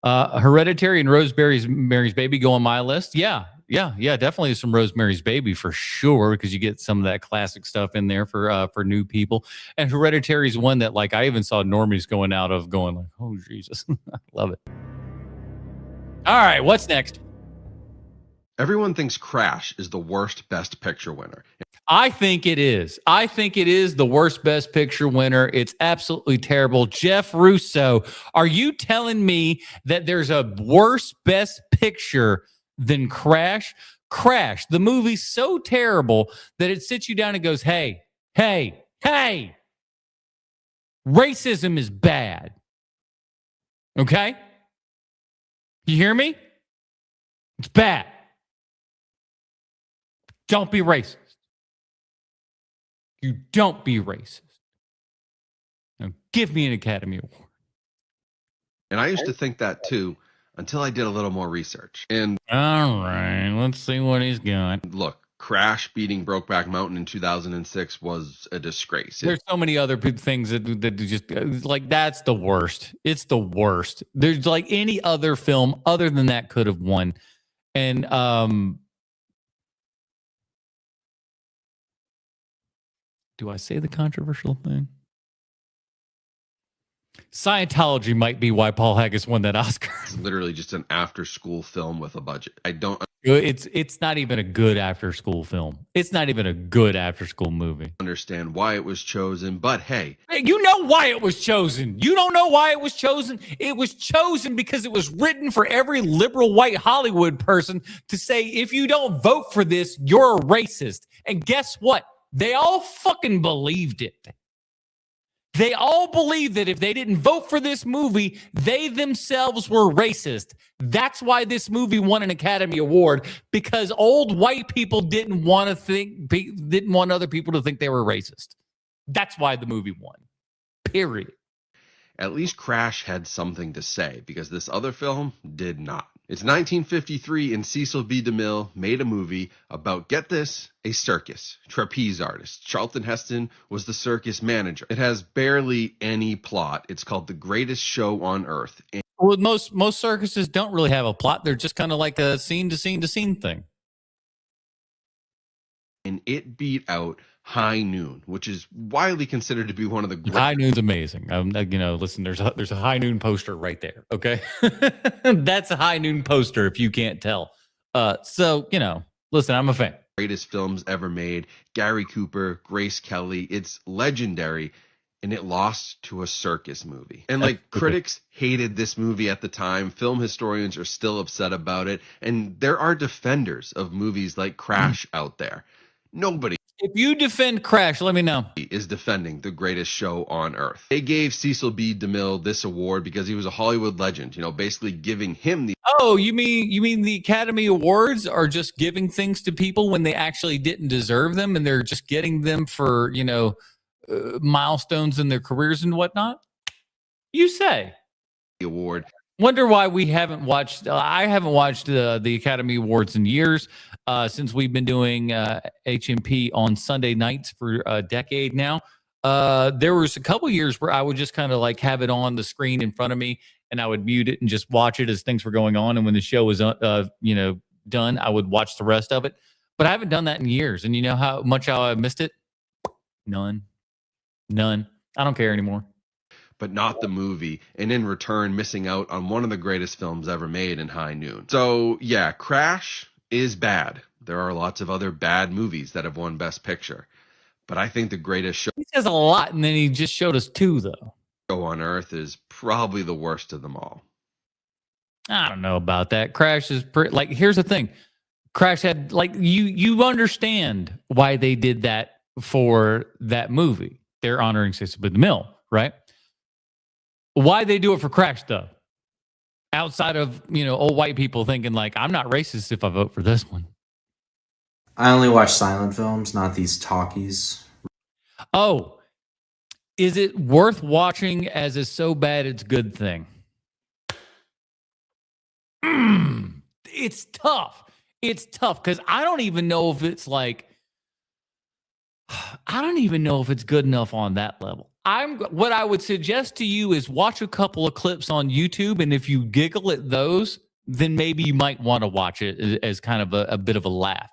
Hereditary and Mary's Baby go on my list. Yeah. Yeah, definitely some Rosemary's Baby for sure, because you get some of that classic stuff in there for new people. And Hereditary is one that, like, I even saw normies going out of going like, oh Jesus, I love it. All right, what's next? Everyone thinks Crash is the worst Best Picture winner. I think it is. I think it is the worst Best Picture winner. It's absolutely terrible. Jeff Russo, are you telling me that there's a worse Best Picture than Crash? Crash, the movie's so terrible that it sits you down and goes, hey, racism is bad. Okay? You hear me? It's bad. Don't be racist. You don't be racist. Now give me an Academy Award. And I used to think that too until I did a little more research. And all right, let's see what he's got. Look, Crash beating Brokeback Mountain in 2006 was a disgrace. There's so many other things that just like, that's the worst. It's the worst. There's like any other film other than that could have won. And do I say the controversial thing? Scientology might be why Paul Haggis won that Oscar. It's literally just an after-school film with a budget. I don't. It's not even a good after-school film. It's not even a good after-school movie. Understand why it was chosen, but hey, you know why it was chosen. You don't know why it was chosen. It was chosen because it was written for every liberal white Hollywood person to say, if you don't vote for this, you're a racist. And guess what? They all fucking believed it. They all believed that if they didn't vote for this movie, they themselves were racist. That's why this movie won an Academy Award, because old white people didn't want other people to think they were racist. That's why the movie won. Period. At least Crash had something to say, because this other film did not. It's 1953 and Cecil B. DeMille made a movie about, get this, a circus, trapeze artist. Charlton Heston was the circus manager. It has barely any plot. It's called The Greatest Show on Earth. Well, most circuses don't really have a plot. They're just kind of like a scene to scene to scene thing. And it beat out High Noon, which is widely considered to be one of the great. High Noon's amazing. Listen, there's a High Noon poster right there. Okay, that's a High Noon poster if you can't tell. So listen, I'm a fan. Greatest films ever made. Gary Cooper, Grace Kelly. It's legendary, and it lost to a circus movie. And critics hated this movie at the time. Film historians are still upset about it, and there are defenders of movies like Crash out there. Nobody. If you defend Crash, let me know. Is defending The Greatest Show on Earth. They gave Cecil B. DeMille this award because he was a Hollywood legend, basically giving him the. Oh, you mean the Academy Awards are just giving things to people when they actually didn't deserve them, and they're just getting them for, milestones in their careers and whatnot? You say. The award. Wonder why we haven't watched. I haven't watched the Academy Awards in years, since we've been doing HMP on Sunday nights for a decade now. There was a couple years where I would just kind of like have it on the screen in front of me, and I would mute it and just watch it as things were going on. And when the show was done, I would watch the rest of it. But I haven't done that in years. And you know how much I missed it? None. I don't care anymore. But not the movie, and in return missing out on one of the greatest films ever made in High Noon. So yeah, Crash is bad. There are lots of other bad movies that have won Best Picture, but I think The Greatest Show. He says a lot, and then he just showed us two, though. Show on Earth is probably the worst of them all. I don't know about that. Crash is pretty. Here's the thing. Crash had you understand why they did that for that movie. They're honoring Cecil B. DeMille, right? Why they do it for Crash, though? Outside of, old white people thinking I'm not racist if I vote for this one. I only watch silent films, not these talkies. Oh, is it worth watching as a so bad it's good thing? It's tough. It's tough because I don't even know if it's I don't even know if it's good enough on that level. What I would suggest to you is watch a couple of clips on YouTube, and if you giggle at those, then maybe you might want to watch it as kind of a bit of a laugh,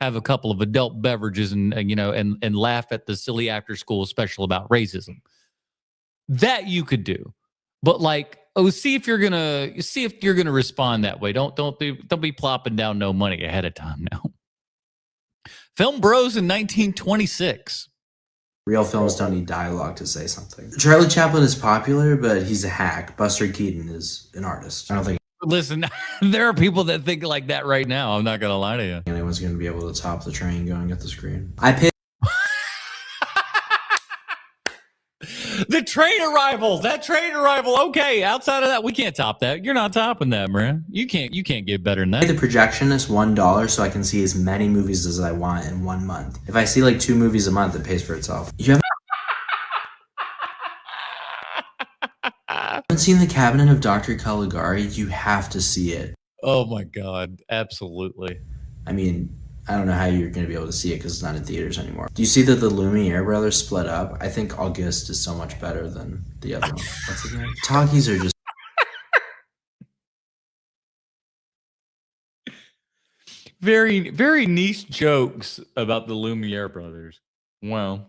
have a couple of adult beverages and laugh at the silly after school special about racism. That you could do. But see if you're gonna respond that way. Don't be plopping down no money ahead of time now. Film Bros in 1926. Real films don't need dialogue to say something. Charlie Chaplin is popular, but he's a hack. Buster Keaton is an artist. I don't think Listen, there are people that think like that right now. I'm not gonna lie to you. anyone's going to be able to top the train going at the screen. I paid. The train arrival. That train arrival. Okay, outside of that, we can't top that. You're not topping that, man. You can't get better than that. The projectionist $1 so I can see as many movies as I want in 1 month. If I see 2 movies a month, it pays for itself. You haven't seen The Cabinet of Dr. Caligari? You have to see it. Oh my God, absolutely. I mean, I don't know how you're going to be able to see it because it's not in theaters anymore. Do you see that the Lumiere brothers split up? I think August is so much better than the other one. What's his name? Talkies are just... Very, very niche jokes about the Lumiere brothers. Wow.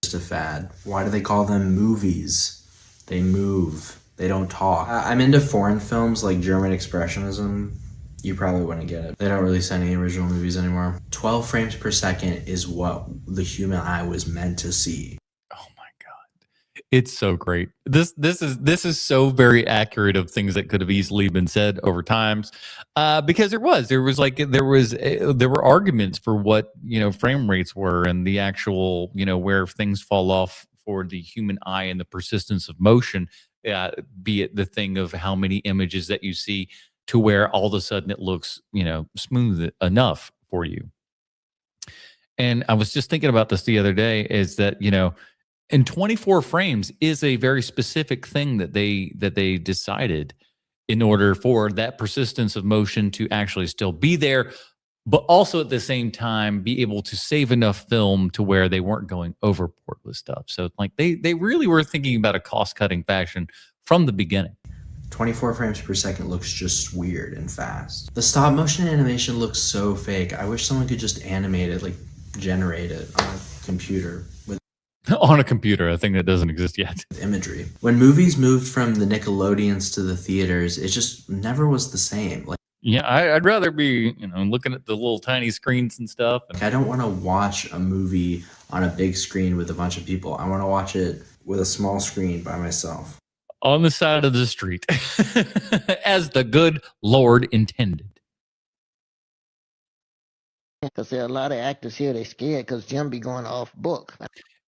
Just a fad. Why do they call them movies? They move. They don't talk. I'm into foreign films like German Expressionism. You probably wouldn't get it. They don't release any original movies anymore. 12 frames per second is what the human eye was meant to see. Oh my God. It's so great. This is so very accurate of things that could have easily been said over times. Because there were arguments for what, frame rates were and the actual, where things fall off for the human eye and the persistence of motion, be it the thing of how many images that you see to where all of a sudden it looks, smooth enough for you. And I was just thinking about this the other day is that, in 24 frames is a very specific thing that they decided in order for that persistence of motion to actually still be there, but also at the same time be able to save enough film to where they weren't going overboard with stuff. So they really were thinking about a cost-cutting fashion from the beginning. 24 frames per second looks just weird and fast. The stop motion animation looks so fake. I wish someone could just animate it, generate it on a computer with on a computer, a thing that doesn't exist yet. Imagery. When movies moved from the Nickelodeons to the theaters, it just never was the same. Yeah, I'd rather be, looking at the little tiny screens and stuff. I don't want to watch a movie on a big screen with a bunch of people. I want to watch it with a small screen by myself. On the side of the street, as the good Lord intended. Because there are a lot of actors here, they're scared because Jim be going off book.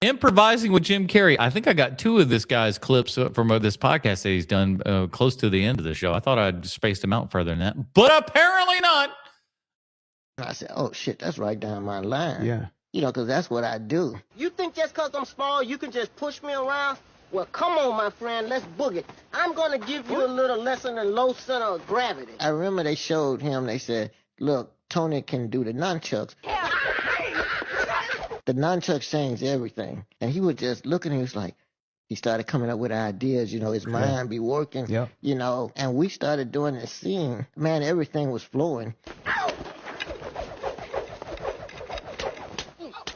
Improvising with Jim Carrey. I think I got 2 of this guy's clips from this podcast that he's done close to the end of the show. I thought I'd spaced him out further than that, but apparently not. I said, oh, shit, that's right down my line. Yeah. Because that's what I do. You think just because I'm small, you can just push me around? Well, come on, my friend, let's boogie. I'm going to give you a little lesson in low center of gravity. I remember they showed him, they said, look, Tony can do the nunchucks. The nunchucks changed everything. And he was just looking, he was like, he started coming up with ideas, his mind be working, and we started doing this scene. Man, everything was flowing.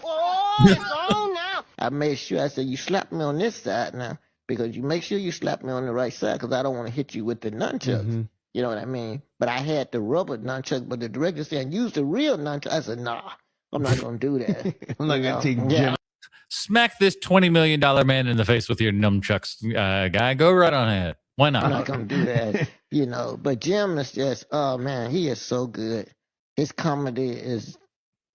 Oh, it's on now. I made sure, I said, you slap me on this side now, because you make sure you slap me on the right side, because I don't want to hit you with the nunchucks. Mm-hmm. You know what I mean? But I had the rubber nunchuck, but the director said, use the real nunchuck. I said, nah, I'm not going to do that. I'm not going to take Jim. Smack this $20 million man in the face with your nunchucks, guy. Go right on ahead. Why not? I'm not going to do that, But Jim is just, oh, man, he is so good. His comedy is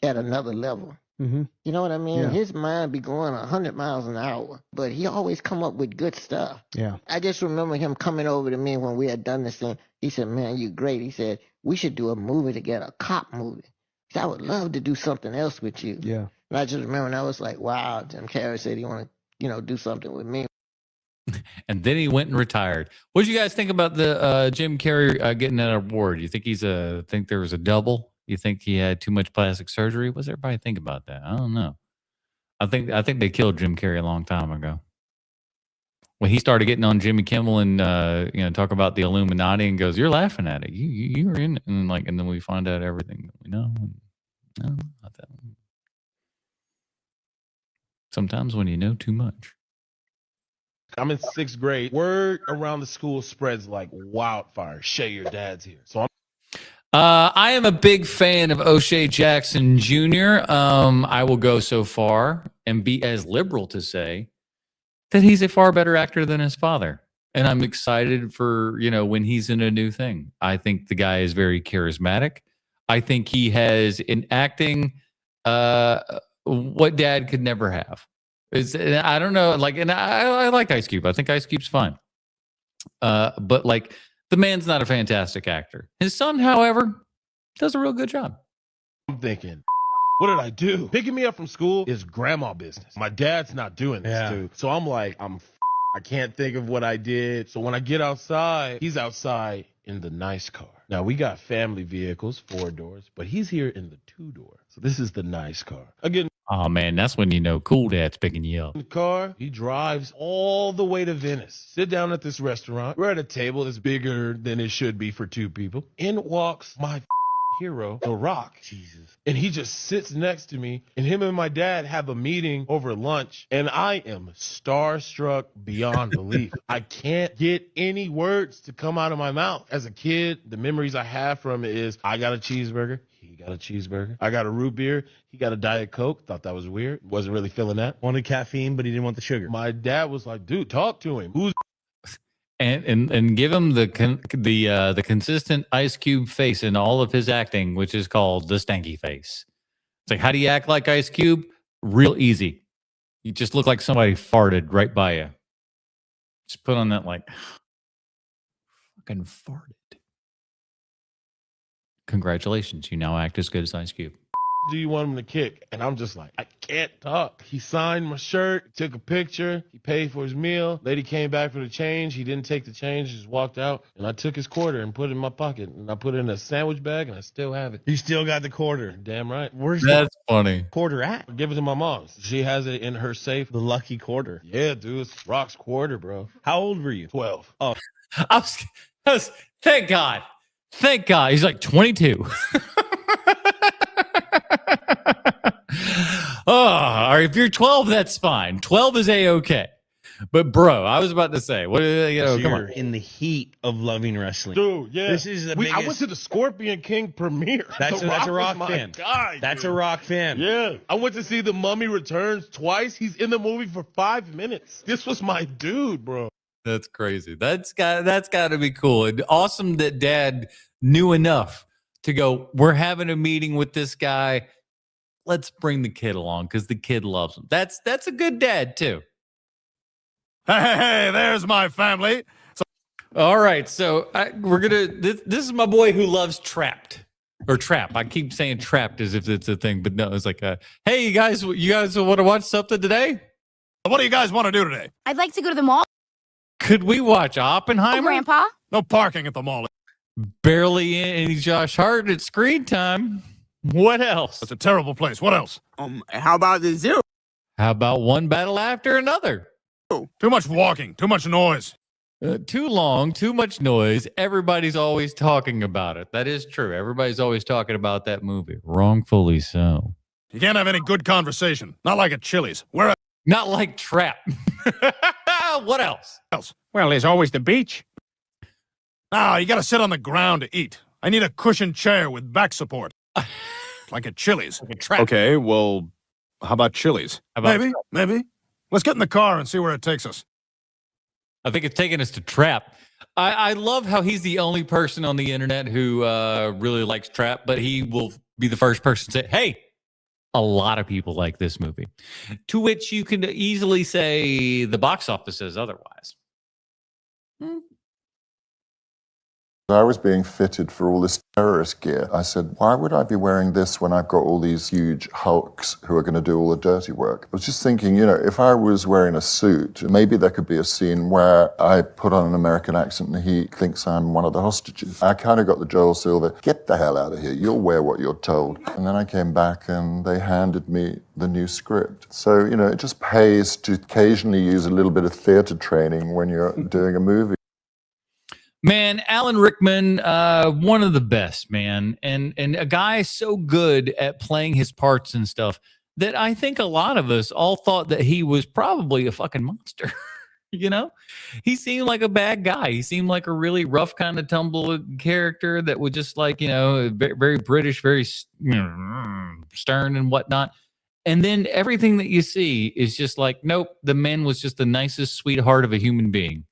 at another level. Mm-hmm. You know what I mean? Yeah. His mind be going 100 miles an hour, but he always come up with good stuff. Yeah. I just remember him coming over to me when we had done this thing. He said, man, you great. He said, we should do a movie together, a cop movie. He said, I would love to do something else with you. Yeah. And I just remember, and I was like, wow, Jim Carrey said he want to, do something with me. And then he went and retired. What did you guys think about the Jim Carrey getting that award? You think think there was a double? You think he had too much plastic surgery? What's everybody think about that? I don't know. I think they killed Jim Carrey a long time ago. when he started getting on Jimmy Kimmel and talk about the Illuminati and goes, "You're laughing at it. You were in it," and then we find out everything that we know. And, no, not that one. Sometimes when you know too much. I'm in 6th grade. Word around the school spreads like wildfire. Shay, your dad's here. So I am a big fan of O'Shea Jackson Jr. I will go so far and be as liberal to say that he's a far better actor than his father. And I'm excited for, when he's in a new thing. I think the guy is very charismatic. I think he has in acting what Dad could never have. I don't know, and I like Ice Cube. I think Ice Cube's fine. But the man's not a fantastic actor. His son, however, does a real good job. I'm thinking, what did I do? Picking me up from school is grandma business. My dad's not doing this, dude. So I'm like, I can't think of what I did. So when I get outside, he's outside in the nice car. Now, we got family vehicles, 4 doors, but he's here in the 2-door. So this is the nice car. Again, oh, man, that's when you know cool dad's picking you up. in the car, he drives all the way to Venice. Sit down at this restaurant. We're at a table that's bigger than it should be for 2 people. In walks my hero, The Rock. Jesus. And he just sits next to me, and him and my dad have a meeting over lunch, and I am starstruck beyond belief. I can't get any words to come out of my mouth. As a kid, the memories I have from it is I got a cheeseburger. He got a cheeseburger. I got a root beer. He got a Diet Coke. Thought that was weird. Wasn't really feeling that. Wanted caffeine, but he didn't want the sugar. My dad was like, dude, talk to him. Who's and give him the consistent Ice Cube face in all of his acting, which is called the stanky face. It's like, how do you act like Ice Cube? Real easy. You just look like somebody farted right by you. Just put on that fucking farted. Congratulations, you now act as good as Ice Cube. do you want him to kick? And I'm just like, I can't talk. He signed my shirt, took a picture, he paid for his meal. Lady came back for the change. He didn't take the change, just walked out. And I took his quarter and put it in my pocket. And I put it in a sandwich bag, and I still have it. You still got the quarter? Damn right. Where's That's funny. quarter at? Give it to my mom. She has it in her safe. The lucky quarter. Yeah, dude. It's Rock's quarter, bro. How old were you? 12. Oh. Thank God. Thank God. He's like 22. Oh, or if you're 12, that's fine. 12 is A-okay. But bro, I was about to say, what? Come on. In the heat of loving wrestling, dude. Yeah, this is the biggest. I went to the Scorpion King premiere. That's a Rock fan. Guy, that's dude. a Rock fan. Yeah, I went to see The Mummy Returns twice. He's in the movie for 5 minutes. This was my dude, bro. That's crazy. That's got to be cool. And awesome that Dad knew enough to go, we're having a meeting with this guy. Let's bring the kid along because the kid loves him. That's a good dad too. Hey, there's my family. All right, so we're gonna. This is my boy who loves Trapped or Trap. I keep saying Trapped as if it's a thing, but no, it's like, hey, you guys want to watch something today? What do you guys want to do today? I'd like to go to the mall. Could we watch Oppenheimer? Oh, Grandpa. No parking at the mall. Barely any Josh Hart at screen time. What else? It's a terrible place. What else? How about the zoo? How about one battle after another? Too much walking, too much noise. Too long, too much noise. Everybody's always talking about it. That is true. Everybody's always talking about that movie. Wrongfully so. You can't have any good conversation. Not like at Chili's. Not like Trap. What else? Well, there's always the beach. No, you gotta sit on the ground to eat. I need a cushioned chair with back support. Like at Chili's. Like a Trap. Okay, well, how about Chili's? Maybe. Let's get in the car and see where it takes us. I think it's taking us to Trap. I love how he's the only person on the internet who really likes Trap, but he will be the first person to say, hey, a lot of people like this movie. To which you can easily say the box office says otherwise. I was being fitted for all this terrorist gear. I said, why would I be wearing this when I've got all these huge hulks who are going to do all the dirty work? I was just thinking, you know, if I was wearing a suit, maybe there could be a scene where I put on an American accent and he thinks I'm one of the hostages. I kind of got the Joel Silver, get the hell out of here, you'll wear what you're told. And then I came back and they handed me the new script. So, you know, it just pays to occasionally use a little bit of theater training when you're doing a movie. Man, Alan Rickman, one of the best, man. And a guy so good at playing his parts and stuff that I think a lot of us all thought that he was probably a fucking monster. You know, he seemed like a bad guy. He seemed like a really rough kind of tumble character that would just like, you know, very British, very stern and whatnot. And then everything that you see is just like, nope, the man was just the nicest sweetheart of a human being.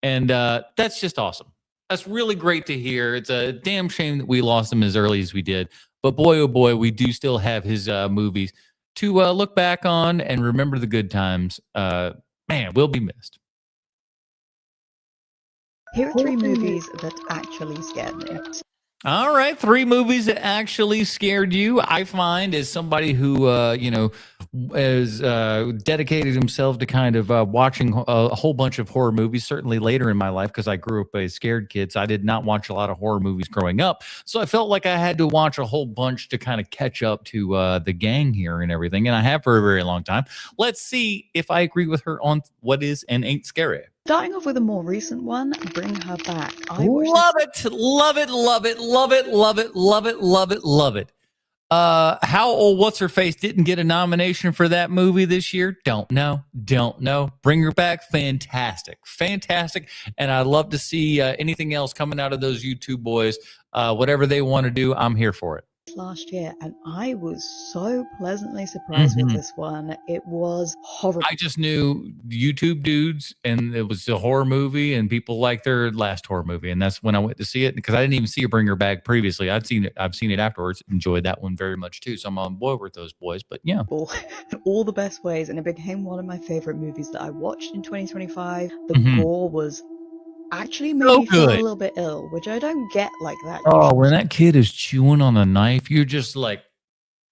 And that's just awesome. That's really great to hear. It's a damn shame that we lost him as early as we did. But boy, oh boy, we do still have his movies to look back on and remember the good times. Man, we'll be missed. Here are 3 movies that actually scared me. All right, 3 movies that actually scared you. I find as somebody who, you know, has dedicated himself to kind of watching a whole bunch of horror movies, certainly later in my life, because I grew up a scared kid. So I did not watch a lot of horror movies growing up. So I felt like I had to watch a whole bunch to kind of catch up to the gang here and everything. And I have for a very long time. Let's see if I agree with her on what is and ain't scary. Starting off with a more recent one, Bring Her Back. Love it, love it, love it, love it, love it, love it, love it, love it. How old what's her face didn't get a nomination for that movie this year? Don't know. Bring Her Back, fantastic. And I'd love to see anything else coming out of those YouTube boys. Whatever they want to do, I'm here for it. Last year, and I was so pleasantly surprised with this one. It was horrible. I just knew YouTube dudes, and it was a horror movie, and people liked their last horror movie, and that's when I went to see it, because I didn't even see a Bring Her Back previously. I've seen it afterwards. Enjoyed that one very much too. So I'm on board with those boys. But yeah, all the best ways, and it became one of my favorite movies that I watched in 2025. The gore was actually made me feel a little bit ill, which I don't get like that. Oh, when that kid is chewing on a knife, you're just like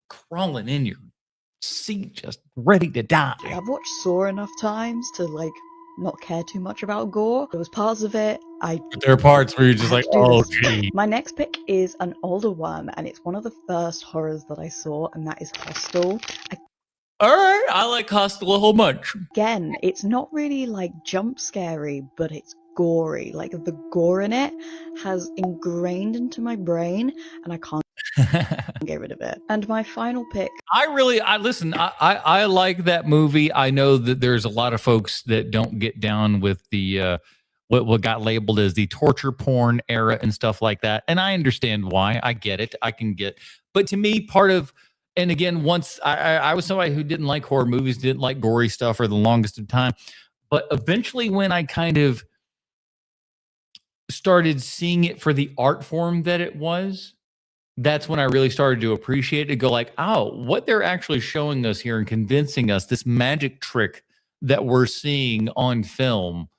crawling in your seat, just ready to die. I've watched Saw enough times to like not care too much about gore. There was parts of it there are parts where you're just like, oh gee. My next pick is an older one, and it's one of the first horrors that I saw, and that is Hostel. All right, I like Hostel a whole bunch. Again, it's not really like jump scary, but it's gory. Like the gore in it has ingrained into my brain, and I can't get rid of it. And my final pick, I like that movie. I know that there's a lot of folks that don't get down with the what got labeled as the torture porn era and stuff like that, and I understand why. I get it. I can get, but to me, part of, and again, once I was somebody who didn't like horror movies, didn't like gory stuff for the longest of time, but eventually when I kind of started seeing it for the art form that it was, that's when I really started to appreciate it, go like, oh, what they're actually showing us here and convincing us, this magic trick that we're seeing on film,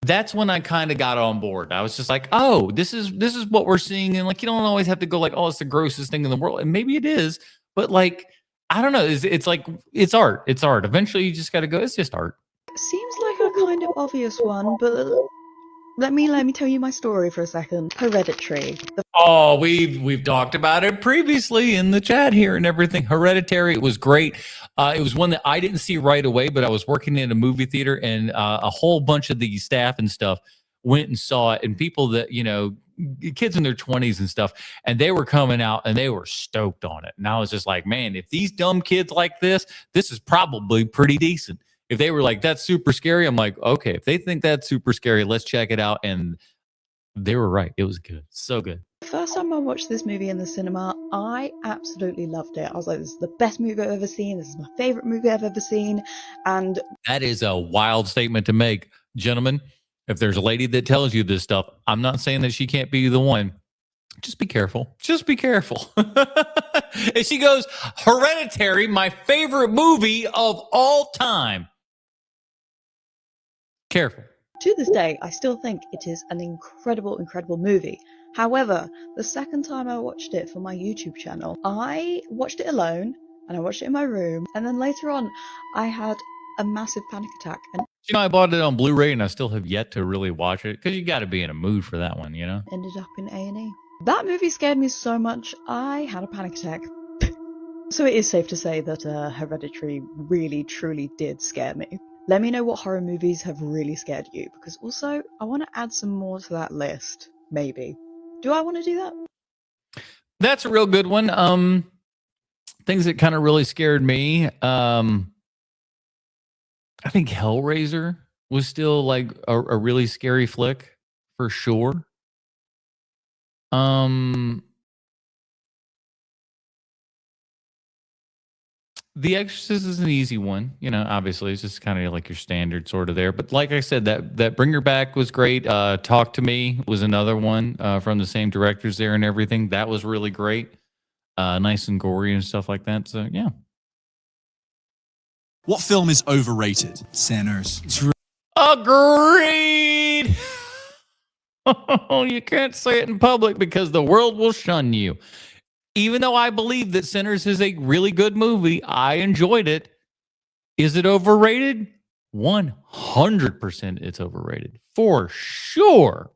that's when I kind of got on board. I was just like, oh, this is what we're seeing. And like, you don't always have to go like, oh, it's the grossest thing in the world. And maybe it is, but like, I don't know. It's like, it's art. It's art. Eventually you just got to go, it's just art. seems like a kind of obvious one, but let me tell you my story for a second. Hereditary. Oh, we've talked about it previously in the chat here and everything. Hereditary, it was great. It was one that I didn't see right away, but I was working in a movie theater, and a whole bunch of the staff and stuff went and saw it, and people that, you know, kids in their 20s and stuff, and they were coming out and they were stoked on it. And I was just like, man, if these dumb kids like this is probably pretty decent. If they were like, that's super scary, I'm like, okay, if they think that's super scary, let's check it out. And they were right. It was good. So good. First time I watched this movie in the cinema, I absolutely loved it. I was like, this is the best movie I've ever seen. This is my favorite movie I've ever seen. And that is a wild statement to make. Gentlemen, if there's a lady that tells you this stuff, I'm not saying that she can't be the one. Just be careful. Just be careful. And she goes, Hereditary, my favorite movie of all time. Careful. To this day, I still think it is an incredible, incredible movie. However, the second time I watched it for my YouTube channel, I watched it alone, and I watched it in my room, and then later on, I had a massive panic attack. And I bought it on Blu-ray, and I still have yet to really watch it, because you got to be in a mood for that one, ended up in A&E. That movie scared me so much, I had a panic attack. So it is safe to say that Hereditary really, truly did scare me. Let me know what horror movies have really scared you, because also, I want to add some more to that list. Maybe. Do I want to do that? That's a real good one. Things that kind of really scared me. I think Hellraiser was still like a really scary flick for sure. The Exorcist is an easy one, obviously it's just kind of like your standard sort of there. But like I said, that Bring Her Back was great. Talk to Me was another one from the same directors there and everything. That was really great. Nice and gory and stuff like that. So yeah. What film is overrated? Sinners. Agreed. You can't say it in public because the world will shun you. Even though I believe that Sinners is a really good movie, I enjoyed it. Is it overrated? 100% it's overrated. For sure.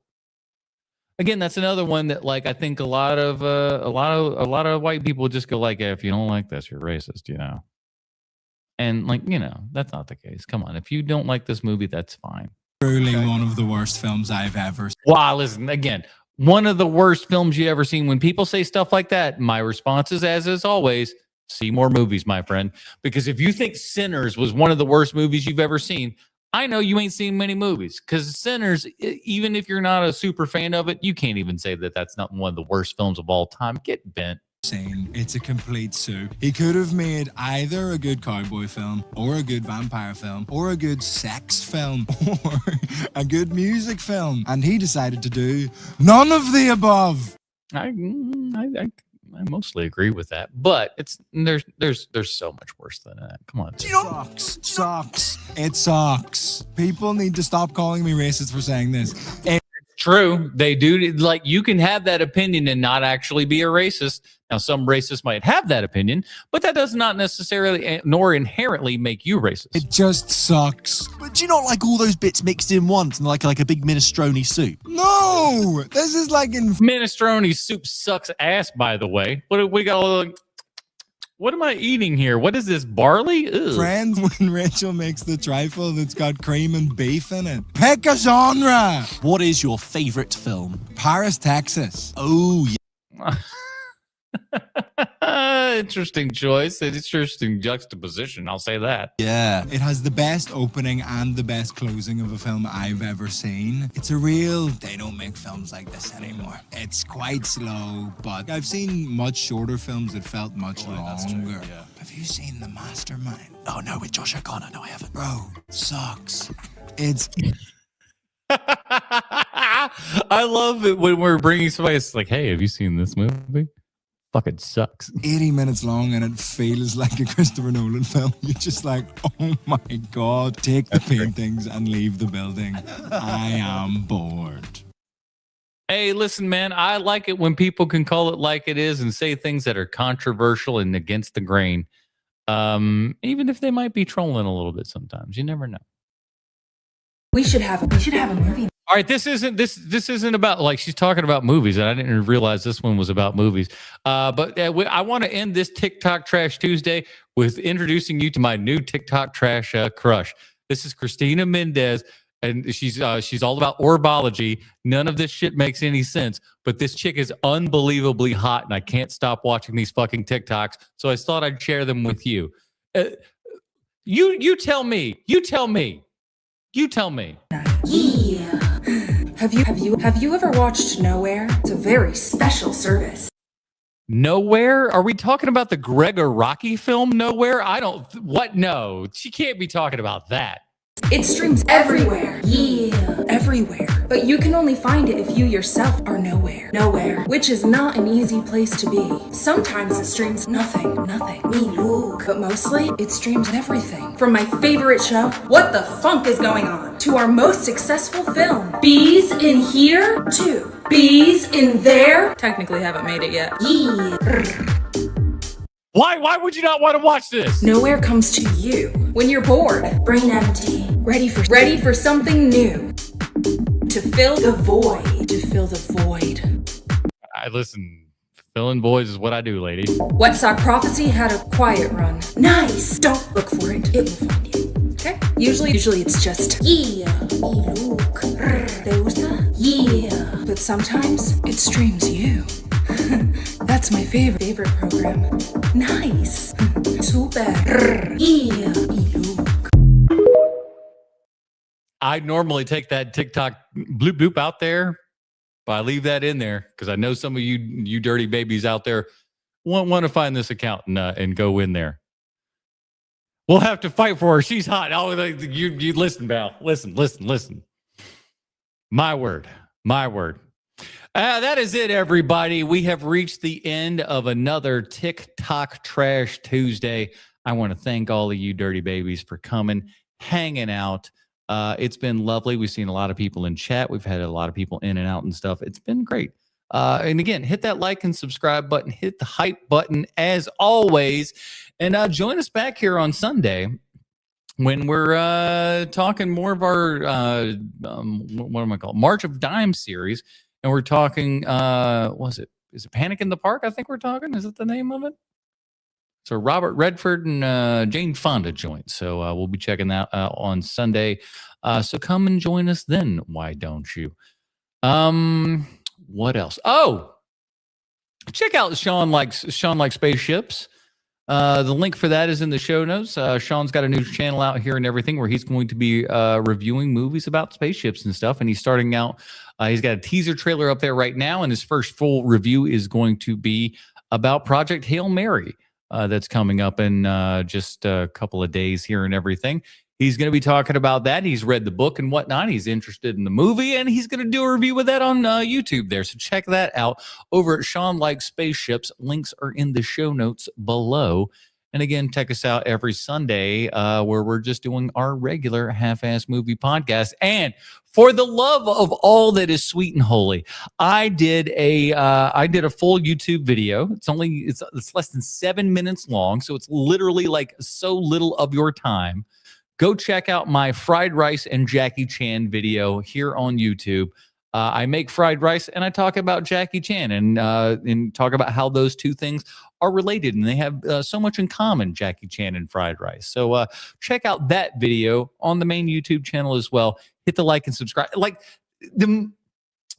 Again, that's another one that like I think a lot of white people just go like, if you don't like this, you're racist, And like, that's not the case. Come on. If you don't like this movie, that's fine. Truly one of the worst films I've ever seen. Wow, listen, again, one of the worst films you ever seen. When people say stuff like that, my response is, as is always, see more movies, my friend. Because if you think Sinners was one of the worst movies you've ever seen, I know you ain't seen many movies. Because Sinners, even if you're not a super fan of it, you can't even say that that's not one of the worst films of all time. Get bent. It's a complete soup. He could have made either a good cowboy film, or a good vampire film, or a good sex film, or a good music film, and he decided to do none of the above. I mostly agree with that, but there's so much worse than that. Come on, Sucks. It sucks. People need to stop calling me racist for saying this. True, they do. Like, you can have that opinion and not actually be a racist. Now, some racists might have that opinion, but that does not necessarily nor inherently make you racist. It just sucks. But do you not like all those bits mixed in once and like a big minestrone soup? No, this is like minestrone soup sucks ass. By the way, we got all the. What am I eating here? What is this, barley? Ugh. Friends, when Rachel makes the trifle that's got cream and beef in it. Pick a genre! What is your favorite film? Paris, Texas. Oh, yeah. Interesting choice. Interesting juxtaposition, I'll say that. Yeah. It has the best opening and the best closing of a film I've ever seen. It's a real... They don't make films like this anymore. It's quite slow, but I've seen much shorter films that felt much longer. Yeah. Have you seen The Mastermind? Oh, no, with Josh O'Connor. No, I haven't. Bro, sucks. It's... I love it when we're bringing somebody. It's like, hey, have you seen this movie? Fucking sucks. 80 minutes long and it feels like a Christopher Nolan film. You're just like, oh my God, take the paintings and leave the building. I am bored. Hey, listen, man, I like it when people can call it like it is and say things that are controversial and against the grain. Even if they might be trolling a little bit sometimes. You never know. We should have a movie. All right, this isn't about, like, she's talking about movies, and I didn't realize this one was about movies. But I want to end this TikTok Trash Tuesday with introducing you to my new TikTok Trash crush. This is Christina Mendez, and she's all about orbology. None of this shit makes any sense, but this chick is unbelievably hot, and I can't stop watching these fucking TikToks. So I thought I'd share them with you. You tell me. You tell me. Yeah. Have you ever watched Nowhere? It's a very special service. Nowhere? Are we talking about the Greg Araki film Nowhere? No, she can't be talking about that. It streams everywhere. Yeah. Every everywhere. But you can only find it if you yourself are nowhere. Nowhere. Which is not an easy place to be. Sometimes it streams nothing. Me look. But mostly, it streams everything. From my favorite show, What the Funk is Going On? To our most successful film, Bees in Here? To Bees in There? Technically haven't made it yet. Yeah. Why would you not want to watch this? Nowhere comes to you when you're bored, brain empty, ready for something new. To fill the void. I listen. Filling voids is what I do, lady. Wet Sock Prophecy had a quiet run. Nice. Don't look for it. It will find you. Okay? Usually it's just yeah. Look. ¿Te gusta? Yeah. But sometimes it streams you. That's my favorite program. Nice. SoBad. Yeah. Look. I normally take that TikTok bloop bloop out there, but I leave that in there because I know some of you dirty babies out there want to find this account and go in there. We'll have to fight for her. She's hot. Oh, you listen, Val. Listen. My word. That is it, everybody. We have reached the end of another TikTok Trash Tuesday. I want to thank all of you dirty babies for coming, hanging out. It's been lovely. We've seen a lot of people in chat. We've had a lot of people in and out and stuff. It's been great. And again, hit that like and subscribe button. Hit the hype button as always. And join us back here on Sunday when we're talking more of our, what am I called? March of Dimes series. And we're talking, is it Panic in the Park? I think we're talking. Is it the name of it? So Robert Redford and Jane Fonda joint. So we'll be checking that out on Sunday. So come and join us then. Why don't you? What else? Oh, check out Sean likes spaceships. The link for that is in the show notes. Sean's got a new channel out here and everything where he's going to be reviewing movies about spaceships and stuff. And he's starting out. He's got a teaser trailer up there right now. And his first full review is going to be about Project Hail Mary. That's coming up in just a couple of days here and everything. He's going to be talking about that. He's read the book and whatnot. He's interested in the movie, and he's going to do a review of that on YouTube there. So check that out over at Sean Likes Spaceships. Links are in the show notes below. And again, check us out every Sunday where we're just doing our regular half-ass movie podcast. And for the love of all that is sweet and holy, I did a full YouTube video. It's less than 7 minutes long, so it's literally like so little of your time. Go check out my fried rice and Jackie Chan video here on YouTube. I make fried rice and I talk about Jackie Chan and talk about how those two things are related and they have so much in common, Jackie Chan and fried rice. So check out that video on the main YouTube channel as well. Hit the like and subscribe. Like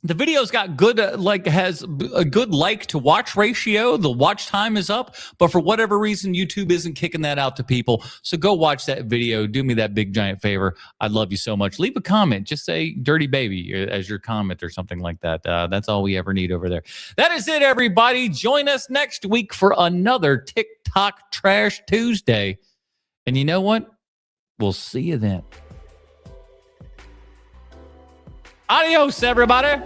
the video's got good, has a good like to watch ratio. The watch time is up, but for whatever reason, YouTube isn't kicking that out to people. So go watch that video. Do me that big giant favor. I'd love you so much. Leave a comment. Just say "dirty baby" as your comment or something like that. That's all we ever need over there. That is it, everybody. Join us next week for another TikTok Trash Tuesday. And you know what? We'll see you then. Adios, everybody.